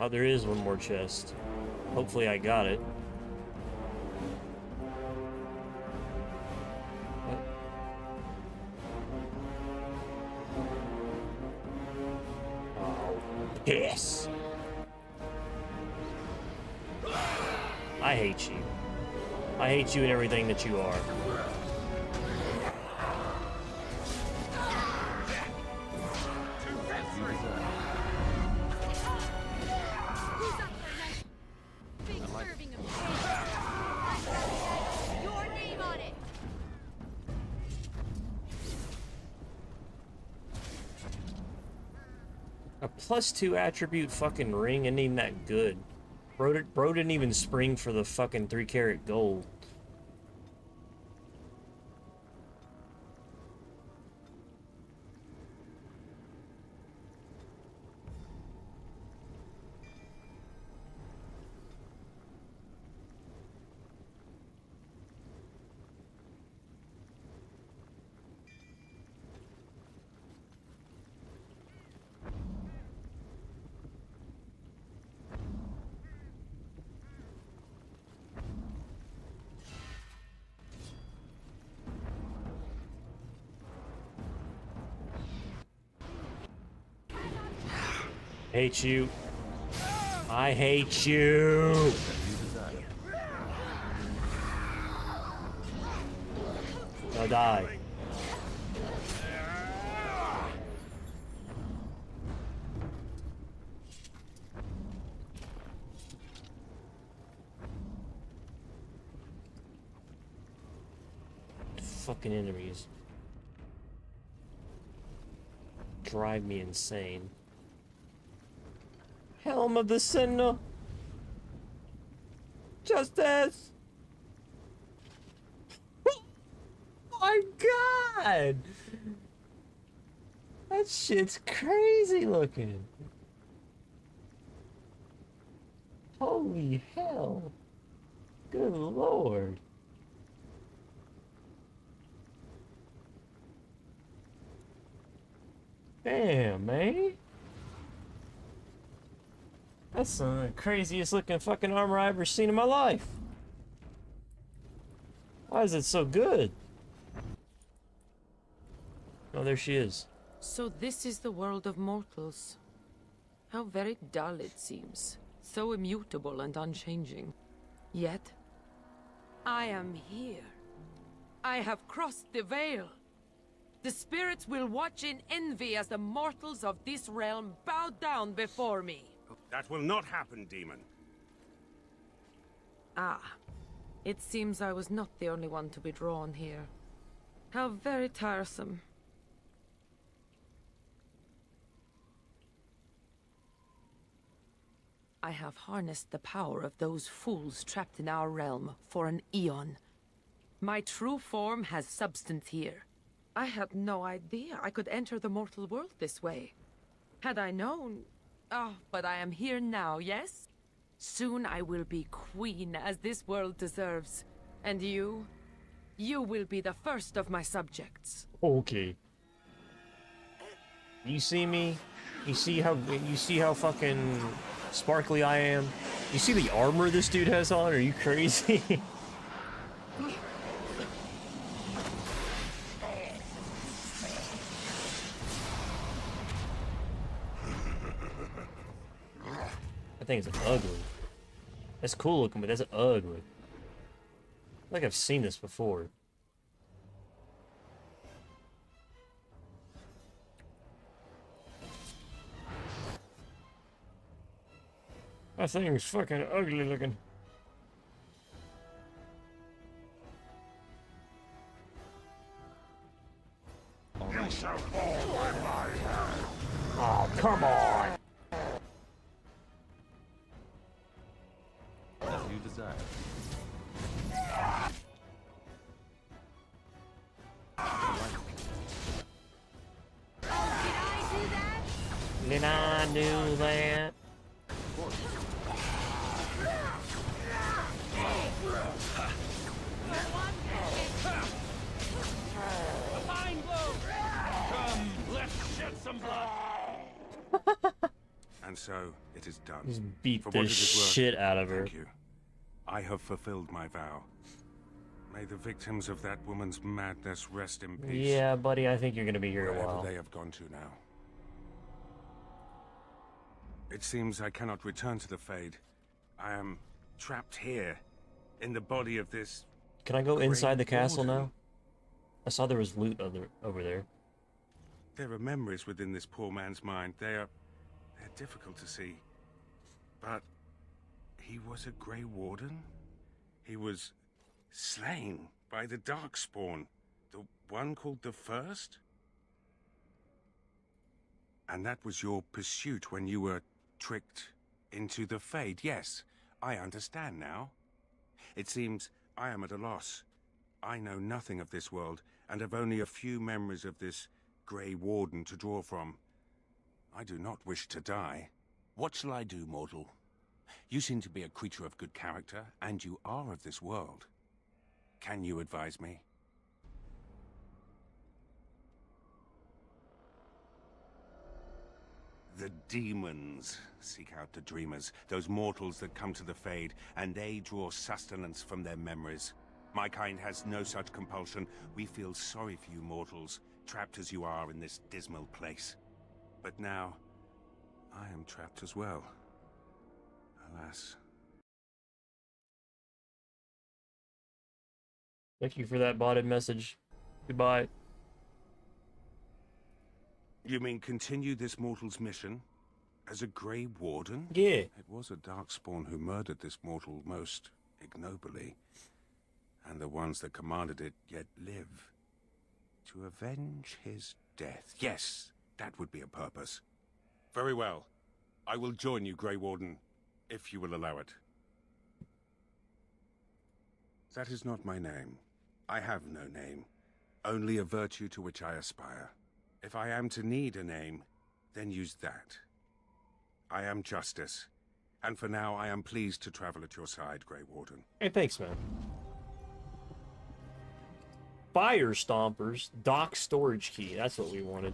Oh, there is one more chest. Hopefully I got it. What? Oh, piss! I hate you. I hate you and everything that you are. A +2 attribute fucking ring isn't even that good. Bro didn't even spring for the fucking 3-carat gold. Hate you. I hate you. Now die. Fucking enemies drive me insane. Helm of the Sentinel. Justice. Oh my god. That shit's crazy looking. Holy hell. Good lord. Damn, man. That's the craziest looking fucking armor I've ever seen in my life. Why is it so good? Oh, there she is. So this is the world of mortals. How very dull it seems. So immutable and unchanging. Yet, I am here. I have crossed the veil. The spirits will watch in envy as the mortals of this realm bow down before me. That will not happen, demon. Ah, it seems I was not the only one to be drawn here. How very tiresome. I have harnessed the power of those fools trapped in our realm for an eon. My true form has substance here. I had no idea I could enter the mortal world this way. Had I known... Oh, but I am here now, yes? Soon I will be queen, as this world deserves. And you will be the first of my subjects. Okay. You see me? You see how fucking sparkly I am. You see the armor this dude has on? Are you crazy? That thing's ugly. That's cool looking, but that's ugly. I feel like I've seen this before. That thing's fucking ugly looking. Oh, come on! As you desire. Did I do that? Come, let's shed some blood. And so it is done. Just beat For the what it is worth, shit out of her. Thank you. I have fulfilled my vow. May the victims of that woman's madness rest in peace. Yeah, buddy, I think you're gonna be here a Wherever while. they have gone to now. It seems I cannot return to the Fade. I am trapped here, in the body of this... Can I go inside the castle warden. now? I saw there was loot over there. There are memories within this poor man's mind. They're difficult to see. But he was a Grey Warden? He was slain by the Darkspawn, the one called the First? And that was your pursuit when you were tricked into the Fade. Yes, I understand now. It seems I am at a loss. I know nothing of this world, and have only a few memories of this Grey Warden to draw from. I do not wish to die. What shall I do, mortal? You seem to be a creature of good character, and you are of this world. Can you advise me? The demons seek out the dreamers, those mortals that come to the Fade, and they draw sustenance from their memories. My kind has no such compulsion. We feel sorry for you mortals, trapped as you are in this dismal place. But now, I am trapped as well. Alas. Thank you for that botted message. Goodbye. You mean continue this mortal's mission? As a Grey Warden? Yeah. It was a Darkspawn who murdered this mortal most ignobly. And the ones that commanded it yet live. To avenge his death. Yes, that would be a purpose. Very well. I will join you, Grey Warden, if you will allow it. That is not my name. I have no name. Only a virtue to which I aspire. If I am to need a name, then use that. I am Justice, and for now I am pleased to travel at your side, Grey Warden. Hey, thanks, man. Fire Stompers, dock storage key. That's what we wanted.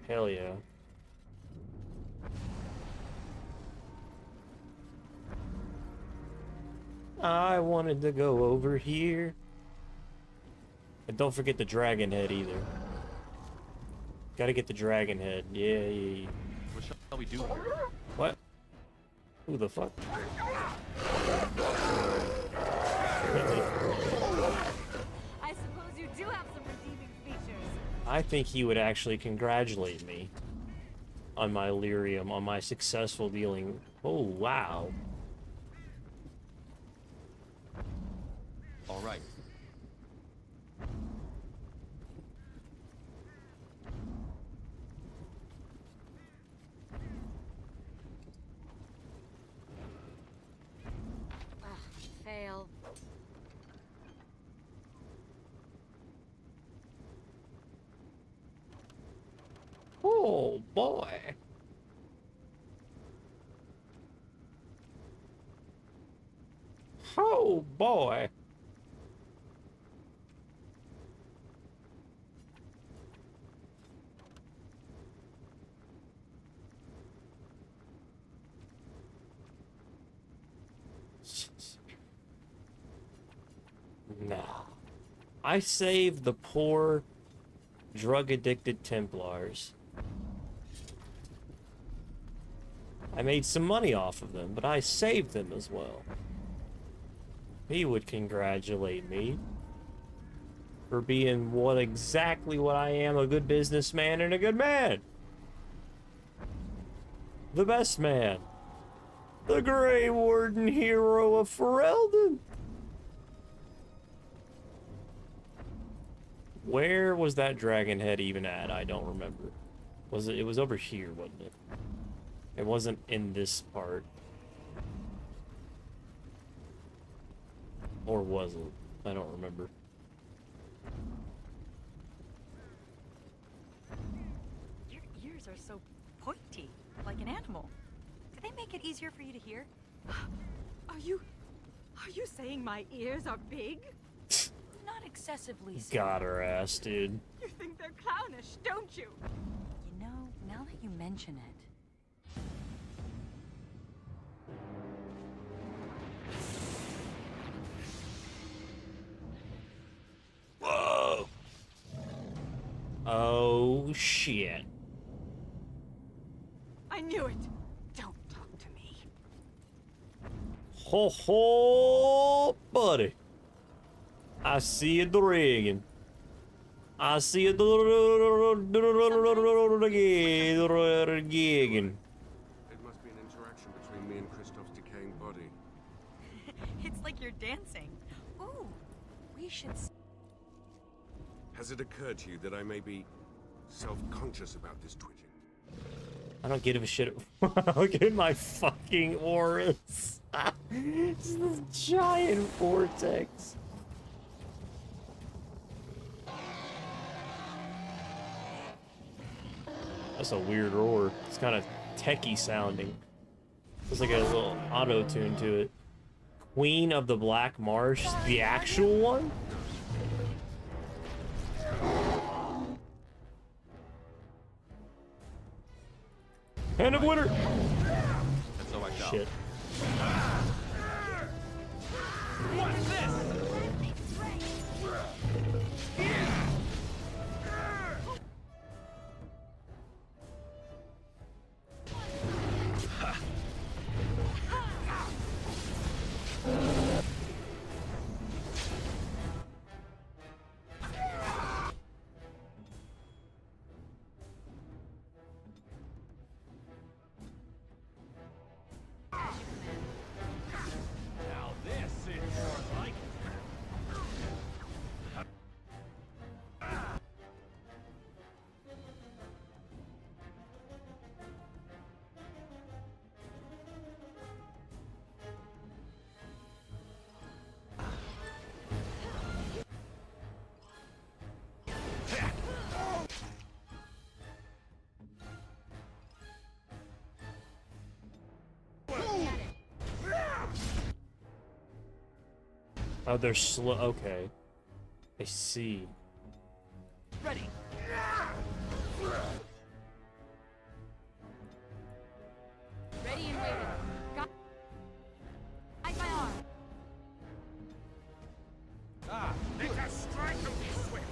Hell yeah. I wanted to go over here. And don't forget the dragon head either. Gotta get the dragon head. Yeah. What shall we do here? What? Who the fuck? I suppose you do have some redeeming features. I think he would actually congratulate me on my lyrium, on my successful dealing. Oh, wow. All right. Fail. Oh, boy. Oh, boy. Now, I saved the poor, drug-addicted Templars. I made some money off of them, but I saved them as well. He would congratulate me for being exactly what I am, a good businessman and a good man. The best man. The Grey Warden hero of Ferelden. Where was that dragon head even at? I don't remember. Was it? It was over here, wasn't it? It wasn't in this part. Or was it? I don't remember. Your ears are so pointy, like an animal. Do they make it easier for you to hear? Are you saying my ears are big? Not excessively so. Got her ass, dude. You think they're clownish, don't you? You know, now that you mention it. Whoa! Oh, shit. I knew it. Don't talk to me. Ho ho, buddy. I see a dragon. I see a dragon. It must be an interaction between me and Kristoff's decaying body. It's like you're dancing. Ooh, we should... Has it occurred to you that I may be self-conscious about this twitching? I don't give a shit. Look at my fucking auras. It's this giant vortex. That's a weird roar. It's kind of techie sounding. There's like a little auto tune to it. Queen of the Black Marsh, the actual one? Hand of winter! That's all I got. Shit. What is this? Now this is more like it. Oh, they're slow. Okay. I see. Ready. Ready and waiting. Got my arm. Let us strike and be swift.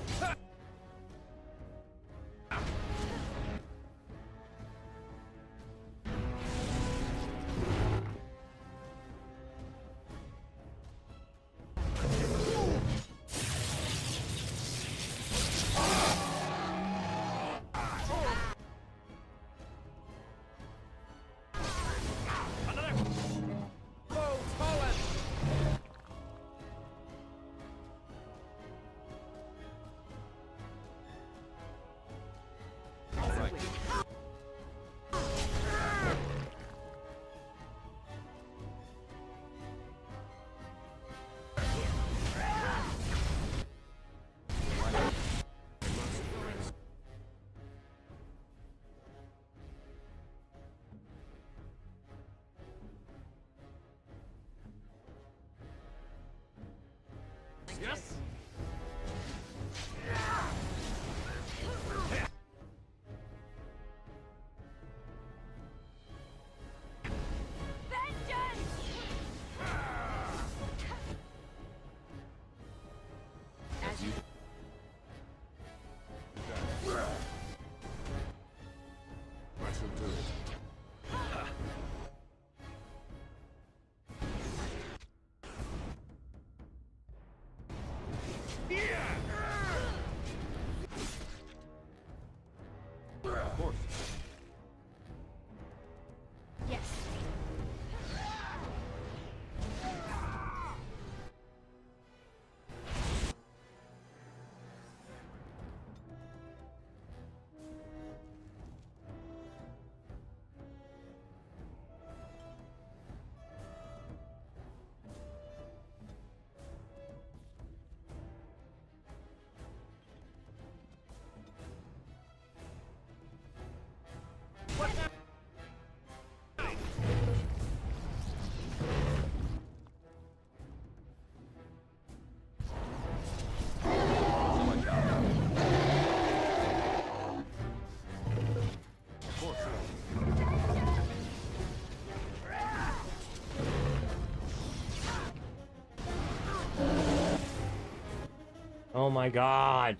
Oh my god.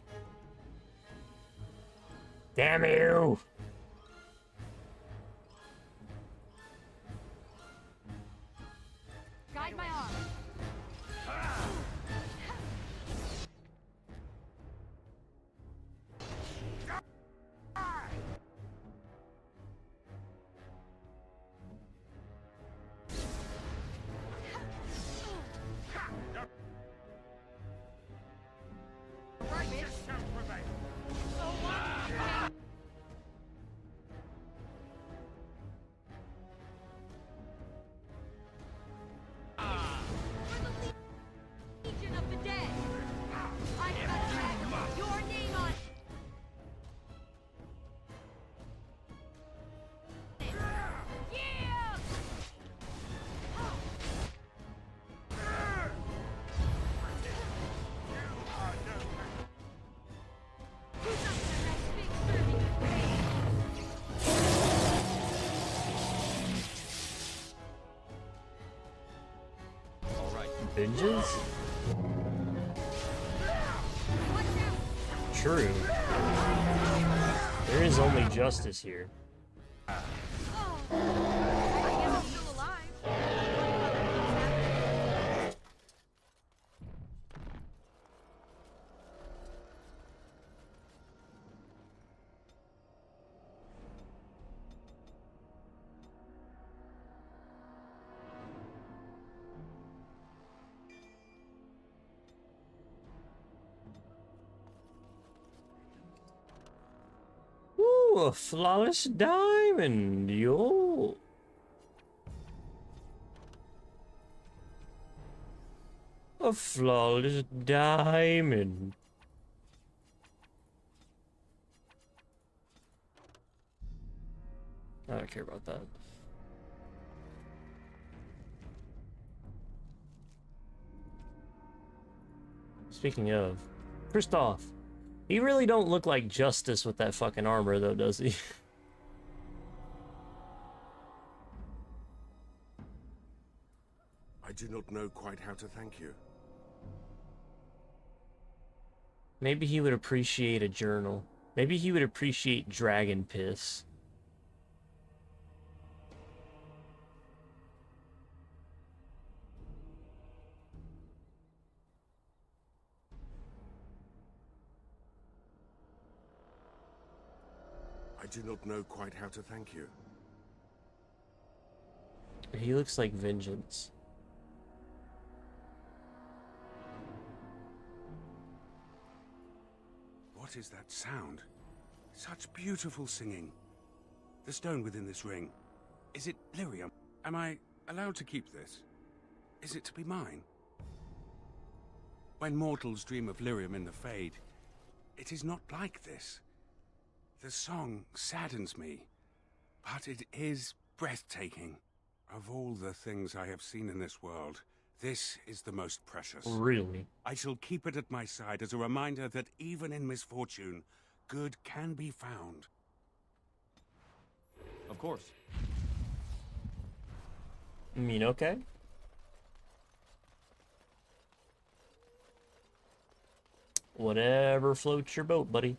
Damn you! Guide my arm. Legion of the Dead. I cut your name on. Yeah! Who's up for the next big serving of pain? All right. Vengeance? True. There is only justice here. Ooh, a flawless diamond, yo. A flawless diamond. I don't care about that. Speaking of, Kristoff, he really don't look like Justice with that fucking armor though, does he? I do not know quite how to thank you. Maybe he would appreciate a journal. Maybe he would appreciate dragon piss. I do not know quite how to thank you. He looks like Vengeance. What is that sound? Such beautiful singing. The stone within this ring. Is it lyrium? Am I allowed to keep this? Is it to be mine? When mortals dream of lyrium in the Fade, it is not like this. The song saddens me, but it is breathtaking. Of all the things I have seen in this world, this is the most precious. Really? I shall keep it at my side as a reminder that even in misfortune, good can be found. Of course. I mean, okay. Whatever floats your boat, buddy.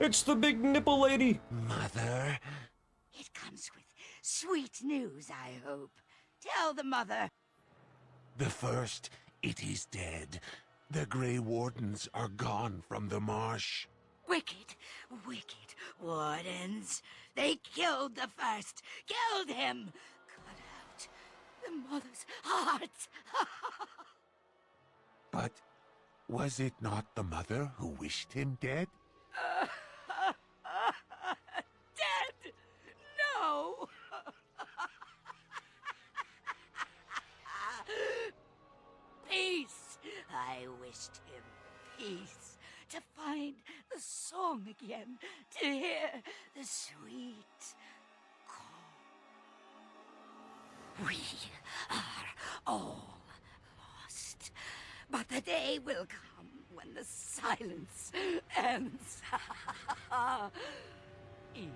It's the big nipple lady! Mother? It comes with sweet news, I hope. Tell the mother. The first, it is dead. The Grey Wardens are gone from the marsh. Wicked, wicked wardens. They killed the first. Killed him. Cut out the mother's heart. But Was it not the mother who wished him dead? Dead? No! Peace! I wished him peace. To find the song again. To hear the sweet call. We are all lost. But the day will come when the silence ends. Even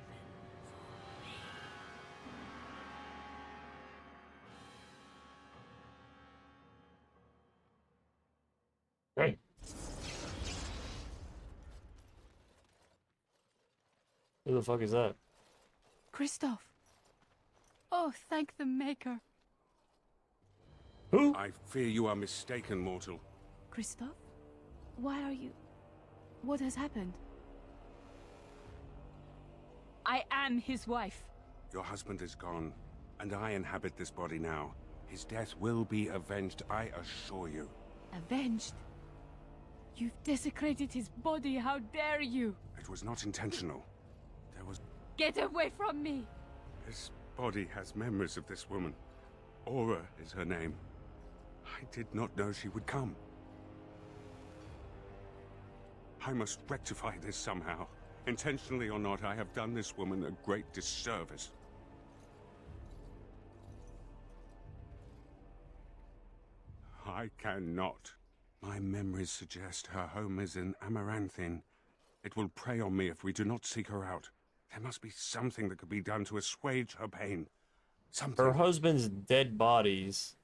Hey. Who the fuck is that? Christoph. Oh, thank the Maker. Who? I fear you are mistaken, mortal. Christoph? Why are you... What has happened? I am his wife. Your husband is gone, and I inhabit this body now. His death will be avenged, I assure you. Avenged? You've desecrated his body, how dare you? It was not intentional. There was... Get away from me! This body has memories of this woman. Aura is her name. I did not know she would come. I must rectify this somehow. Intentionally or not, I have done this woman a great disservice. I cannot. My memories suggest her home is in Amaranthine. It will prey on me if we do not seek her out. There must be something that could be done to assuage her pain. Something. Her husband's dead bodies.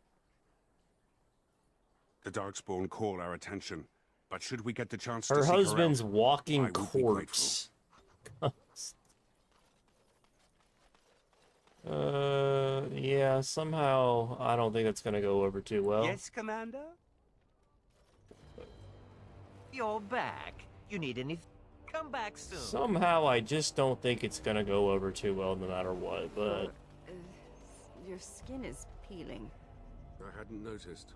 The Darkspawn call our attention, but should we get the chance her to seek husband's her out, walking corpse. Yeah, somehow I don't think that's gonna go over too well. Yes, Commander? You're back. You need any... Come back soon. Somehow I just don't think it's gonna go over too well no matter what, but... Your skin is peeling. I hadn't noticed.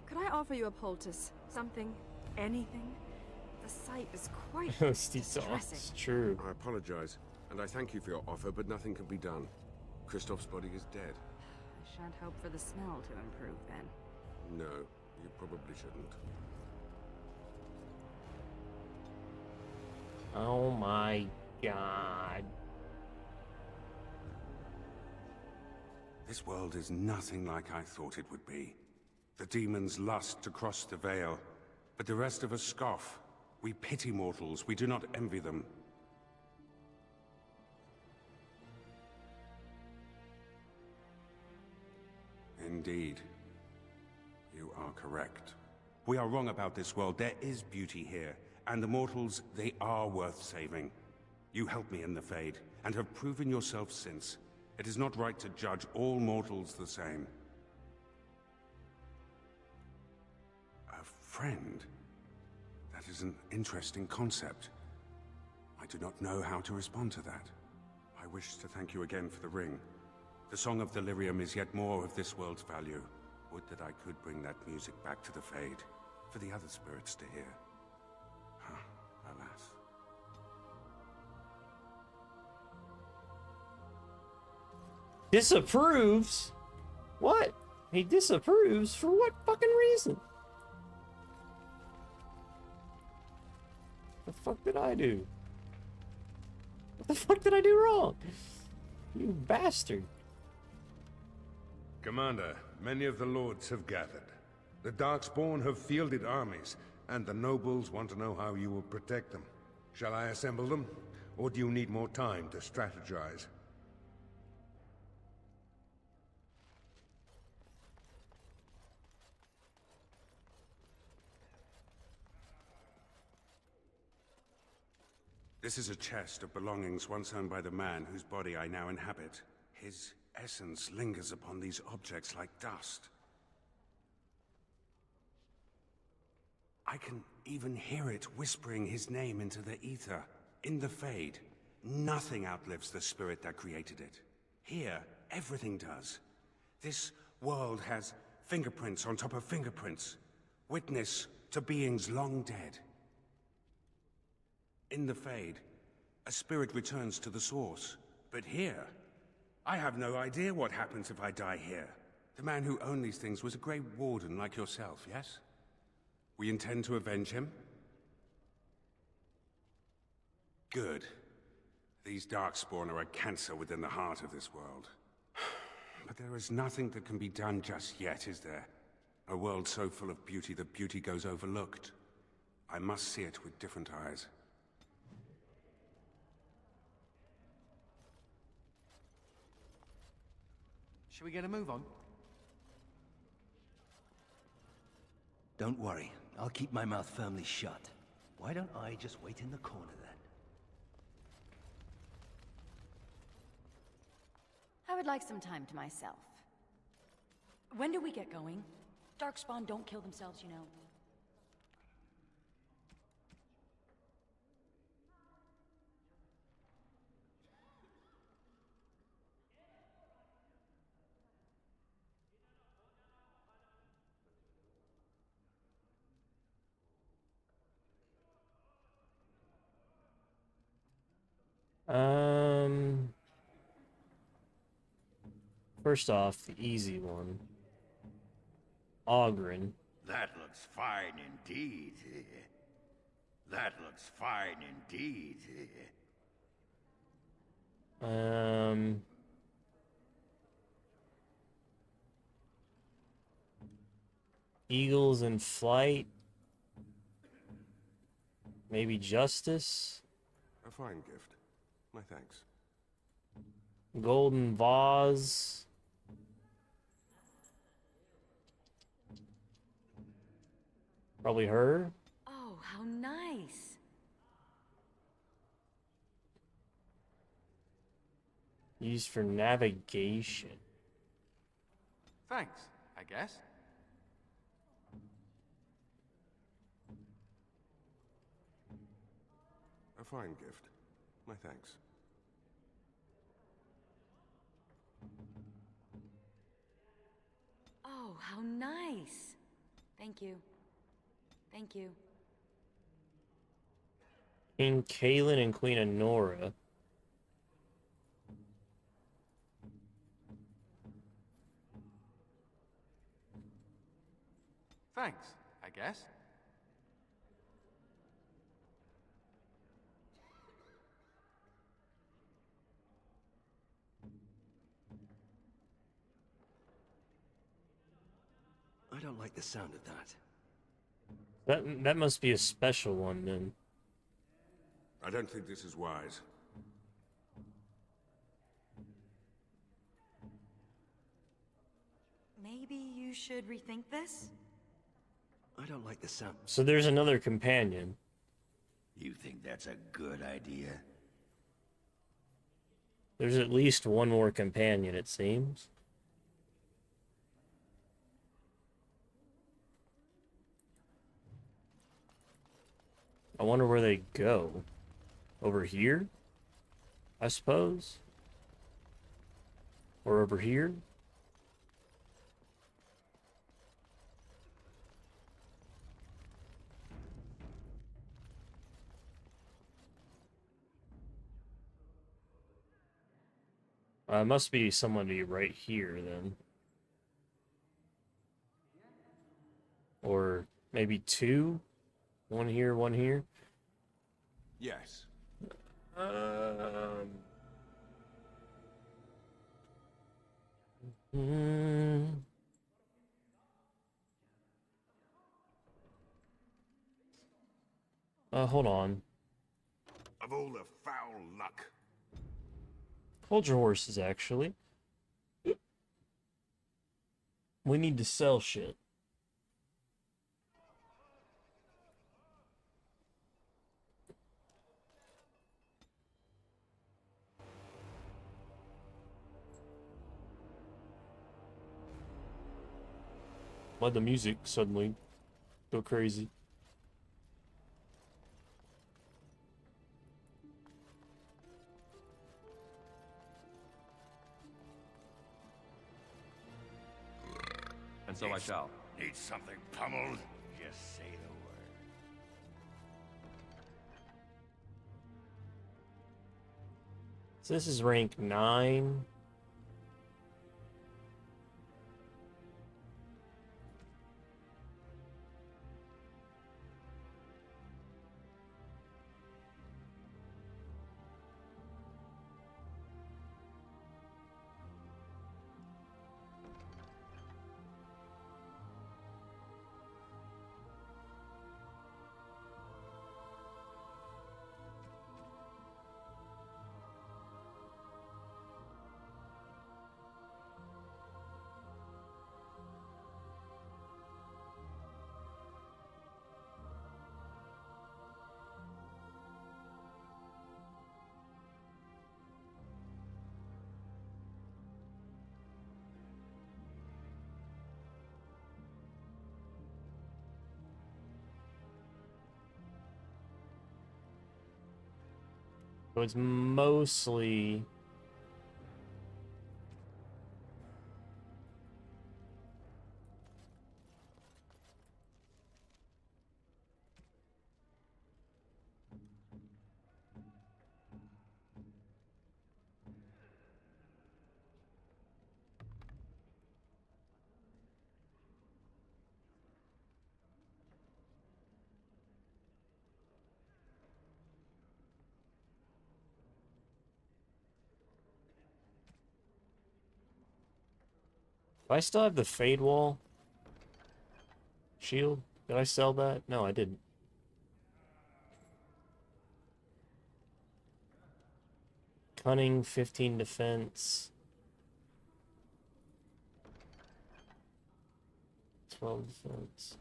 Could I offer you a poultice? Something? Anything? The sight is quite distressing. It's true. I apologize, and I thank you for your offer, but nothing can be done. Christoph's body is dead. I shan't hope for the smell to improve then. No, you probably shouldn't. Oh my god. This world is nothing like I thought it would be. The demons lust to cross the veil, but the rest of us scoff. We pity mortals, we do not envy them. Indeed. You are correct. We are wrong about this world. There is beauty here, and the mortals, they are worth saving. You helped me in the Fade, and have proven yourself since. It is not right to judge all mortals the same. A friend? That is an interesting concept. I do not know how to respond to that. I wish to thank you again for the ring. The Song of Delirium is yet more of this world's value. Would that I could bring that music back to the Fade, for the other spirits to hear. Alas. Disapproves? What? He disapproves? For what fucking reason? What the fuck did I do? What the fuck did I do wrong? You bastard. Commander, many of the lords have gathered. The Darkspawn have fielded armies, and the nobles want to know how you will protect them. Shall I assemble them, or do you need more time to strategize? This is a chest of belongings once owned by the man whose body I now inhabit. His essence lingers upon these objects like dust. I can even hear it whispering his name into the ether. In the Fade, nothing outlives the spirit that created it. Here, everything does. This world has fingerprints on top of fingerprints. Witness to beings long dead. In the Fade, a spirit returns to the source. But here, I have no idea what happens if I die here. The man who owned these things was a Grey Warden like yourself, yes? We intend to avenge him? Good. These Darkspawn are a cancer within the heart of this world. But there is nothing that can be done just yet, is there? A world so full of beauty that beauty goes overlooked. I must see it with different eyes. Should we get a move on? Don't worry. I'll keep my mouth firmly shut. Why don't I just wait in the corner then? I would like some time to myself. When do we get going? Darkspawn don't kill themselves, you know. First off, the easy one. Ogren. That looks fine indeed. That looks fine indeed. Eagles in Flight. Maybe Justice. A fine gift. My thanks. Golden Vase. Probably her. Oh, how nice. Used for navigation. Thanks, I guess. A fine gift. My thanks. Oh, how nice. Thank you. Thank you. King Kaelin and Queen Honora. Thanks, I guess. I don't like the sound of that. That must be a special one then. I don't think this is wise. Maybe you should rethink this? I don't like the sound. So there's another companion. You think that's a good idea? There's at least one more companion, it seems. I wonder where they go. Over here? I suppose? Or over here? Must be somebody right here, then. Or maybe two? One here, one here? Yes. Hold on. Of all the foul luck. Hold your horses, actually. We need to sell shit. Why'd the music suddenly go crazy? And so I shall. Need something pummeled? Just say the word. So this is rank 9. So it's mostly do I still have the Fade Wall shield? Did I sell that? No, I didn't. Cunning, 15 defense. 12 defense.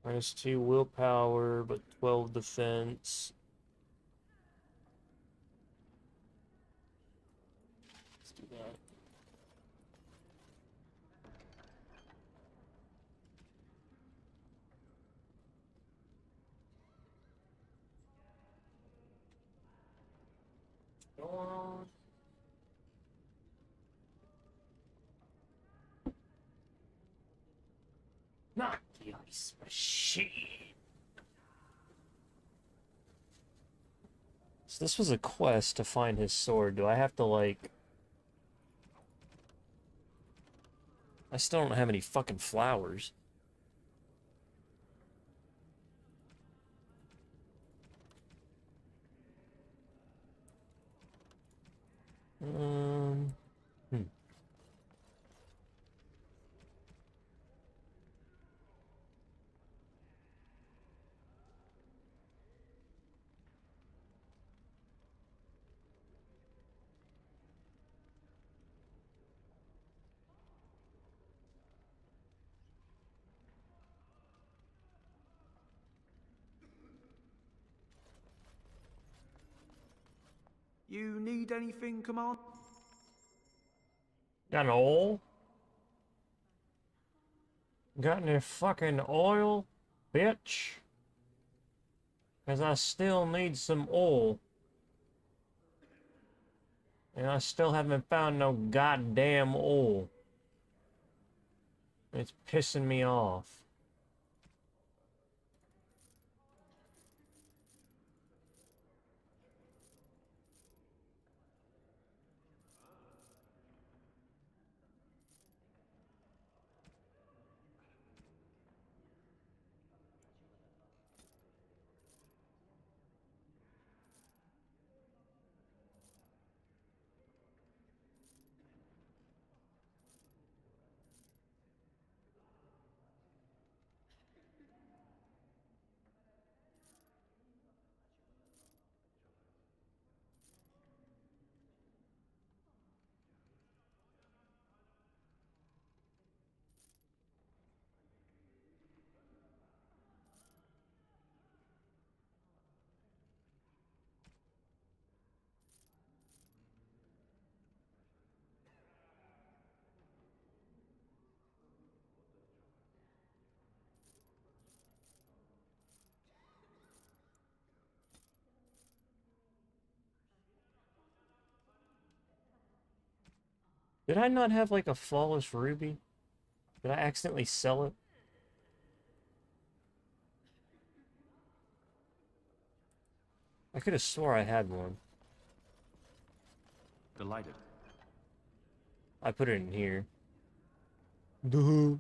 -2 willpower, but 12 defense. Let's do that. Not the ice machine. So this was a quest to find his sword. Do I have to, like... I still don't have any fucking flowers. Hmm. You need anything, Command? Got an oil? Got any fucking oil, bitch? Because I still need some oil. And I still haven't found no goddamn oil. It's pissing me off. Did I not have like a flawless ruby? Did I accidentally sell it? I could have swore I had one. Delighted. I put it in here. Duh.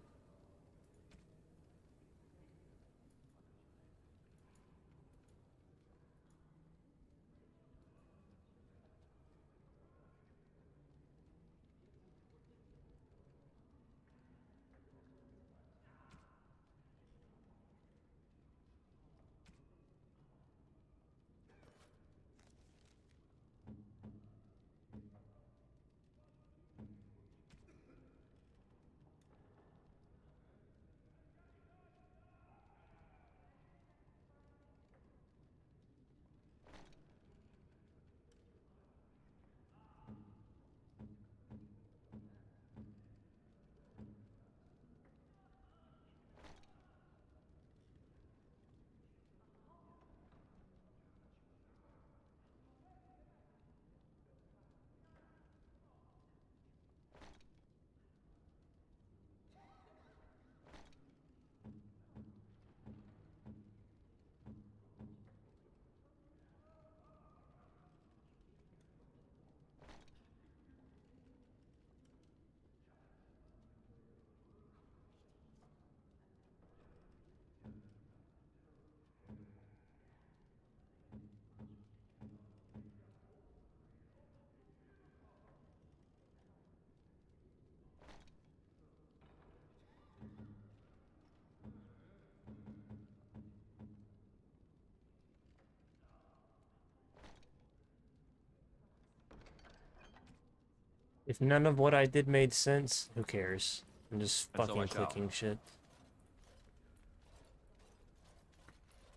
If none of what I did made sense, who cares? I'm just fucking clicking shit.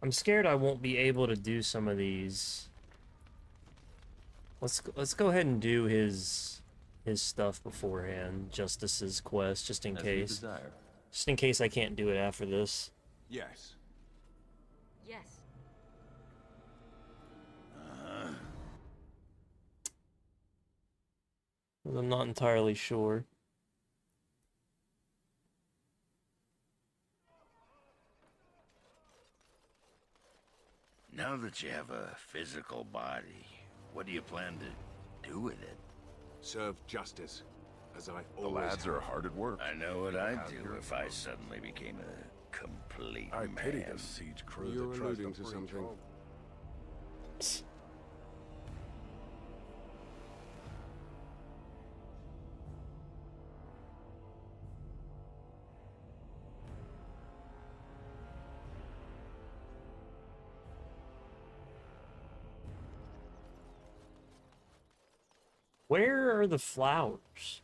I'm scared I won't be able to do some of these. Let's go ahead and do his stuff beforehand. Justice's quest, just in case. Just in case I can't do it after this. Yes. Yes. I'm not entirely sure. Now that you have a physical body, what do you plan to do with it? Serve justice, as I always The lads have. are hard at work. I know what I'd do if I suddenly became a complete I pity man. the siege crew You're that tries alluding to bring something. home. Where are the flowers?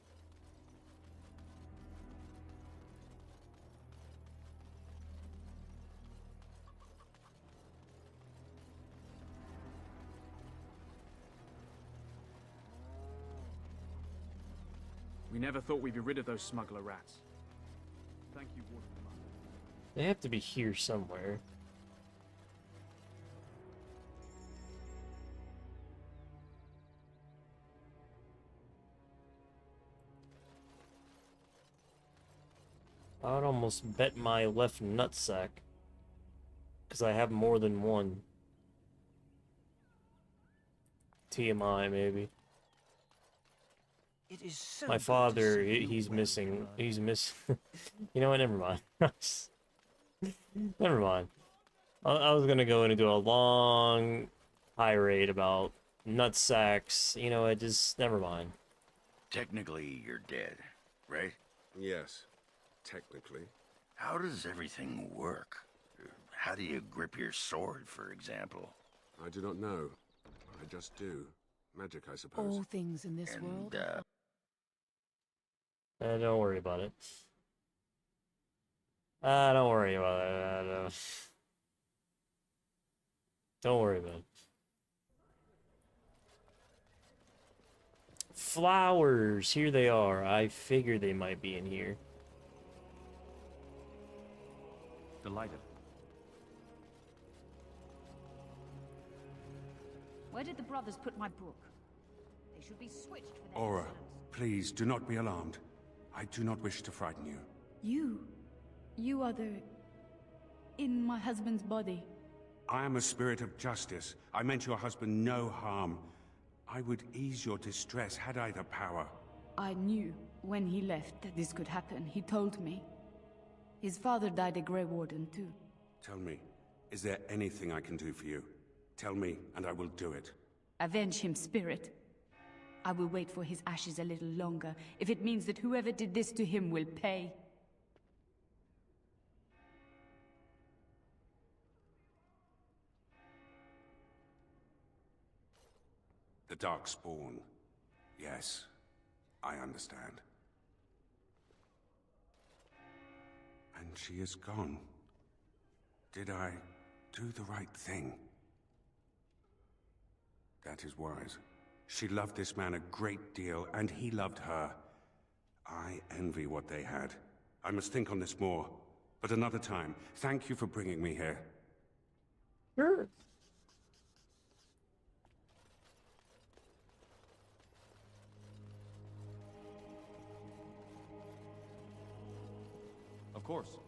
We never thought we'd be rid of those smuggler rats. Thank you, Warden. They have to be here somewhere. I would almost bet my left nutsack, because I have more than one. TMI, maybe. It is so My good to father, see you he's well, missing. Eli. He's miss. You know what? Never mind. Never mind. I was gonna go in and do a long tirade about nutsacks. You know, it just never mind. Technically, you're dead, right? Yes, technically. How does everything work? How do you grip your sword, for example? I do not know. I just do. Magic, I suppose. All things in this world. Don't worry about it. Don't worry about it. Don't worry about it. Flowers! Here they are. I figured they might be in here. Delighted. Where did the brothers put my book? They should be switched for their Aura, insolence. Please, do not be alarmed. I do not wish to frighten you. You are the... in my husband's body. I am a spirit of justice. I meant your husband no harm. I would ease your distress had I the power. I knew when he left that this could happen. He told me. His father died a Grey Warden too. Tell me, is there anything I can do for you? Tell me, and I will do it. Avenge him, spirit. I will wait for his ashes a little longer, if it means that whoever did this to him will pay. The Darkspawn. Yes, I understand. And she is gone. Did I do the right thing? That is wise. She loved this man a great deal, and he loved her. I envy what they had. I must think on this more. But another time. Thank you for bringing me here. Sure. Of course.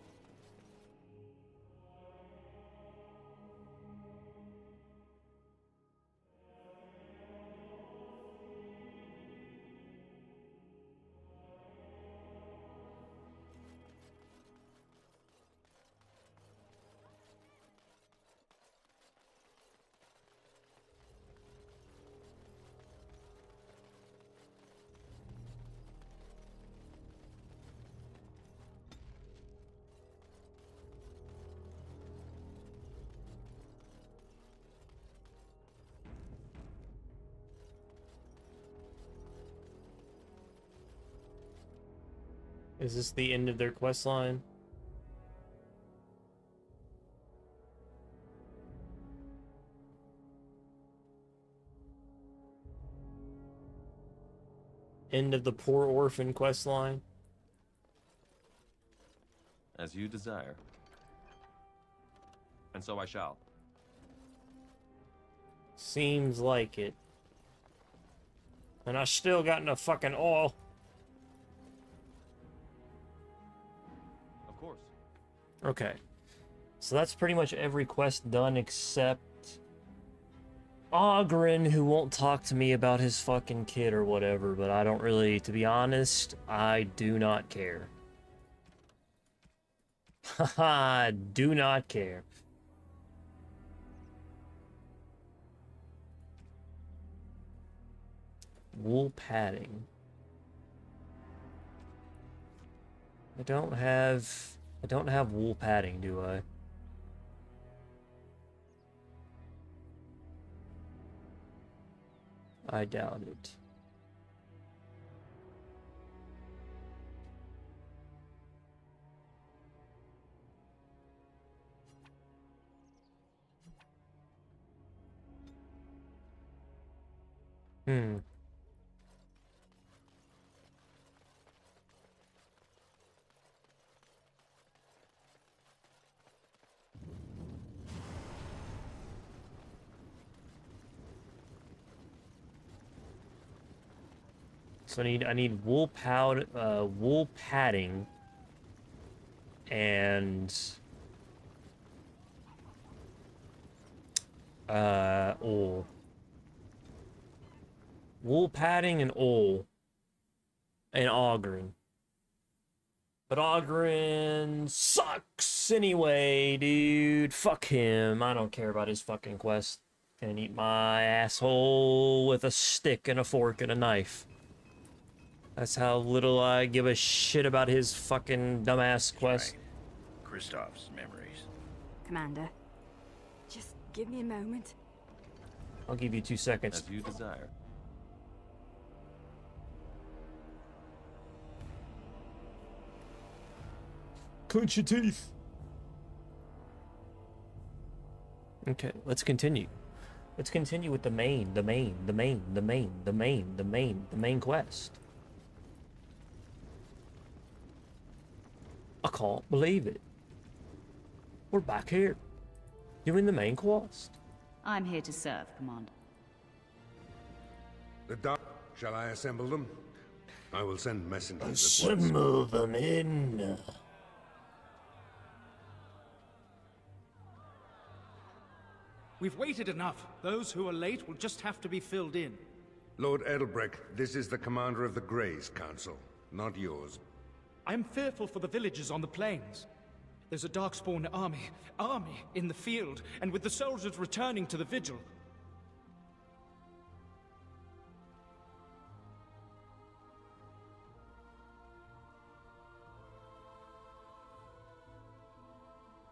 Is this the end of their quest line? End of the poor orphan quest line? As you desire. And so I shall. Seems like it. And I still got no fucking oil. Of course. Okay. So that's pretty much every quest done except Ogren, who won't talk to me about his fucking kid or whatever, but I don't really, to be honest, I do not care. Haha, do not care. Wool padding. I don't have wool padding, do I? I doubt it. So I need wool padding and oil. Wool padding and oil and Ogren. But Ogren sucks anyway, dude. Fuck him. I don't care about his fucking quest. Can eat my asshole with a stick and a fork and a knife. That's how little I give a shit about his fucking dumbass quest. Right. Kristoff's memories. Commander, just give me a moment. I'll give you 2 seconds. As you desire. Clench your teeth. Okay, let's continue. Let's continue with the main quest. I can't believe it. We're back here, doing the main quest. I'm here to serve, Commander. The Dark. Shall I assemble them? I will send messengers at Some once. move them in. We've waited enough. Those who are late will just have to be filled in. Lord Edelbrecht, this is the commander of the Greys Council, not yours. I am fearful for the villagers on the plains. There's a Darkspawn army in the field, and with the soldiers returning to the vigil.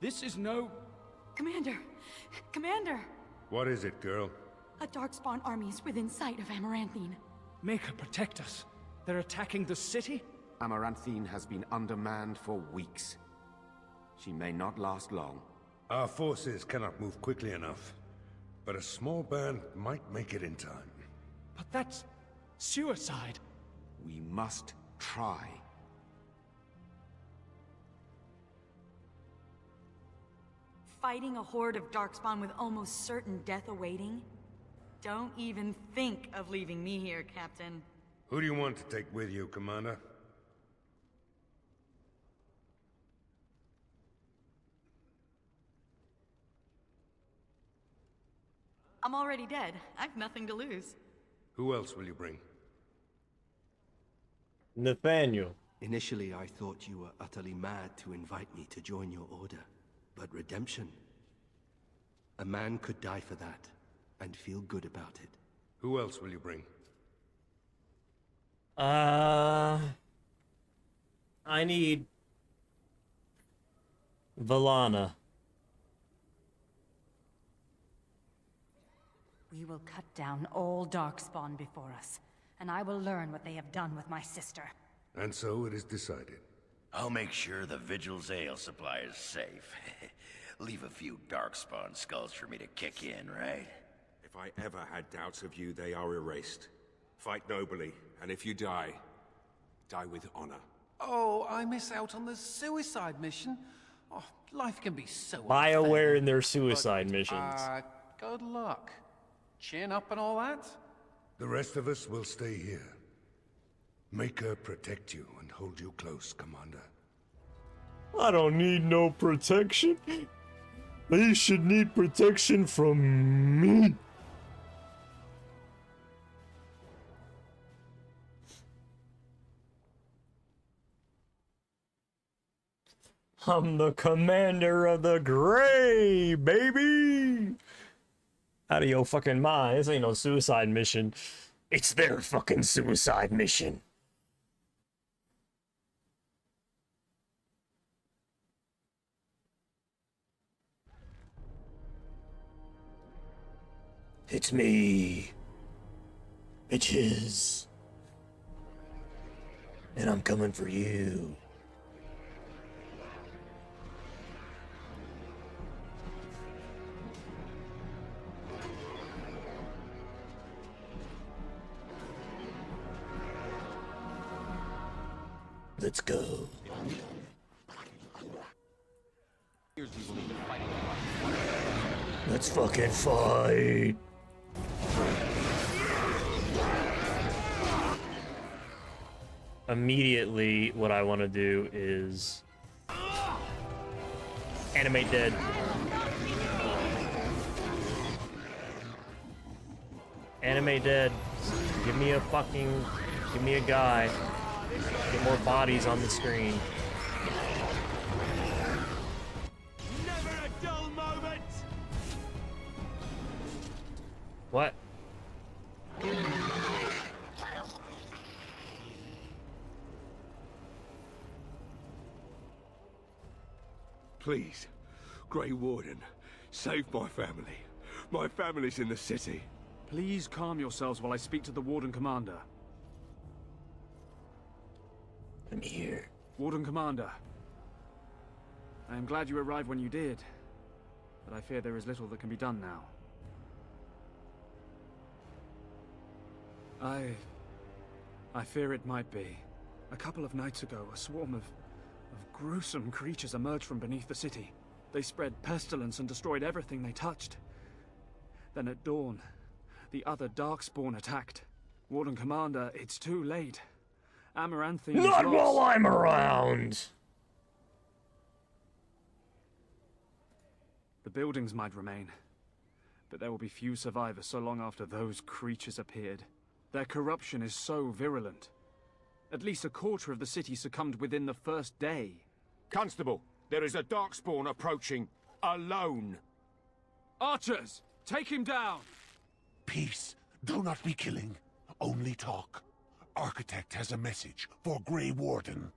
This is no... Commander! Commander! What is it, girl? A Darkspawn army is within sight of Amaranthine. Make her protect us. They're attacking the city? Amaranthine has been undermanned for weeks. She may not last long. Our forces cannot move quickly enough, but a small band might make it in time. But that's... suicide. We must try. Fighting a horde of Darkspawn with almost certain death awaiting? Don't even think of leaving me here, Captain. Who do you want to take with you, Commander? I'm already dead. I've nothing to lose. Who else will you bring? Nathaniel. Initially, I thought you were utterly mad to invite me to join your order. But redemption... a man could die for that, and feel good about it. Who else will you bring? I need... Valana. We will cut down all Darkspawn before us, and I will learn what they have done with my sister. And so it is decided. I'll make sure the Vigil's ale supply is safe. Leave a few Darkspawn skulls for me to kick in, right? If I ever had doubts of you, they are erased. Fight nobly, and if you die, die with honor. Oh, I miss out on the suicide mission. Oh, life can be so BioWare unfair. in their suicide missions. Good luck. Chin up and all that? The rest of us will stay here. Make her protect you and hold you close, Commander. I don't need no protection. They should need protection from me. I'm the commander of the Grey, baby! Out of your fucking mind. This ain't no suicide mission. It's their fucking suicide mission. It's me, bitches. And I'm coming for you. Let's go. Let's fucking fight. Immediately, what I want to do is animate dead. Animate dead. Give me a guy. Get more bodies on the screen. Never a dull moment. What? Please, Grey Warden, save my family. My family's in the city. Please calm yourselves while I speak to the Warden Commander. I'm here. Warden Commander. I am glad you arrived when you did, but I fear there is little that can be done now. I fear it might be. A couple of nights ago, a swarm of gruesome creatures emerged from beneath the city. They spread pestilence and destroyed everything they touched. Then at dawn, the other Darkspawn attacked. Warden Commander, it's too late. Amaranthine Not is while lost. I'm around! The buildings might remain, but there will be few survivors so long after those creatures appeared. Their corruption is so virulent. At least a quarter of the city succumbed within the first day. Constable, there is a Darkspawn approaching, alone. Archers, take him down! Peace. Do not be killing. Only talk. Architect has a message for Grey Warden.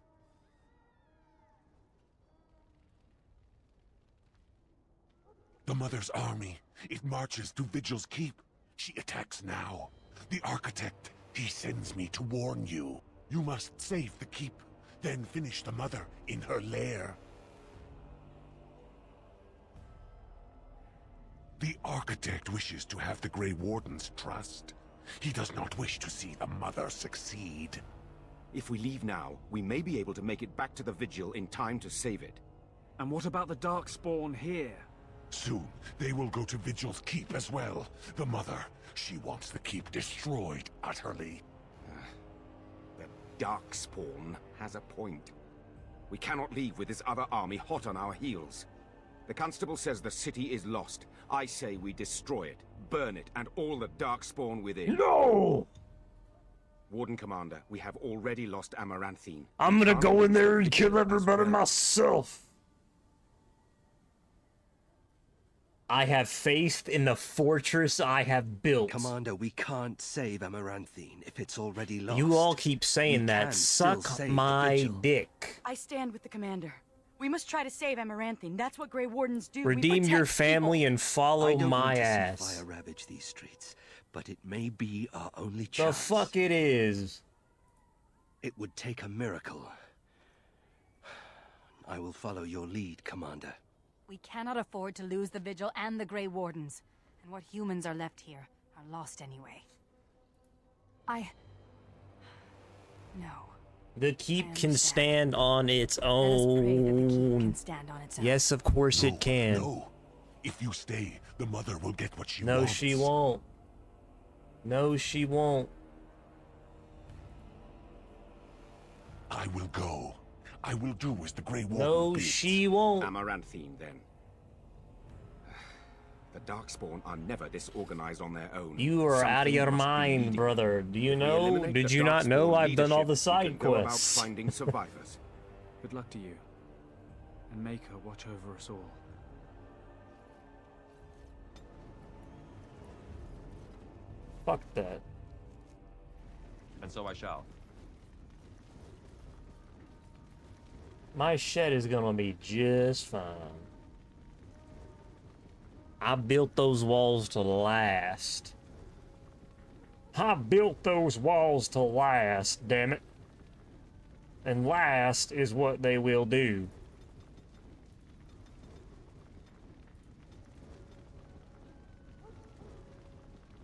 The Mother's army. It marches to Vigil's Keep. She attacks now. The Architect, he sends me to warn you. You must save the Keep, then finish the Mother in her lair. The Architect wishes to have the Grey Warden's trust. He does not wish to see the Mother succeed. If we leave now, we may be able to make it back to the Vigil in time to save it. And what about the Darkspawn here? Soon, they will go to Vigil's Keep as well. The Mother, she wants the Keep destroyed utterly. The Darkspawn has a point. We cannot leave with this other army hot on our heels. The Constable says the city is lost. I say we destroy it, burn it, and all the Darkspawn within. No! Warden Commander, we have already lost Amaranthine. I'm gonna go in there and kill everybody myself. I have faith in the fortress I have built. Commander, we can't save Amaranthine if it's already lost. You all keep saying that. Suck my dick. I stand with the commander. We must try to save Amaranthine. That's what Grey Wardens do. Redeem your family and follow my ass. I don't want to see fire ravage these streets, but it may be our only chance. The fuck it is. It would take a miracle. I will follow your lead, Commander. We cannot afford to lose the Vigil and the Grey Wardens. And what humans are left here are lost anyway. No. The Keep can stand on its own. Yes, of course it can. No. If you stay, the Mother will get what she No, wants. she won't. No, she won't. I will go. I will do as the Grey Warden No, bids. she won't. Amaranthine, then. The Darkspawn are never disorganized on their own. You are out of your mind, brother. Do you know? Did you not know I've done all the side quests? Finding survivors. Good luck to you. And make her watch over us all. Fuck that. And so I shall. My shed is gonna be just fine. I built those walls to last. I built those walls to last, damn it. And last is what they will do.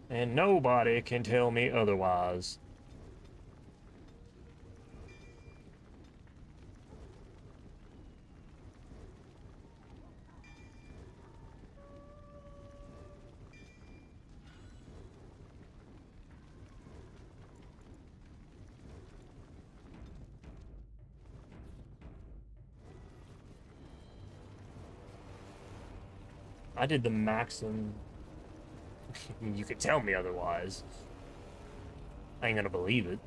And nobody can tell me otherwise. I did the maximum. You could tell me otherwise. I ain't gonna believe it.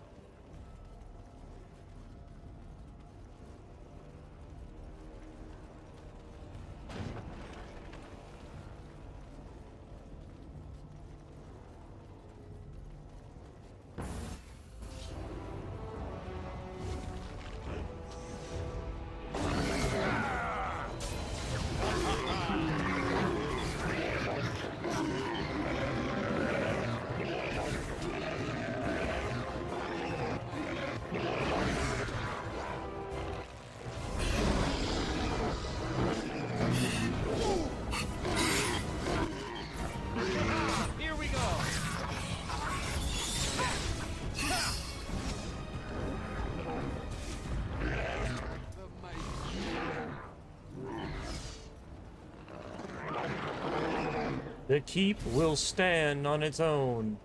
The keep will stand on its own.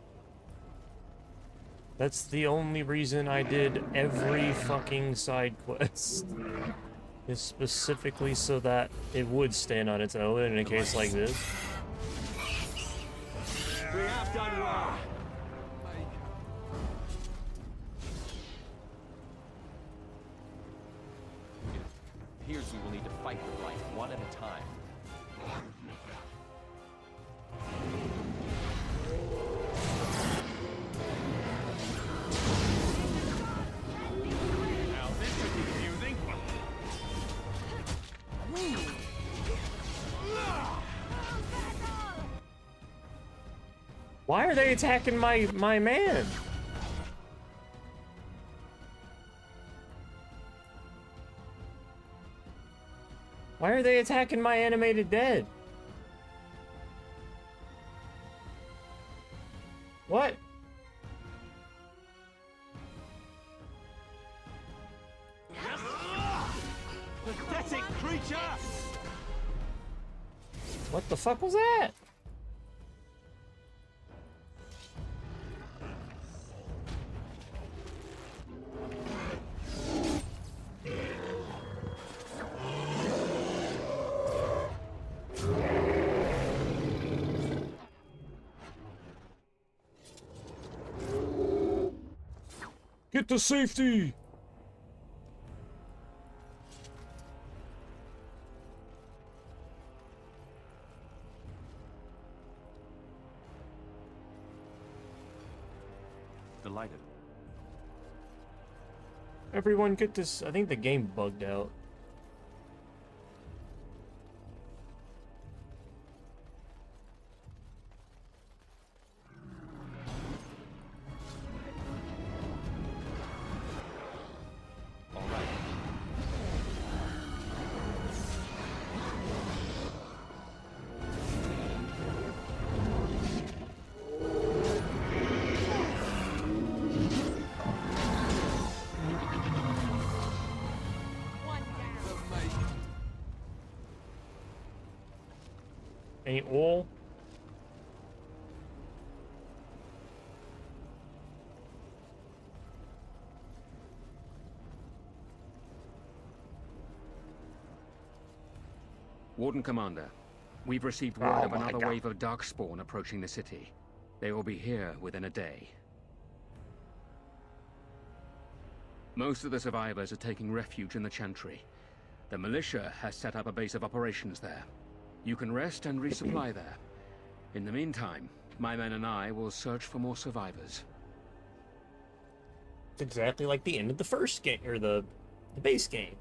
That's the only reason I did every fucking side quest. Is specifically so that it would stand on its own in a case like this. We have done well. It appears we will need to fight the blight one at a time. Now this could be confusing. Why are they attacking my man? Why are they attacking my animated dead? What? Pathetic creature! What the fuck was that? Get to safety! Delighted. Everyone get this. I think the game bugged out. Any oil? Warden Commander, we've received word of another wave of Darkspawn approaching the city. They will be here within a day. Most of the survivors are taking refuge in the Chantry. The militia has set up a base of operations there. You can rest and resupply there. In the meantime, my men and I will search for more survivors. It's exactly like the end of the first game, or the base game.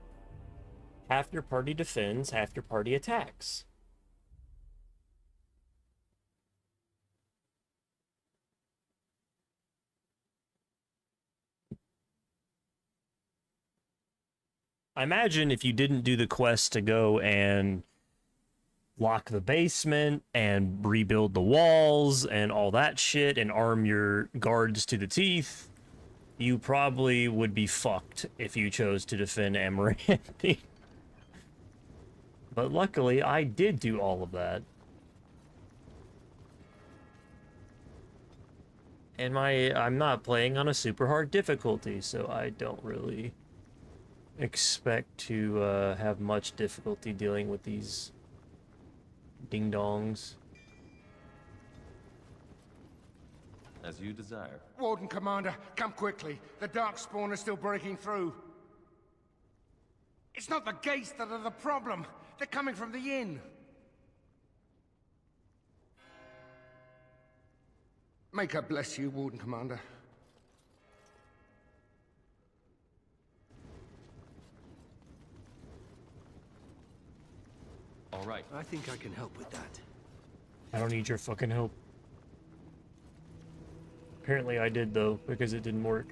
Half your party defends, half your party attacks. I imagine if you didn't do the quest to go and lock the basement and rebuild the walls and all that shit and arm your guards to the teeth, you probably would be fucked if you chose to defend Amaranthi. But luckily, I did do all of that. And I'm not playing on a super hard difficulty, so I don't really expect to have much difficulty dealing with these ding-dongs. As you desire. Warden Commander, come quickly. The Darkspawn are still breaking through. It's not the gates that are the problem. They're coming from the inn. May God bless you, Warden Commander. All right. I think I can help with that. I don't need your fucking help. Apparently I did, though, because it didn't work.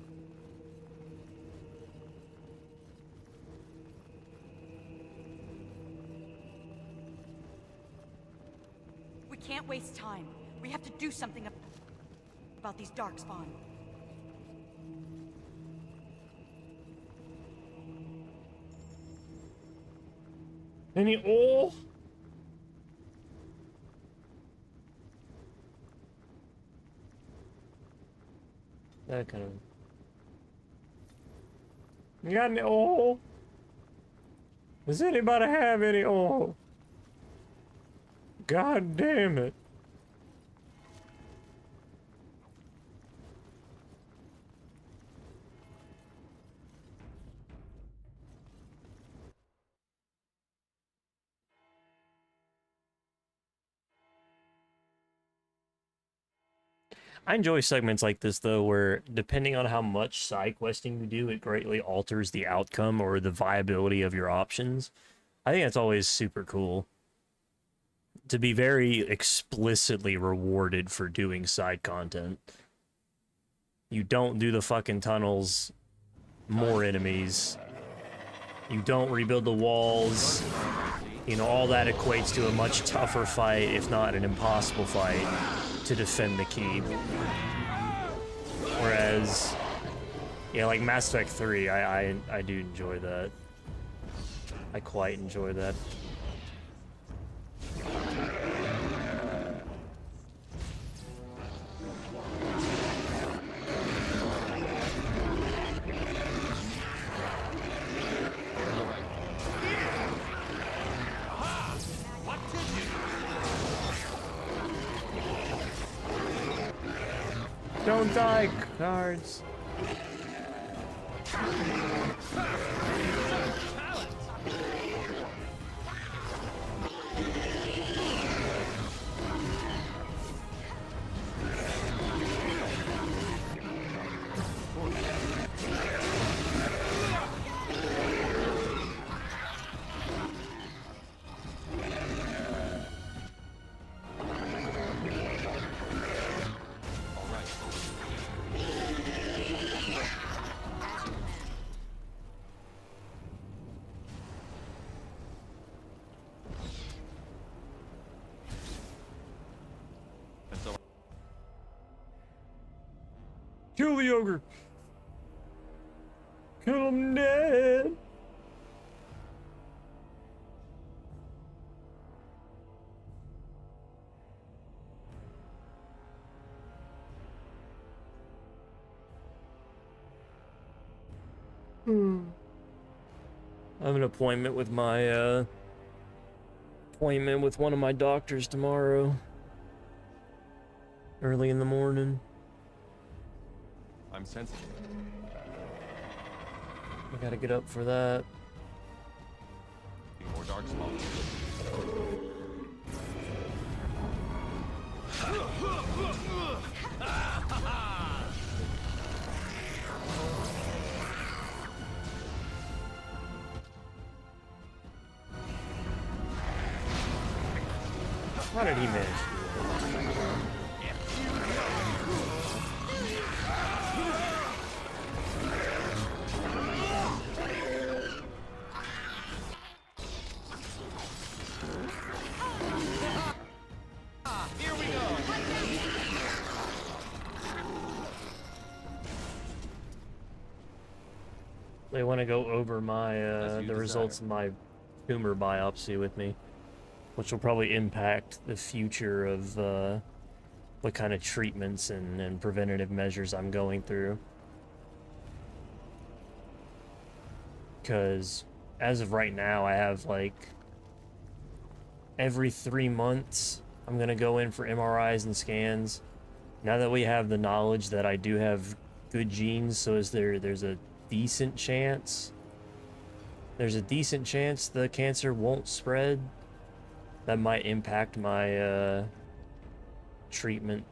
We can't waste time. We have to do something about these Darkspawn. Any oil? That kind of... You got any oil? Does anybody have any oil? God damn it. I enjoy segments like this, though, where depending on how much side questing you do, it greatly alters the outcome or the viability of your options. I think that's always super cool. To be very explicitly rewarded for doing side content. You don't do the fucking tunnels, more enemies. You don't rebuild the walls. You know, all that equates to a much tougher fight, if not an impossible fight, to defend the keep. Whereas, yeah, like Mass Effect 3, I do enjoy that. I quite enjoy that. Don't die, cards. Kill the ogre. Kill him dead. I have an appointment with my one of my doctors tomorrow. Early in the morning. I'm sensitive. I gotta get up for that. More dark spots. How did he manage? They want to go over my the results of my tumor biopsy with me, which will probably impact the future of what kind of treatments and preventative measures I'm going through. Because as of right now, I have like every 3 months I'm gonna go in for MRIs and scans. Now that we have the knowledge that I do have good genes, so there's a decent chance. There's a decent chance the cancer won't spread. That might impact my treatment.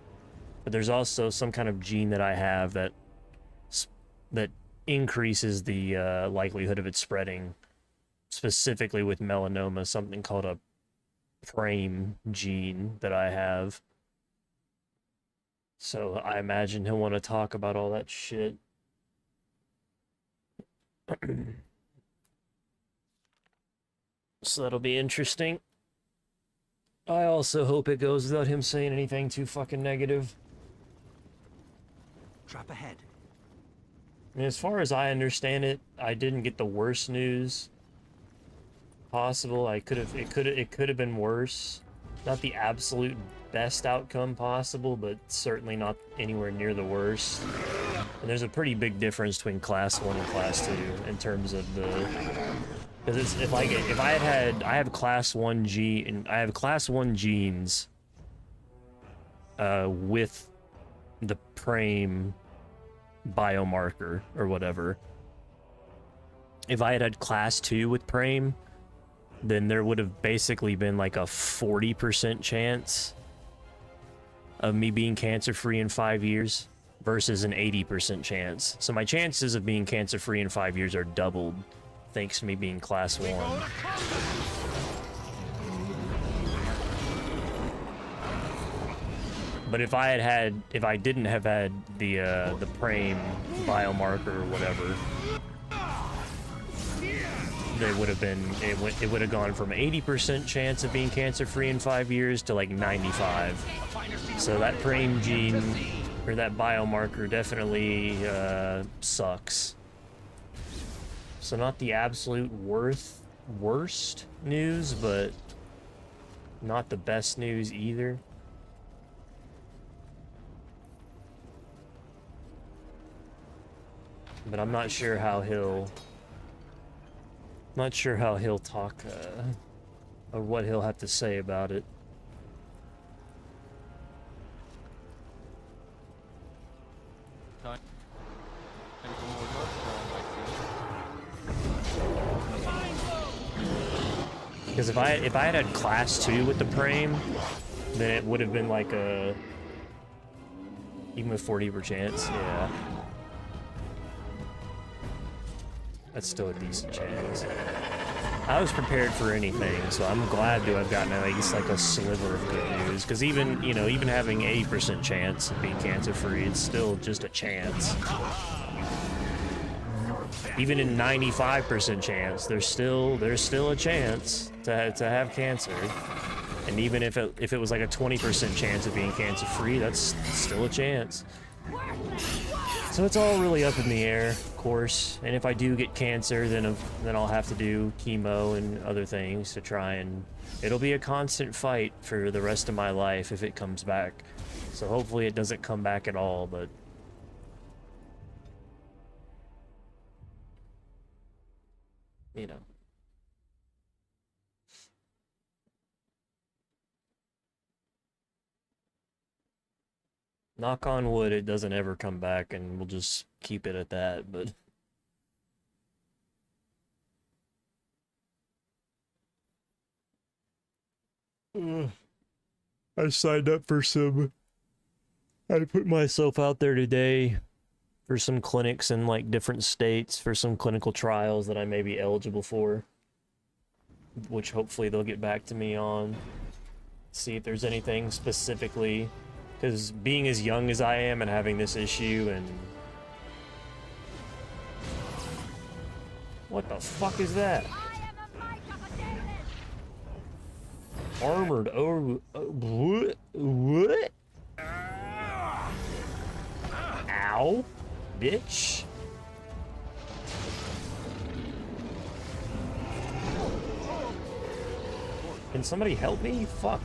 But there's also some kind of gene that I have that increases the likelihood of it spreading. Specifically with melanoma, something called a PRAME gene that I have. So I imagine he'll want to talk about all that shit. So that'll be interesting. I also hope it goes without him saying anything too fucking negative. Trap ahead. I mean, as far as I understand it, I didn't get the worst news possible. It could have been worse. Not the absolute best outcome possible, but certainly not anywhere near the worst. And there's a pretty big difference between Class 1 and Class 2 in terms of the... Because if I have Class 1 Class 1 genes with the Prime biomarker or whatever. If I had Class 2 with Prime, then there would have basically been like a 40% chance of me being cancer-free in 5 years versus an 80% chance. So my chances of being cancer-free in 5 years are doubled thanks to me being Class 1. But if I didn't have had the Prime biomarker or whatever, there would have been it would have gone from 80% chance of being cancer-free in 5 years to like 95. So that Prime gene or that biomarker definitely sucks. So not the absolute worst news, but not the best news either. But I'm not sure how he'll talk, or what he'll have to say about it. Because if I had Class 2 with the Prime, then it would have been like a even with 40% chance, yeah. That's still a decent chance. I was prepared for anything, so I'm glad to have gotten at least like a sliver of good news. Because even, you know, even having 80% chance of being cancer-free, it's still just a chance. Even in 95% chance, there's still a chance to have cancer. And even if it was like a 20% chance of being cancer-free, that's still a chance. So it's all really up in the air, of course. And if I do get cancer, then I'll have to do chemo and other things to try and... It'll be a constant fight for the rest of my life if it comes back. So hopefully it doesn't come back at all, but... You know. Knock on wood, it doesn't ever come back, and we'll just keep it at that, but... I signed up for some... I put myself out there today for some clinics in, like, different states, for some clinical trials that I may be eligible for. Which hopefully they'll get back to me on. See if there's anything specifically... Because being as young as I am and having this issue and... What the fuck is that? Armored what? Ow, bitch. Can somebody help me? Fuck.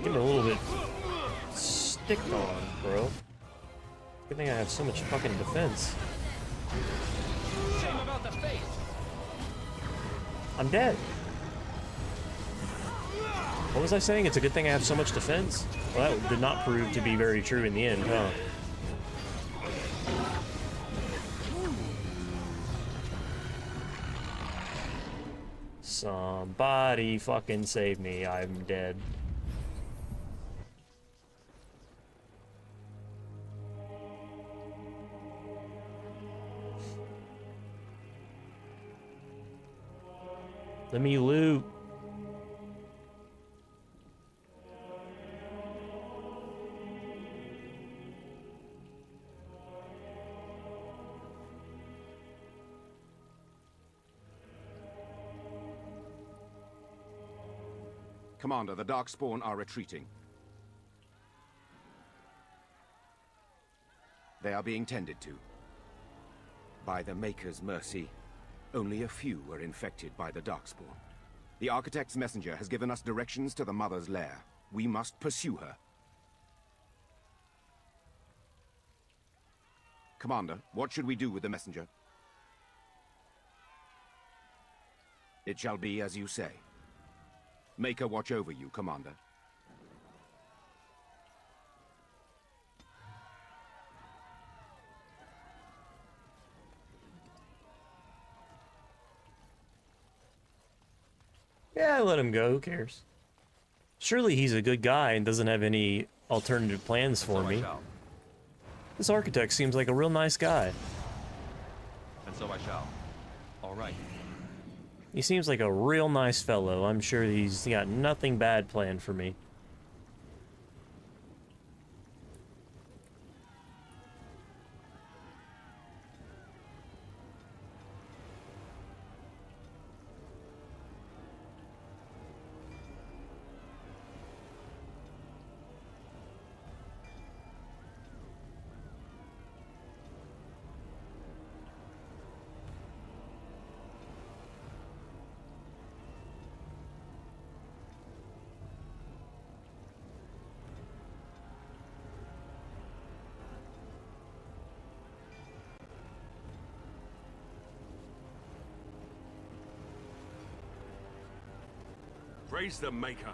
Getting a little bit sticked on, bro. Good thing I have so much fucking defense. Shame about the face. I'm dead. What was I saying? It's a good thing I have so much defense? Well, that did not prove to be very true in the end, huh? Somebody fucking save me. I'm dead. Let me loot. Commander, the Darkspawn are retreating. They are being tended to. By the Maker's mercy, only a few were infected by the Darkspawn. The Architect's messenger has given us directions to the Mother's lair. We must pursue her. Commander, what should we do with the messenger? It shall be as you say. Make her watch over you, Commander. Yeah, let him go. Who cares? Surely he's a good guy and doesn't have any alternative plans for me. This architect seems like a real nice guy. And so I shall. All right. He seems like a real nice fellow. I'm sure he's got nothing bad planned for me. Praise the Maker.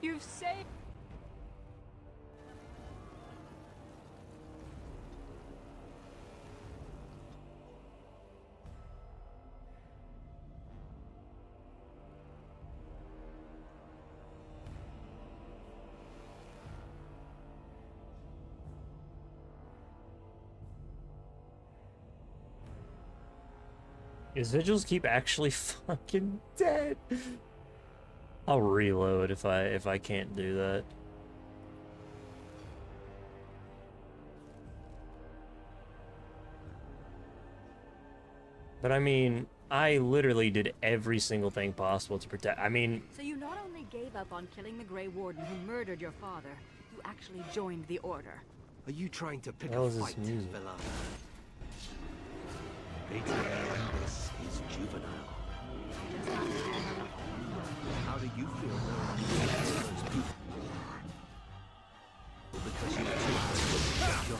You've saved... Is Vigil's Keep actually fucking dead? I'll reload if I can't do that. But I mean, I literally did every single thing possible to protect. I mean, So you not only gave up on killing the Grey Warden who murdered your father, you actually joined the Order. Are you trying to pick What a was this fight, music? Villa? Fated this is juvenile. How do you feel knowing those people? Because you were too afraid to protect your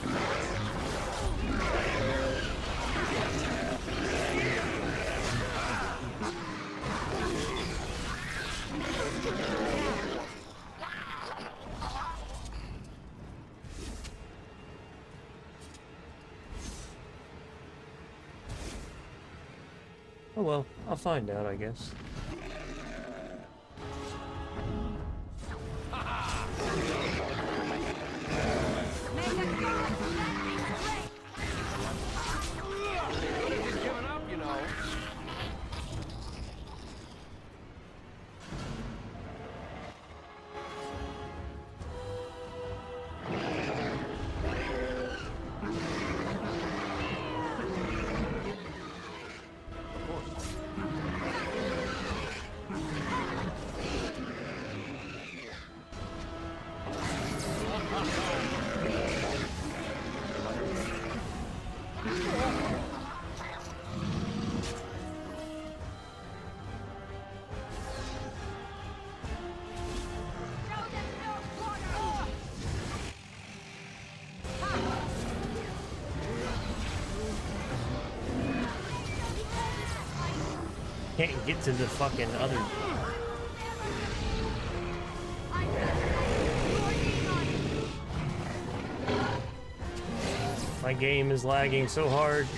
oh well, I'll find out, I guess. Giving up, you know. Can't get to the fucking other. My game is lagging so hard.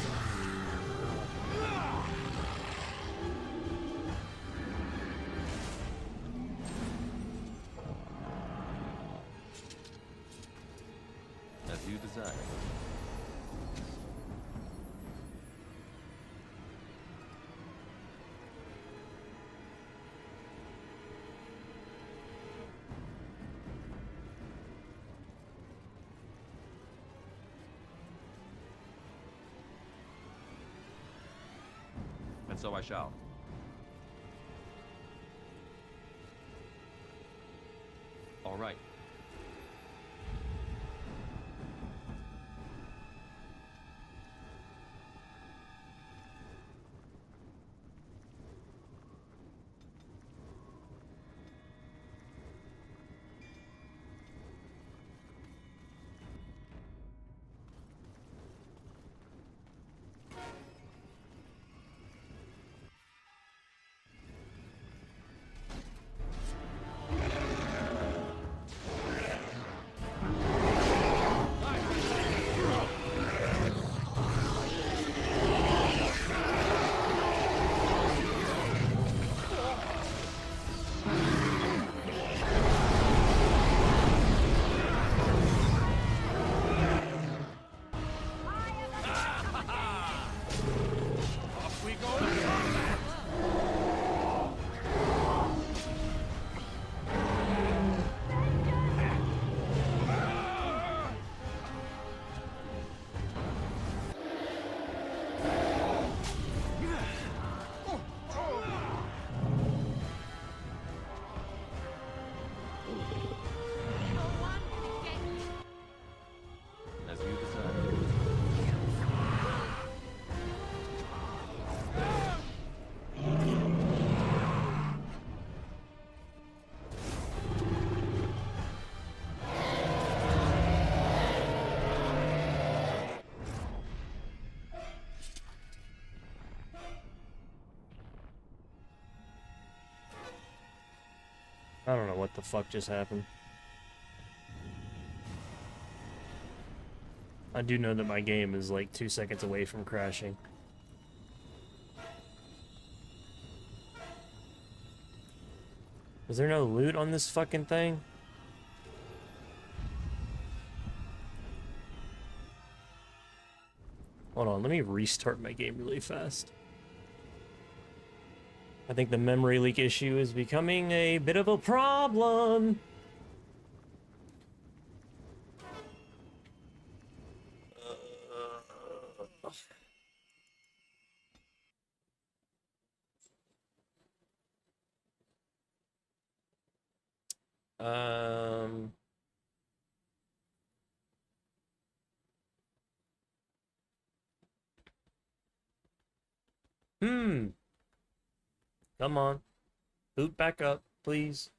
As you desire. And so I shall. All right. As you desire. I don't know what the fuck just happened. I do know that my game is like 2 seconds away from crashing. Is there no loot on this fucking thing? Hold on, let me restart my game really fast. I think the memory leak issue is becoming a bit of a problem. Um... Come on. Boot back up, please.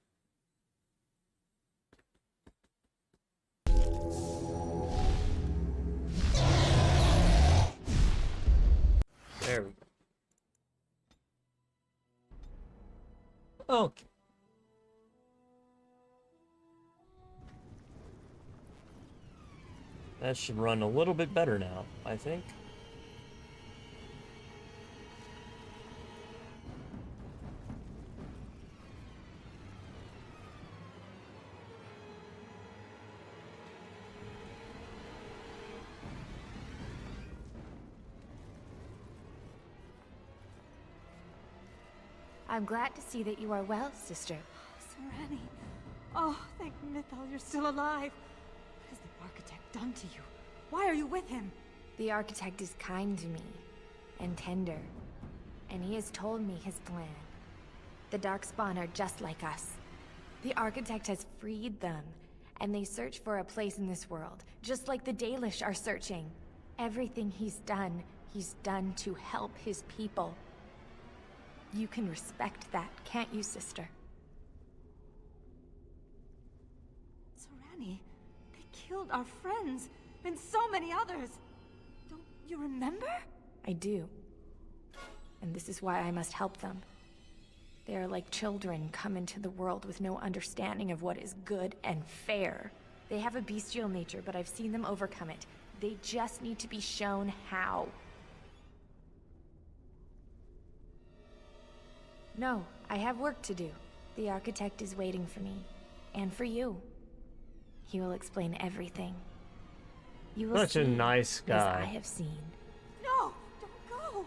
There we go. Okay. That should run a little bit better now, I think. I'm glad to see that you are well, sister. Sereni. Oh, thank Mythal you're still alive. What has the architect done to you? Why are you with him? The architect is kind to me, and tender, and he has told me his plan. The Darkspawn are just like us. The architect has freed them, and they search for a place in this world, just like the Dalish are searching. Everything he's done to help his people. You can respect that, can't you, sister? Sereni, they killed our friends, and so many others. Don't you remember? I do. And this is why I must help them. They are like children come into the world with no understanding of what is good and fair. They have a bestial nature, but I've seen them overcome it. They just need to be shown how. No, I have work to do. The architect is waiting for me. And for you. He will explain everything. You will Such a see, nice as guy. I have seen. No, don't go.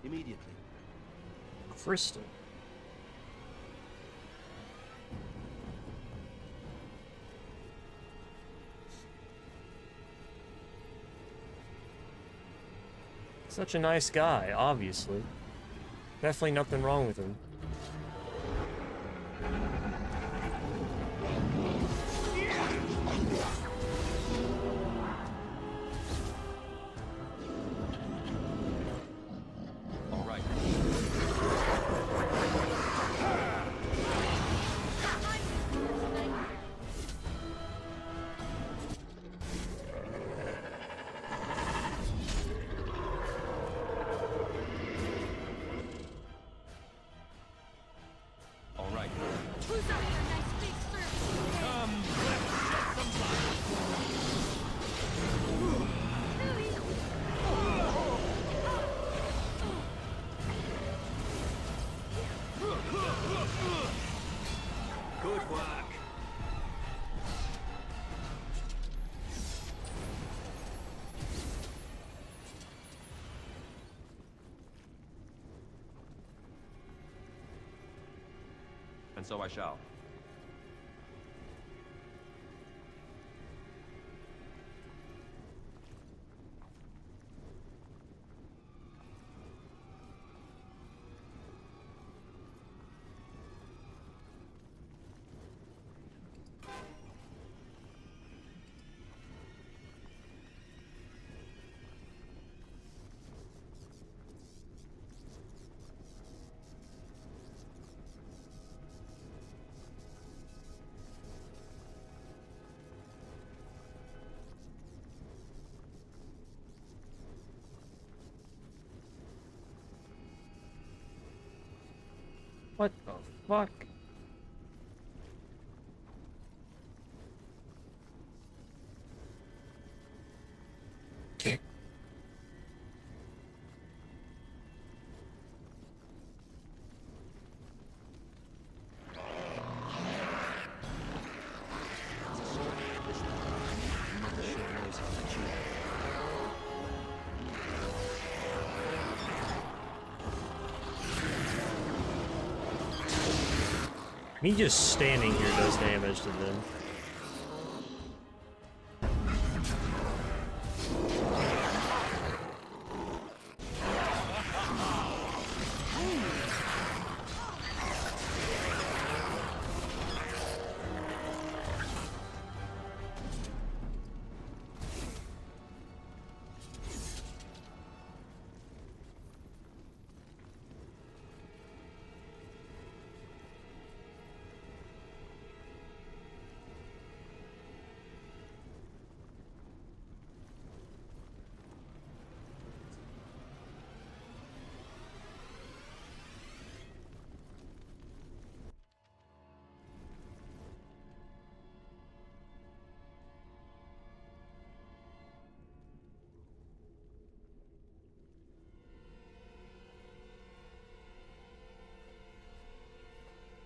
Immediately. Crystal. Such a nice guy, obviously. Definitely nothing wrong with him. All right. All right. Who's up here, nice big service? Come, let's shed some Good work. And so I shall. What the fuck? Me just standing here does damage to them.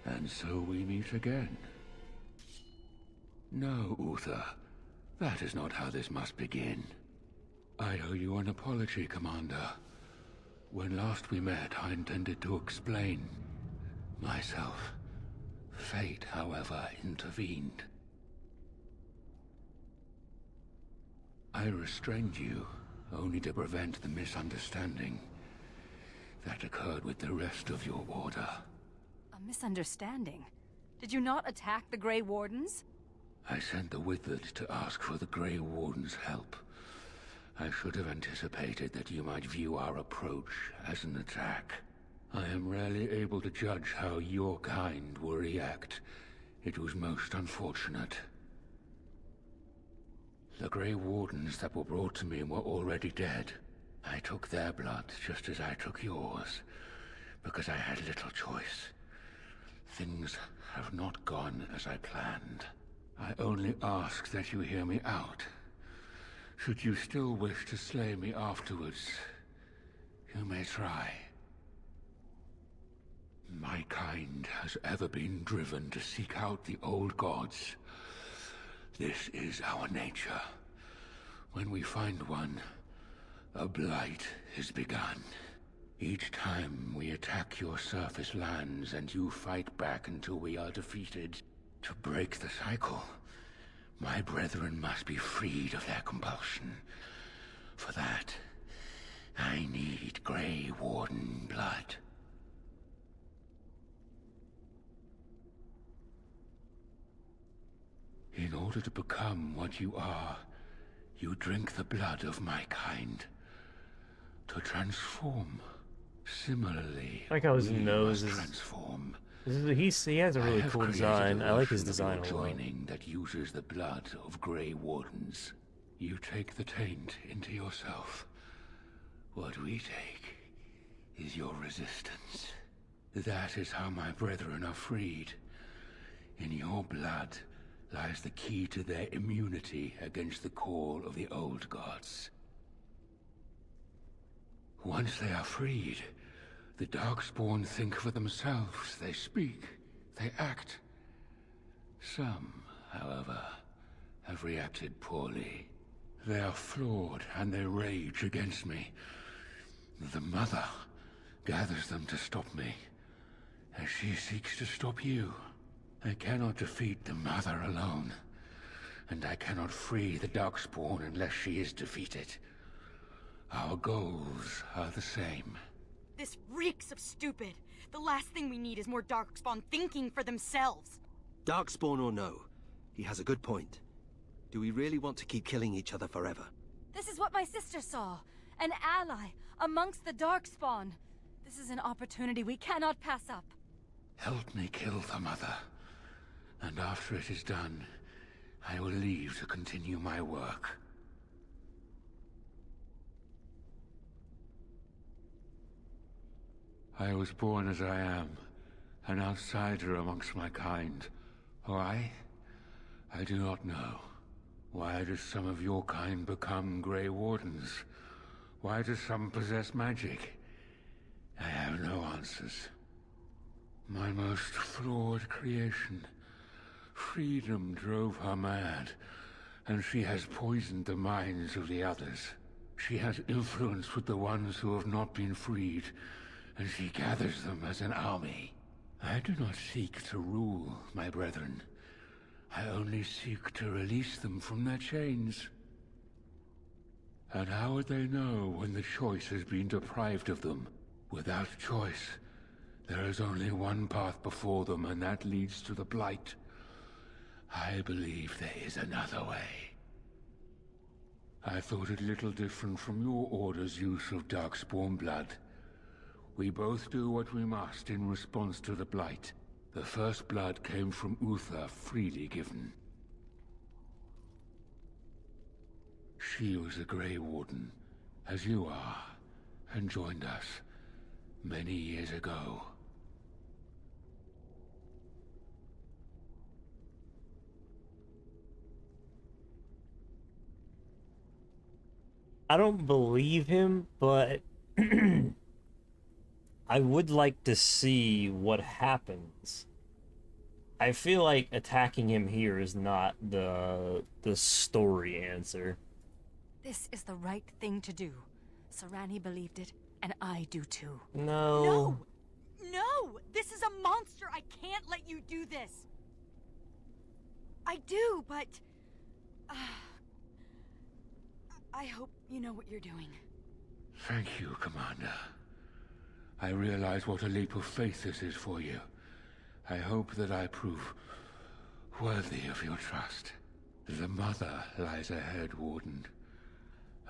And so we meet again. No, Uther. That is not how this must begin. I owe you an apology, Commander. When last we met, I intended to explain myself. Fate, however, intervened. I restrained you, only to prevent the misunderstanding that occurred with the rest of your order. A misunderstanding? Did you not attack the Grey Wardens? I sent the Withered to ask for the Grey Warden's help. I should have anticipated that you might view our approach as an attack. I am rarely able to judge how your kind will react. It was most unfortunate. The Grey Wardens that were brought to me were already dead. I took their blood just as I took yours, because I had little choice. Things have not gone as I planned. I only ask that you hear me out. Should you still wish to slay me afterwards, you may try. My kind has ever been driven to seek out the old gods. This is our nature. When we find one, a blight is begun. Each time we attack your surface lands and you fight back until we are defeated. To break the cycle, my brethren must be freed of their compulsion. For that, I need Grey Warden blood. In order to become what you are, you drink the blood of my kind. To transform. Similarly, I like how his nose is... transform. He has a really cool design. I like his design a lot. Joining that uses the blood of Grey Wardens. You take the taint into yourself. What we take is your resistance. That is how my brethren are freed. In your blood lies the key to their immunity against the call of the old gods. Once they are freed, the Darkspawn think for themselves. They speak, they act. Some, however, have reacted poorly. They are flawed and they rage against me. The Mother gathers them to stop me, as she seeks to stop you. I cannot defeat the Mother alone, and I cannot free the Darkspawn unless she is defeated. Our goals are the same. This reeks of stupid. The last thing we need is more Darkspawn thinking for themselves. Darkspawn or no, he has a good point. Do we really want to keep killing each other forever? This is what my sister saw. An ally amongst the Darkspawn. This is an opportunity we cannot pass up. Help me kill the Mother, and after it is done, I will leave to continue my work. I was born as I am, an outsider amongst my kind. Why? I do not know. Why do some of your kind become Grey Wardens? Why do some possess magic? I have no answers. My most flawed creation. Freedom drove her mad, and she has poisoned the minds of the others. She has influence with the ones who have not been freed, and she gathers them as an army. I do not seek to rule, my brethren. I only seek to release them from their chains. And how would they know when the choice has been deprived of them? Without choice, there is only one path before them, and that leads to the Blight. I believe there is another way. I thought it little different from your Order's use of Darkspawn blood. We both do what we must in response to the Blight. The first blood came from Uther, freely given. She was a Grey Warden, as you are, and joined us many years ago. I don't believe him, but I would like to see what happens. I feel like attacking him here is not the story answer. This is the right thing to do. Sarani believed it, and I do too. No. No! No! This is a monster! I can't let you do this! I do, but... I hope you know what you're doing. Thank you, Commander. I realize what a leap of faith this is for you. I hope that I prove worthy of your trust. The Mother lies ahead, Warden.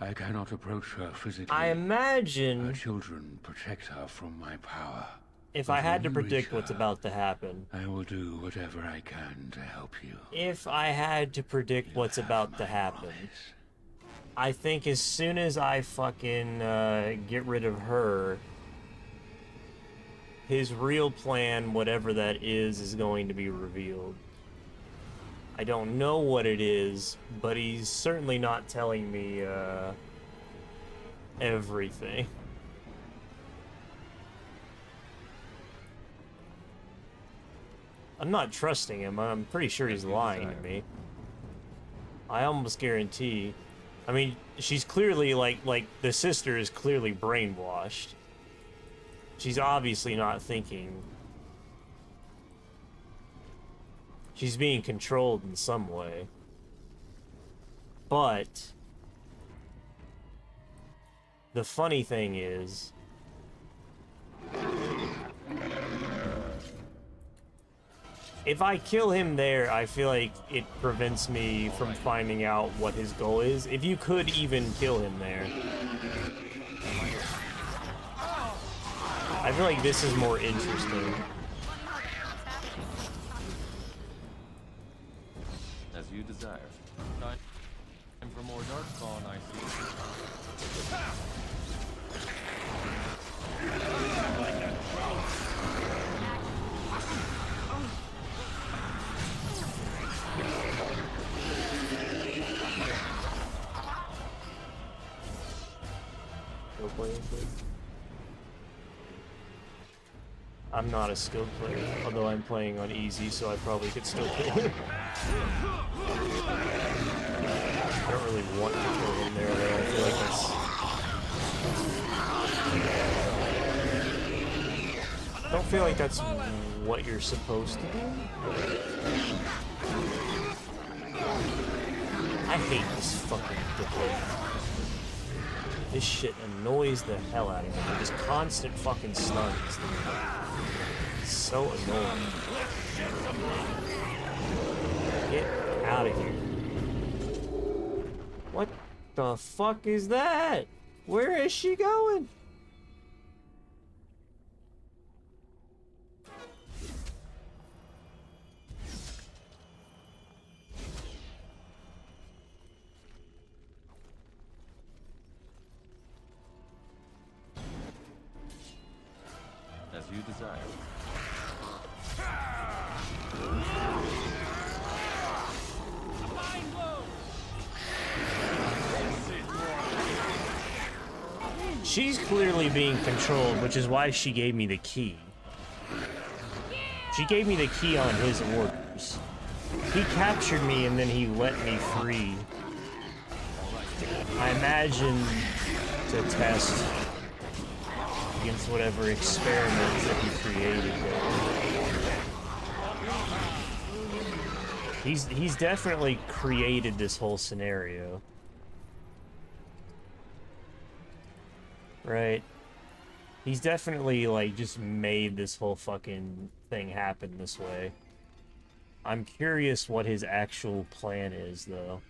I cannot approach her physically. I imagine... Her children protect her from my power. If I had to predict what's about to happen... I will do whatever I can to help you. If I had to predict what's about to happen... I think as soon as I fucking get rid of her... his real plan, whatever that is going to be revealed. I don't know what it is, but he's certainly not telling me, everything. I'm not trusting him. I'm pretty sure he's lying to me. I almost guarantee. I mean, she's clearly, like, the sister is clearly brainwashed. She's obviously not thinking. She's being controlled in some way. But the funny thing is, if I kill him there, I feel like it prevents me from finding out what his goal is. If you could even kill him there. I feel like this is more interesting. As you desire. Time for more darkspawn, I see. Go play it, please. I'm not a skilled player, although I'm playing on easy, so I probably could still kill him. I don't really want to kill him there, though. I feel like that's... I don't feel like that's what you're supposed to do. I hate this fucking dickhead. This shit annoys the hell out of me. Just constant fucking stuns. It's so annoying. Get out of here. What the fuck is that? Where is she going? As you desire. She's clearly being controlled, which is why she gave me the key. She gave me the key on his orders. He captured me and then he let me free. I imagine to test against whatever experiments that he created there. He's definitely created this whole scenario. Right? He's definitely, like, just made this whole fucking thing happen this way. I'm curious what his actual plan is, though.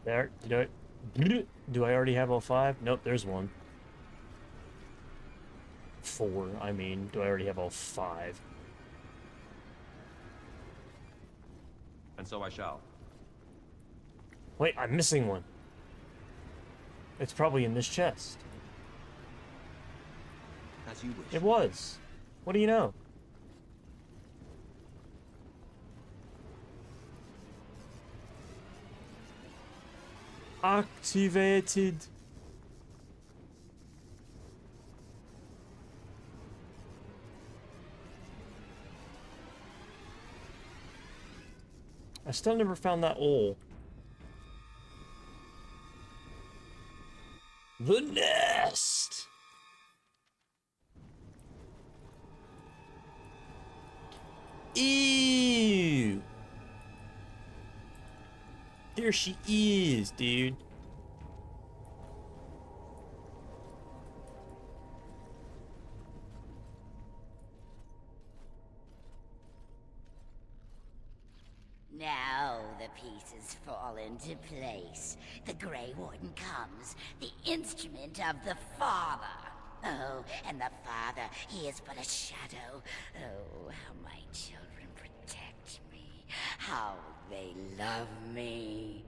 There, do I already have all 5? Nope, there's 1. 4, I mean, do I already have all 5? And so I shall. Wait, I'm missing one. It's probably in this chest. As you wish. It was. What do you know? Activated. I still never found that ore. The nest. There she is, dude. Now the pieces fall into place. The Grey Warden comes, the instrument of the Father. Oh, and the Father, he is but a shadow. Oh, how my children protect me. How they love me.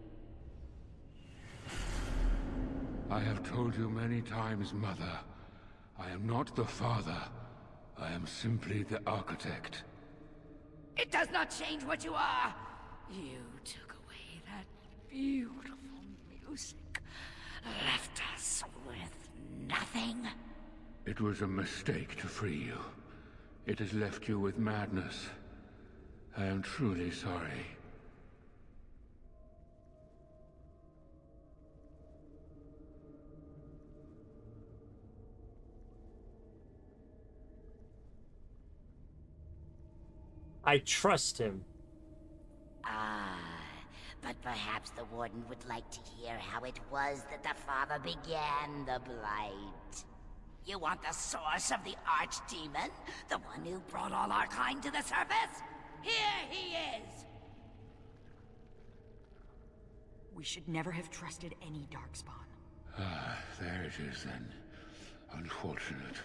I have told you many times, Mother. I am not the Father. I am simply the Architect. It does not change what you are. You took away that beautiful music. Left us with nothing. It was a mistake to free you. It has left you with madness. I am truly sorry. I trust him. Ah, but perhaps the Warden would like to hear how it was that the Father began the Blight. You want the source of the Archdemon? The one who brought all our kind to the surface? Here he is! We should never have trusted any Darkspawn. Ah, there it is then. Unfortunate.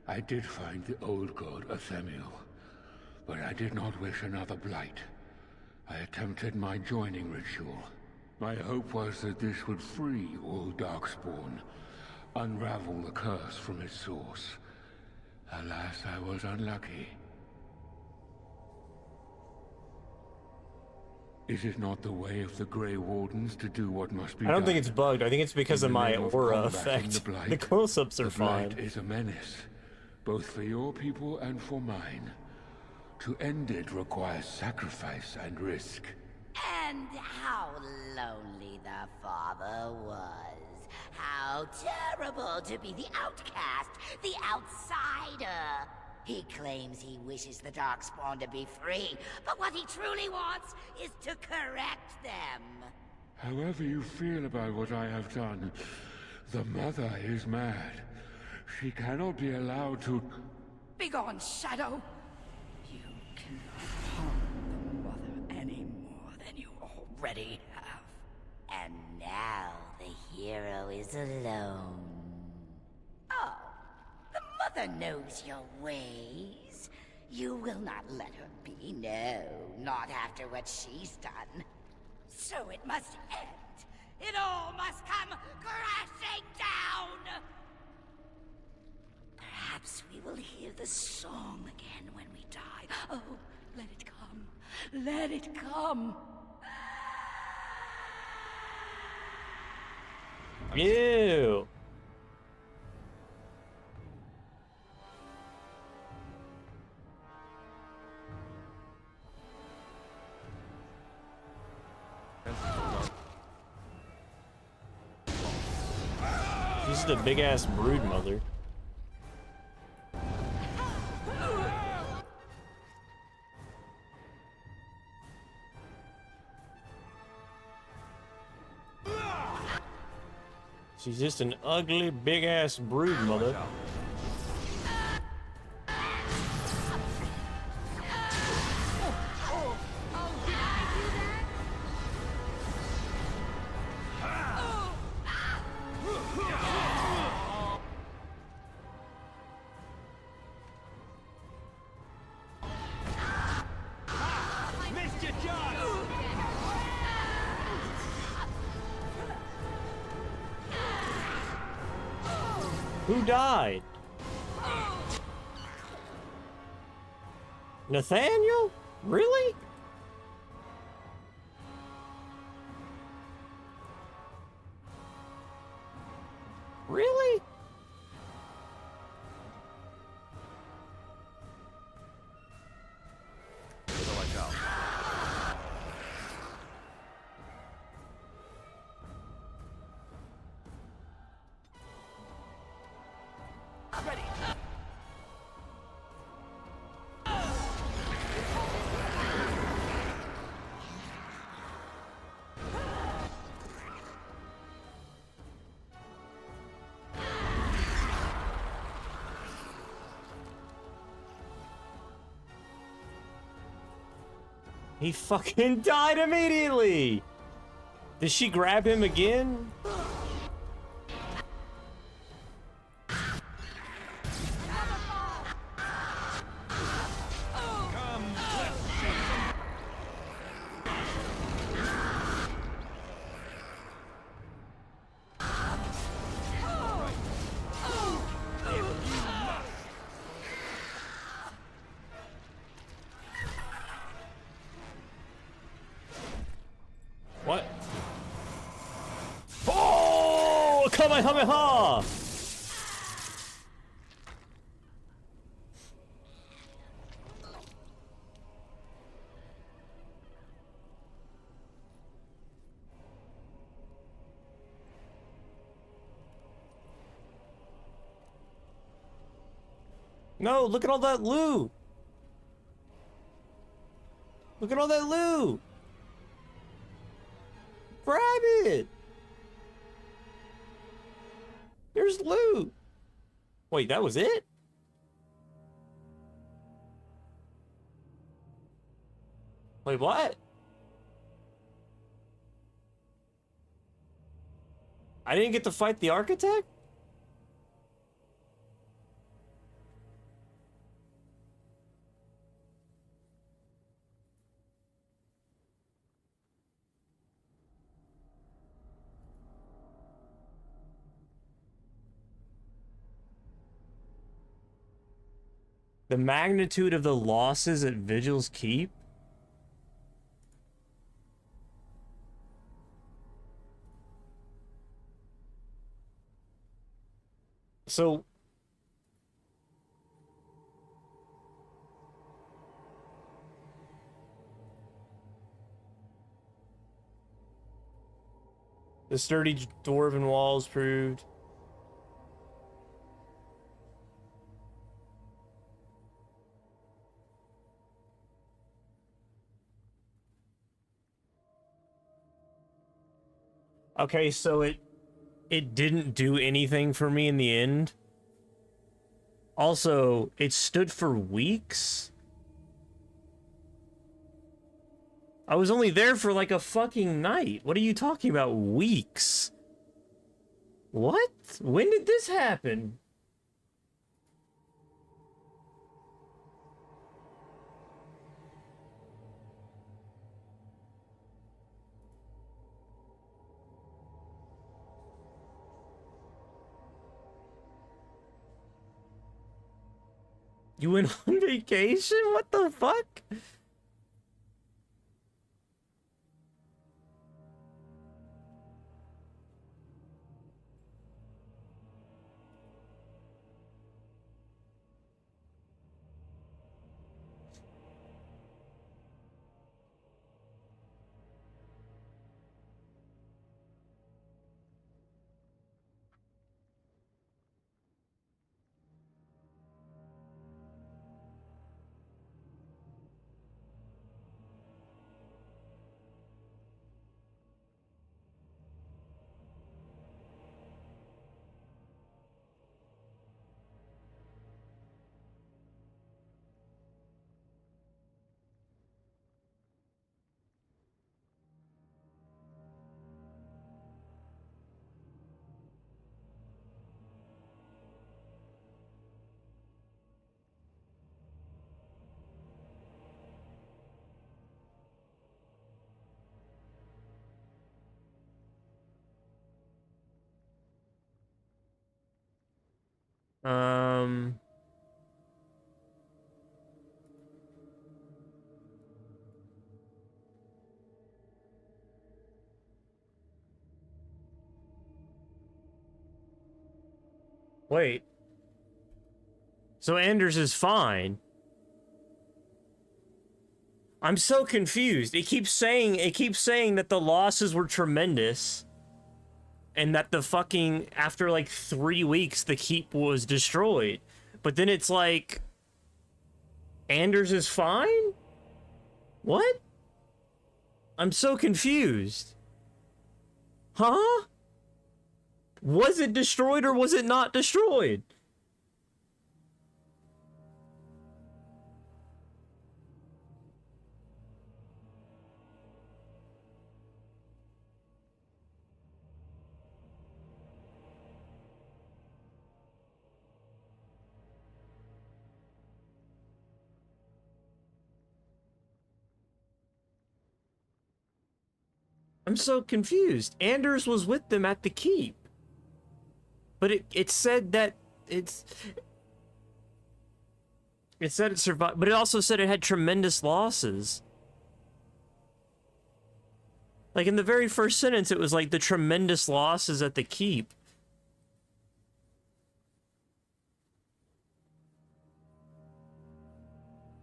I did find the old god Athemiel, but I did not wish another Blight. I attempted my joining ritual. My hope was that this would free all Darkspawn, unravel the curse from its source. Alas, I was unlucky. Is it not the way of the Grey Wardens to do what must be I don't done? think it's bugged. I think it's because of my aura effect. The close-ups are fine. The Blight is a menace, both for your people and for mine. To end it requires sacrifice and risk. And how lonely the Father was. How terrible to be the outcast, the outsider. He claims he wishes the Darkspawn to be free, but what he truly wants is to correct them. However you feel about what I have done, the Mother is mad. She cannot be allowed to... Begone, Shadow! You cannot harm the Mother any more than you already have. And now the hero is alone. Oh, the Mother knows your ways. You will not let her be, no, not after what she's done. So it must end. It all must come crashing down! Perhaps we will hear the song again when we die. Oh, let it come. Let it come. Ew. She's the big ass brood mother. She's just an ugly big ass brood mother. Who died? Nathaniel? Really? Really? He fucking died immediately! Did she grab him again? What? Oh! Kamehameha! No, look at all that loot! Look at all that loot! Grab it! There's loot! Wait, that was it? Wait, what? I didn't get to fight the architect? The magnitude of the losses at Vigil's Keep? So... the sturdy dwarven walls proved... Okay, so it didn't do anything for me in the end. Also, it stood for weeks? I was only there for like a fucking night. What are you talking about, weeks? What? When did this happen? You went on vacation? What the fuck? Wait. So Anders is fine. I'm so confused. It keeps saying that the losses were tremendous. And that the fucking, after like 3 weeks, the keep was destroyed. But then it's like, Anders is fine? What? I'm so confused. Huh? Was it destroyed or was it not destroyed? I'm so confused. Anders was with them at the keep. But it said that it said it survived, but it also said it had tremendous losses. Like in the very first sentence, it was like the tremendous losses at the keep.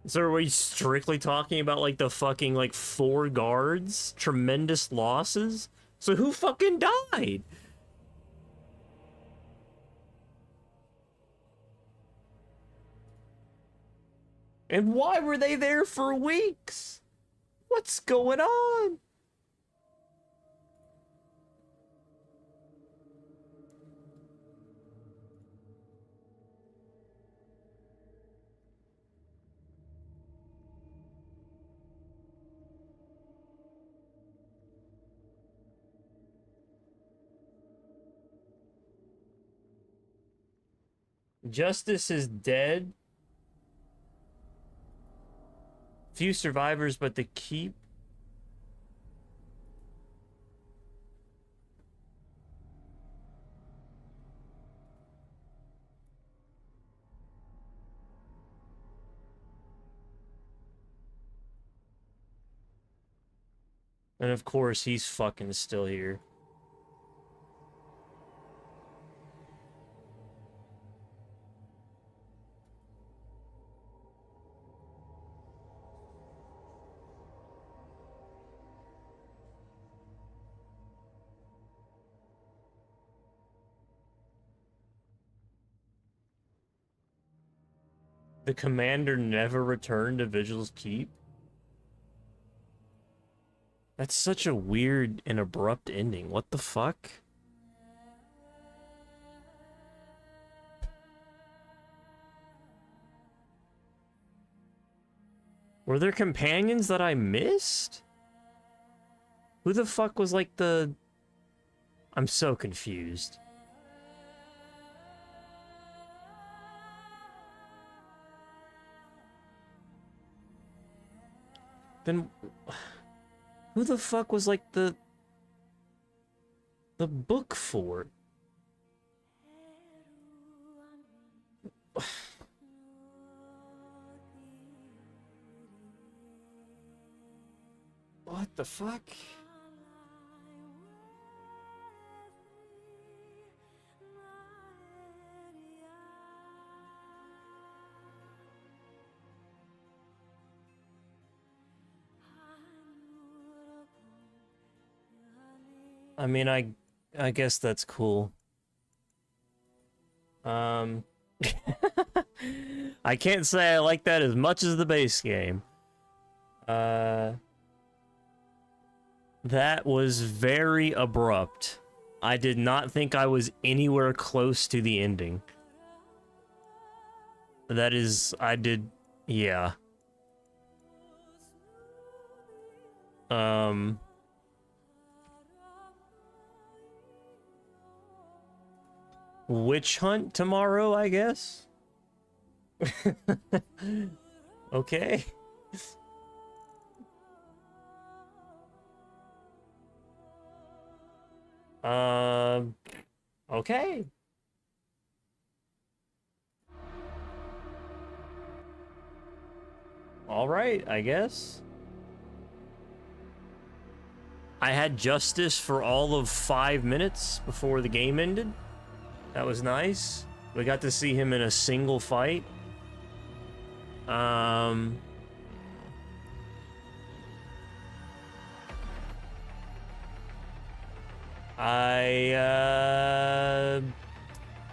So are we strictly talking about like the fucking like 4 guards? Tremendous losses? So who fucking died? And why were they there for weeks? What's going on? Justice is dead. Few survivors, but the keep. And of course, he's fucking still here. The commander never returned to Vigil's Keep? That's such a weird and abrupt ending. What the fuck? Were there companions that I missed? Who the fuck was like the... I'm so confused. Then... Who the fuck was like the book for? What the fuck? I mean, I guess that's cool. I can't say I like that as much as the base game. That was very abrupt. I did not think I was anywhere close to the ending. That is, yeah. Witch hunt tomorrow, I guess? Okay. Okay. All right, I guess. I had Justice for all of 5 minutes before the game ended. That was nice. We got to see him in a single fight. I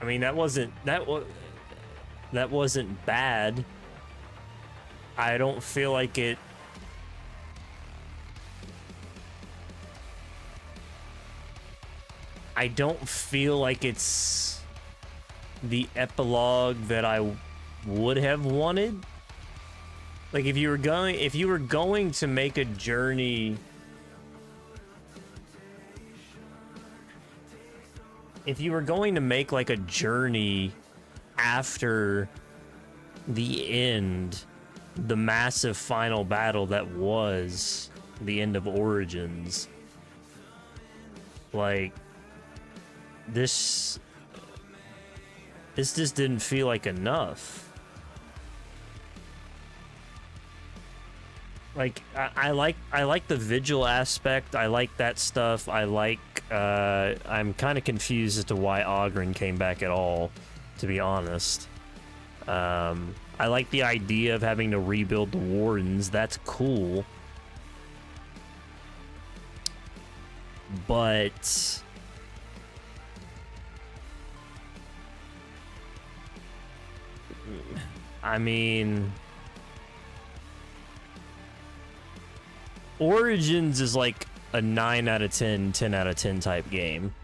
mean, that wasn't bad. I don't feel like it. I don't feel like it's the epilogue that I would have wanted. Like if you were going to make a journey, if you were going to make like a journey after the end, the massive final battle that was the end of Origins, Like, this just didn't feel like enough. Like, I like the vigil aspect. I like that stuff. I like, I'm kind of confused as to why Oghren came back at all, to be honest. I like the idea of having to rebuild the Wardens. That's cool. But I mean, Origins is like a 9 out of 10, 10 out of 10 type game.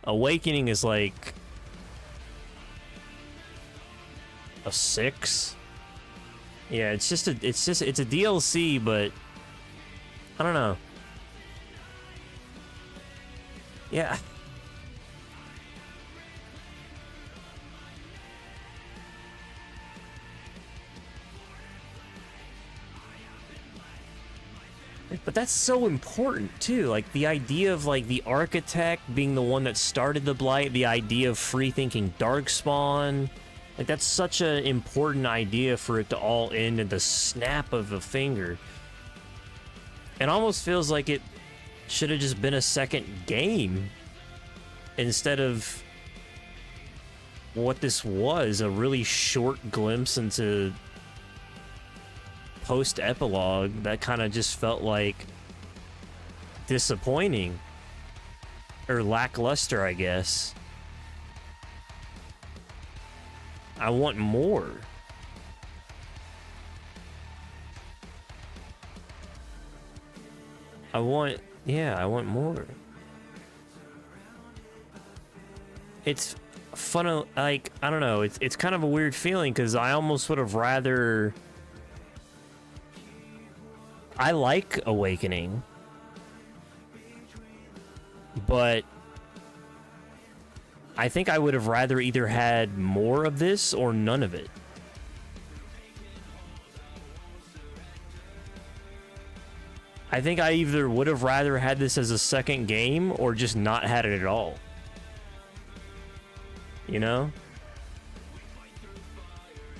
Awakening is like a 6. Yeah, it's a DLC, but I don't know. Yeah. But that's so important too. Like the idea of like the architect being the one that started the blight, the idea of free-thinking darkspawn. Like that's such an important idea for it to all end in the snap of a finger. It almost feels like it should have just been a second game instead of what this was, a really short glimpse into post-epilogue that kind of just felt like disappointing or lackluster, I guess. I want more. I want more. It's fun, like, I don't know, it's kind of a weird feeling because I almost would have rather... I like Awakening, but I think I would have rather either had more of this or none of it. I think I either would have rather had this as a second game or just not had it at all. You know?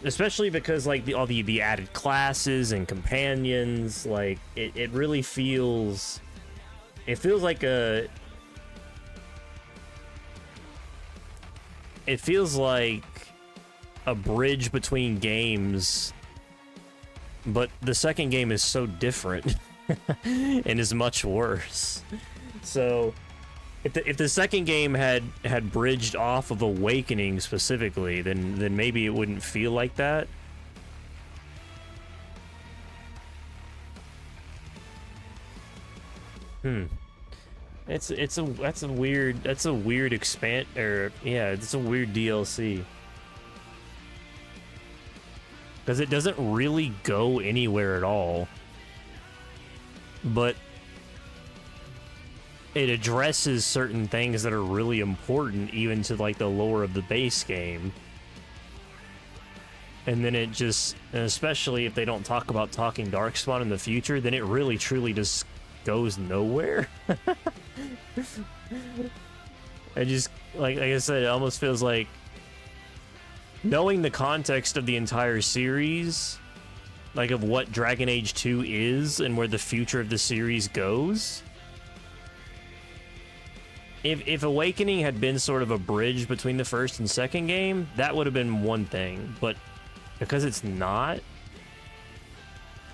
Especially because like all the added classes and companions, like it really feels, it feels like a bridge between games, but the second game is so different and is much worse. So if the second game had bridged off of Awakening specifically, then maybe it wouldn't feel like that. It's a weird expand, or yeah, it's a weird DLC. Because it doesn't really go anywhere at all. But it addresses certain things that are really important even to like the lore of the base game. And then it just, and especially if they don't talk about talking Darkspawn in the future, then it really truly just goes nowhere. I just, like I said, it almost feels like knowing the context of the entire series, like of what Dragon Age 2 is and where the future of the series goes. If Awakening had been sort of a bridge between the first and second game, that would have been one thing. But because it's not,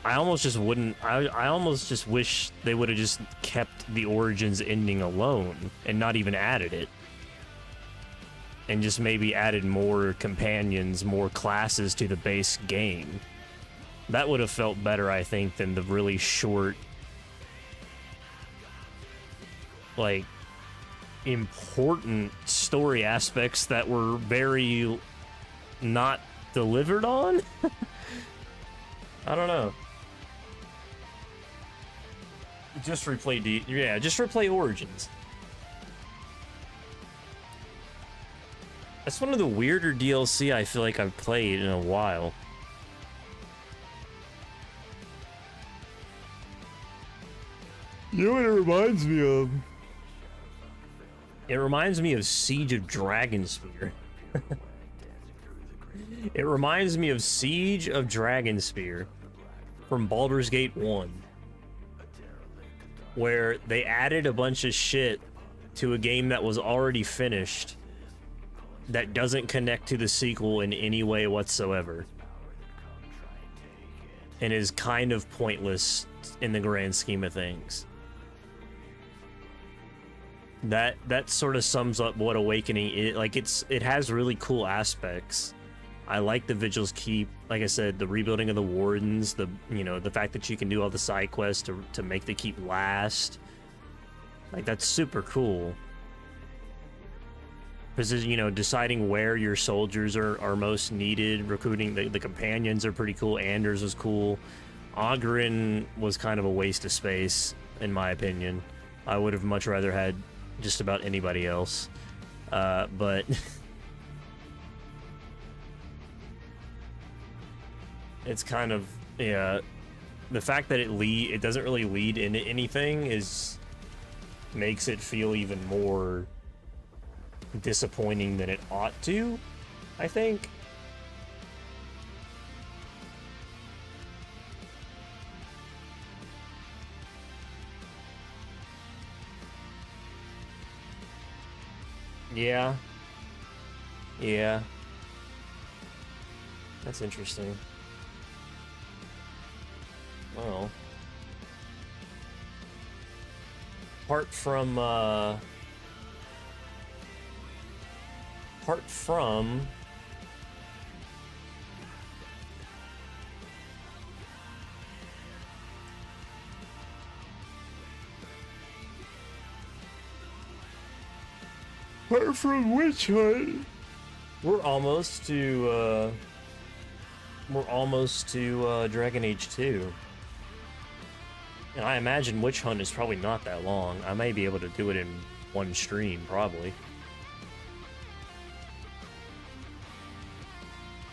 I almost just wouldn't. I almost just wish they would have just kept the Origins ending alone and not even added it. And just maybe added more companions, more classes to the base game. That would have felt better, I think, than the really short, like, important story aspects that were very not delivered on. I don't know. Just replay Origins. That's one of the weirder DLC I feel like I've played in a while. You know what it reminds me of? It reminds me of Siege of Dragonspear. It reminds me of Siege of Dragonspear from Baldur's Gate 1, where they added a bunch of shit to a game that was already finished that doesn't connect to the sequel in any way whatsoever, and is kind of pointless in the grand scheme of things. That sort of sums up what Awakening is. Like, it has really cool aspects. I like the Vigil's Keep, like I said, the rebuilding of the Wardens, the fact that you can do all the side quests to make the keep last. Like, that's super cool. Because, deciding where your soldiers are most needed, recruiting the companions are pretty cool. Anders was cool. Oghren was kind of a waste of space, in my opinion. I would have much rather had just about anybody else. But it's kind of, yeah, the fact that it doesn't really lead into anything makes it feel even more disappointing than it ought to, I think. Yeah. Yeah. That's interesting. Well, apart from Witch Hunt, we're almost to Dragon Age 2. And I imagine Witch Hunt is probably not that long. I may be able to do it in one stream, probably.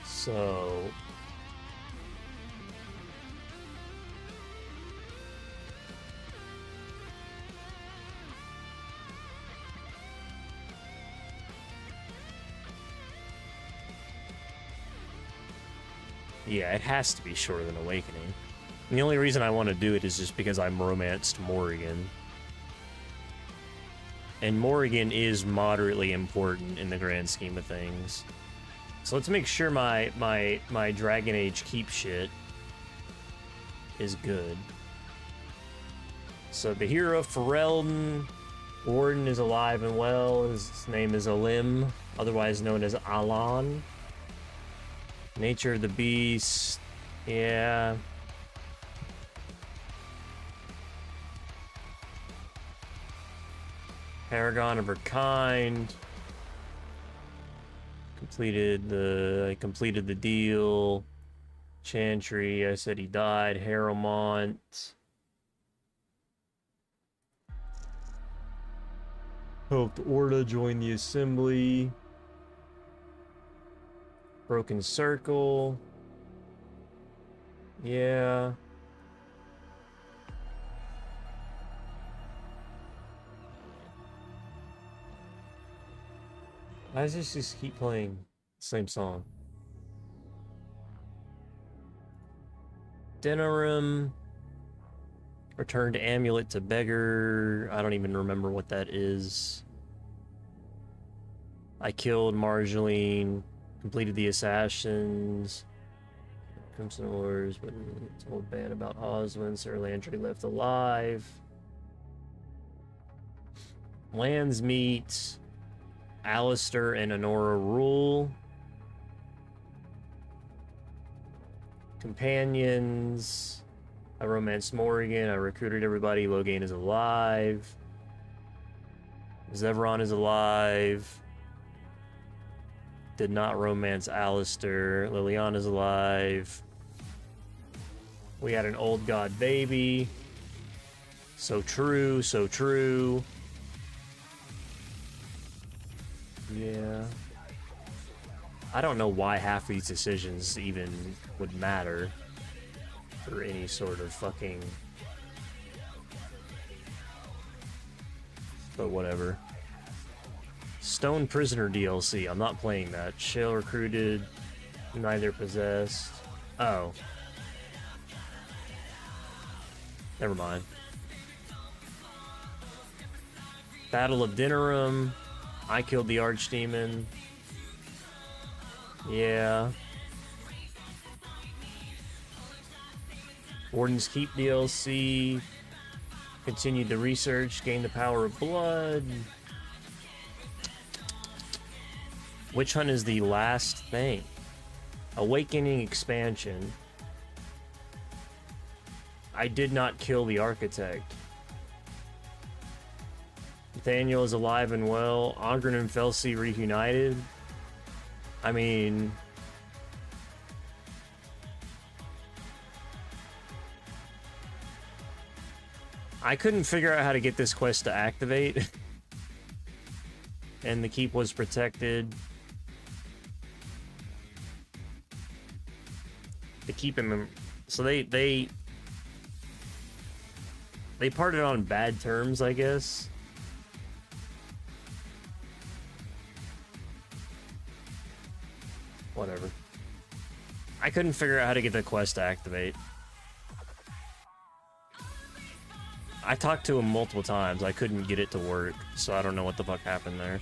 So yeah, it has to be shorter than Awakening. And the only reason I want to do it is just because I'm romanced Morrigan. And Morrigan is moderately important in the grand scheme of things. So let's make sure my Dragon Age keep shit is good. So the hero Ferelden, Warden is alive and well. His name is Alim, otherwise known as Alan. Nature of the beast, yeah. Paragon of her kind. I completed the deal. Chantry, I said he died. Harrowmont. Helped Orda join the assembly. Broken Circle. Yeah. Why does this just keep playing the same song? Denerim. Returned Amulet to Beggar. I don't even remember what that is. I killed Marjoline. Completed the Assassins. Crimson Wars, but told bad about Oswin. Sir Landry left alive. Landsmeet. Alistair and Honora rule. Companions. I romanced Morrigan. I recruited everybody. Loghain is alive. Zevron is alive. Did not romance Alistair. Liliana's alive. We had an old god baby. So true, so true. Yeah. I don't know why half these decisions even would matter for any sort of fucking... But whatever. Stone Prisoner DLC. I'm not playing that. Shell recruited. Neither possessed. Oh. Never mind. Battle of Dinnerum. I killed the Archdemon. Yeah. Warden's Keep DLC. Continued the research. Gained the power of blood. Witch Hunt is the last thing. Awakening expansion. I did not kill the Architect. Nathaniel is alive and well. Ogren and Felsi reunited. I mean... I couldn't figure out how to get this quest to activate. And the keep was protected. To keep him in, so they parted on bad terms, I guess. Whatever. I couldn't figure out how to get the quest to activate. I talked to him multiple times. I couldn't get it to work, so I don't know what the fuck happened there.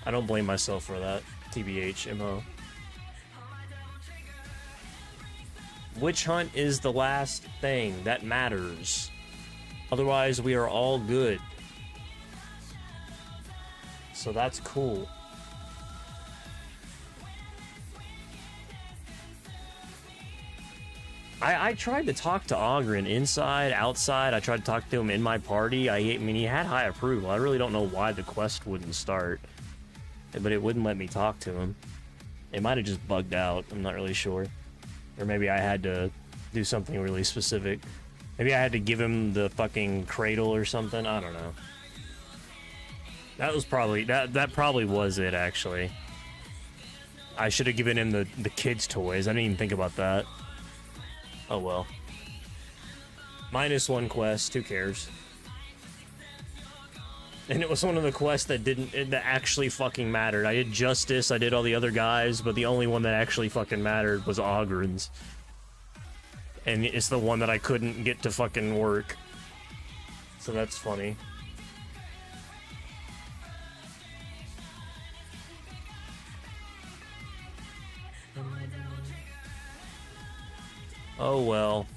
I don't blame myself for that. TBH, MO. Witch Hunt is the last thing that matters. Otherwise, we are all good. So that's cool. I tried to talk to Ogren inside, outside. I tried to talk to him in my party. I mean, he had high approval. I really don't know why the quest wouldn't start. But it wouldn't let me talk to him. It might have just bugged out. I'm not really sure. Or maybe I had to do something really specific. Maybe I had to give him the fucking cradle or something. I don't know. That was probably... That probably was it, actually. I should have given him the kids' toys. I didn't even think about that. Oh well. -1 quest, who cares? And it was one of the quests that that actually fucking mattered. I did Justice, I did all the other guys, but the only one that actually fucking mattered was Ogren's. And it's the one that I couldn't get to fucking work. So that's funny. Oh well.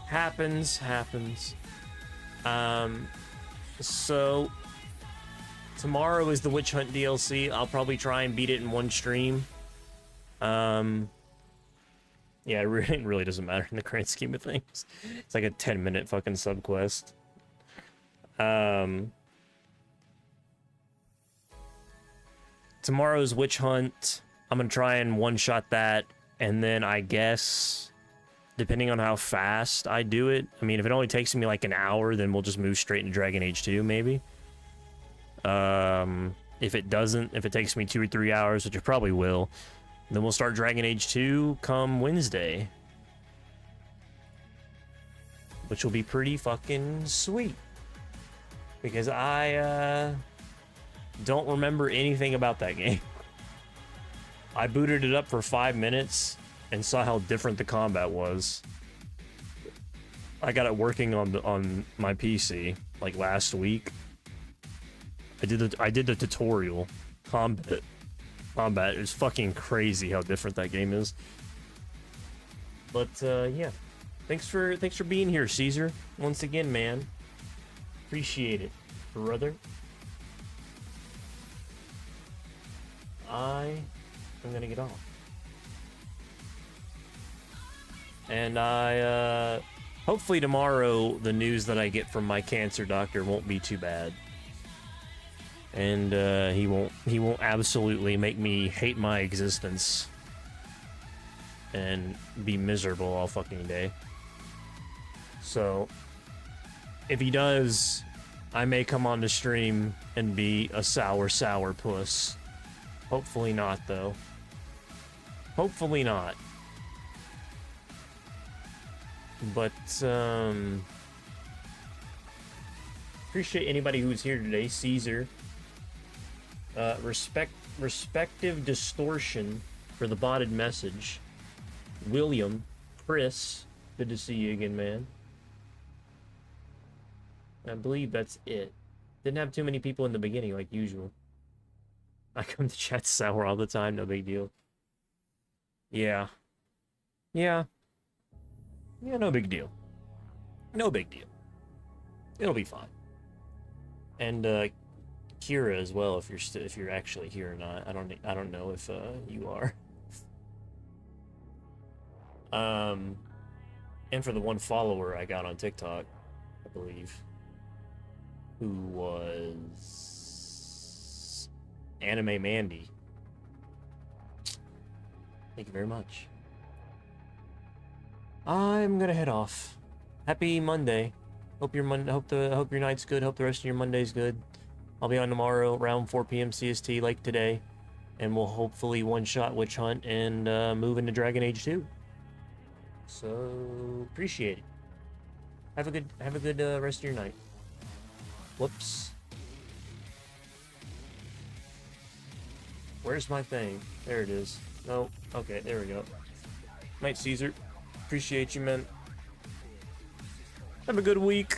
Happens. So tomorrow is the Witch Hunt DLC. I'll probably try and beat it in one stream. Yeah, it really doesn't matter in the grand scheme of things. It's like a 10-minute fucking subquest. Tomorrow's Witch Hunt. I'm gonna try and one-shot that, and then I guess, depending on how fast I do it, I mean, if it only takes me like an hour, then we'll just move straight into Dragon Age 2, maybe. If it doesn't, if it takes me 2 or 3 hours, which it probably will, then we'll start Dragon Age 2 come Wednesday. Which will be pretty fucking sweet. Because I, don't remember anything about that game. I booted it up for 5 minutes and saw how different the combat was. I got it working on my PC like last week. I did the tutorial. Combat is fucking crazy how different that game is. But yeah, thanks for being here, Caesar. Once again, man. Appreciate it, brother. I am gonna get off. And hopefully tomorrow the news that I get from my cancer doctor won't be too bad. And he won't absolutely make me hate my existence and be miserable all fucking day. So if he does, I may come on the stream and be a sour puss. Hopefully not, though. Hopefully not. But, appreciate anybody who's here today. Caesar. Respective Distortion for the botted message. William. Chris. Good to see you again, man. I believe that's it. Didn't have too many people in the beginning, like usual. I come to chat sour all the time, no big deal. Yeah. Yeah. Yeah, no big deal. No big deal. It'll be fine. And Kira as well, if you're actually here or not. I don't know if you are. And for the one follower I got on TikTok, I believe, who was Anime Mandy. Thank you very much. I'm gonna head off. Happy Monday. Hope your night's good. Hope the rest of your Monday's good. I'll be on tomorrow around 4 p.m. CST like today, and we'll hopefully one-shot Witch Hunt and move into Dragon Age 2. So appreciate it. Have a good rest of your night. Whoops. Where's my thing? There it is. No. Okay, there we go. Night, Caesar. Appreciate you, man. Have a good week.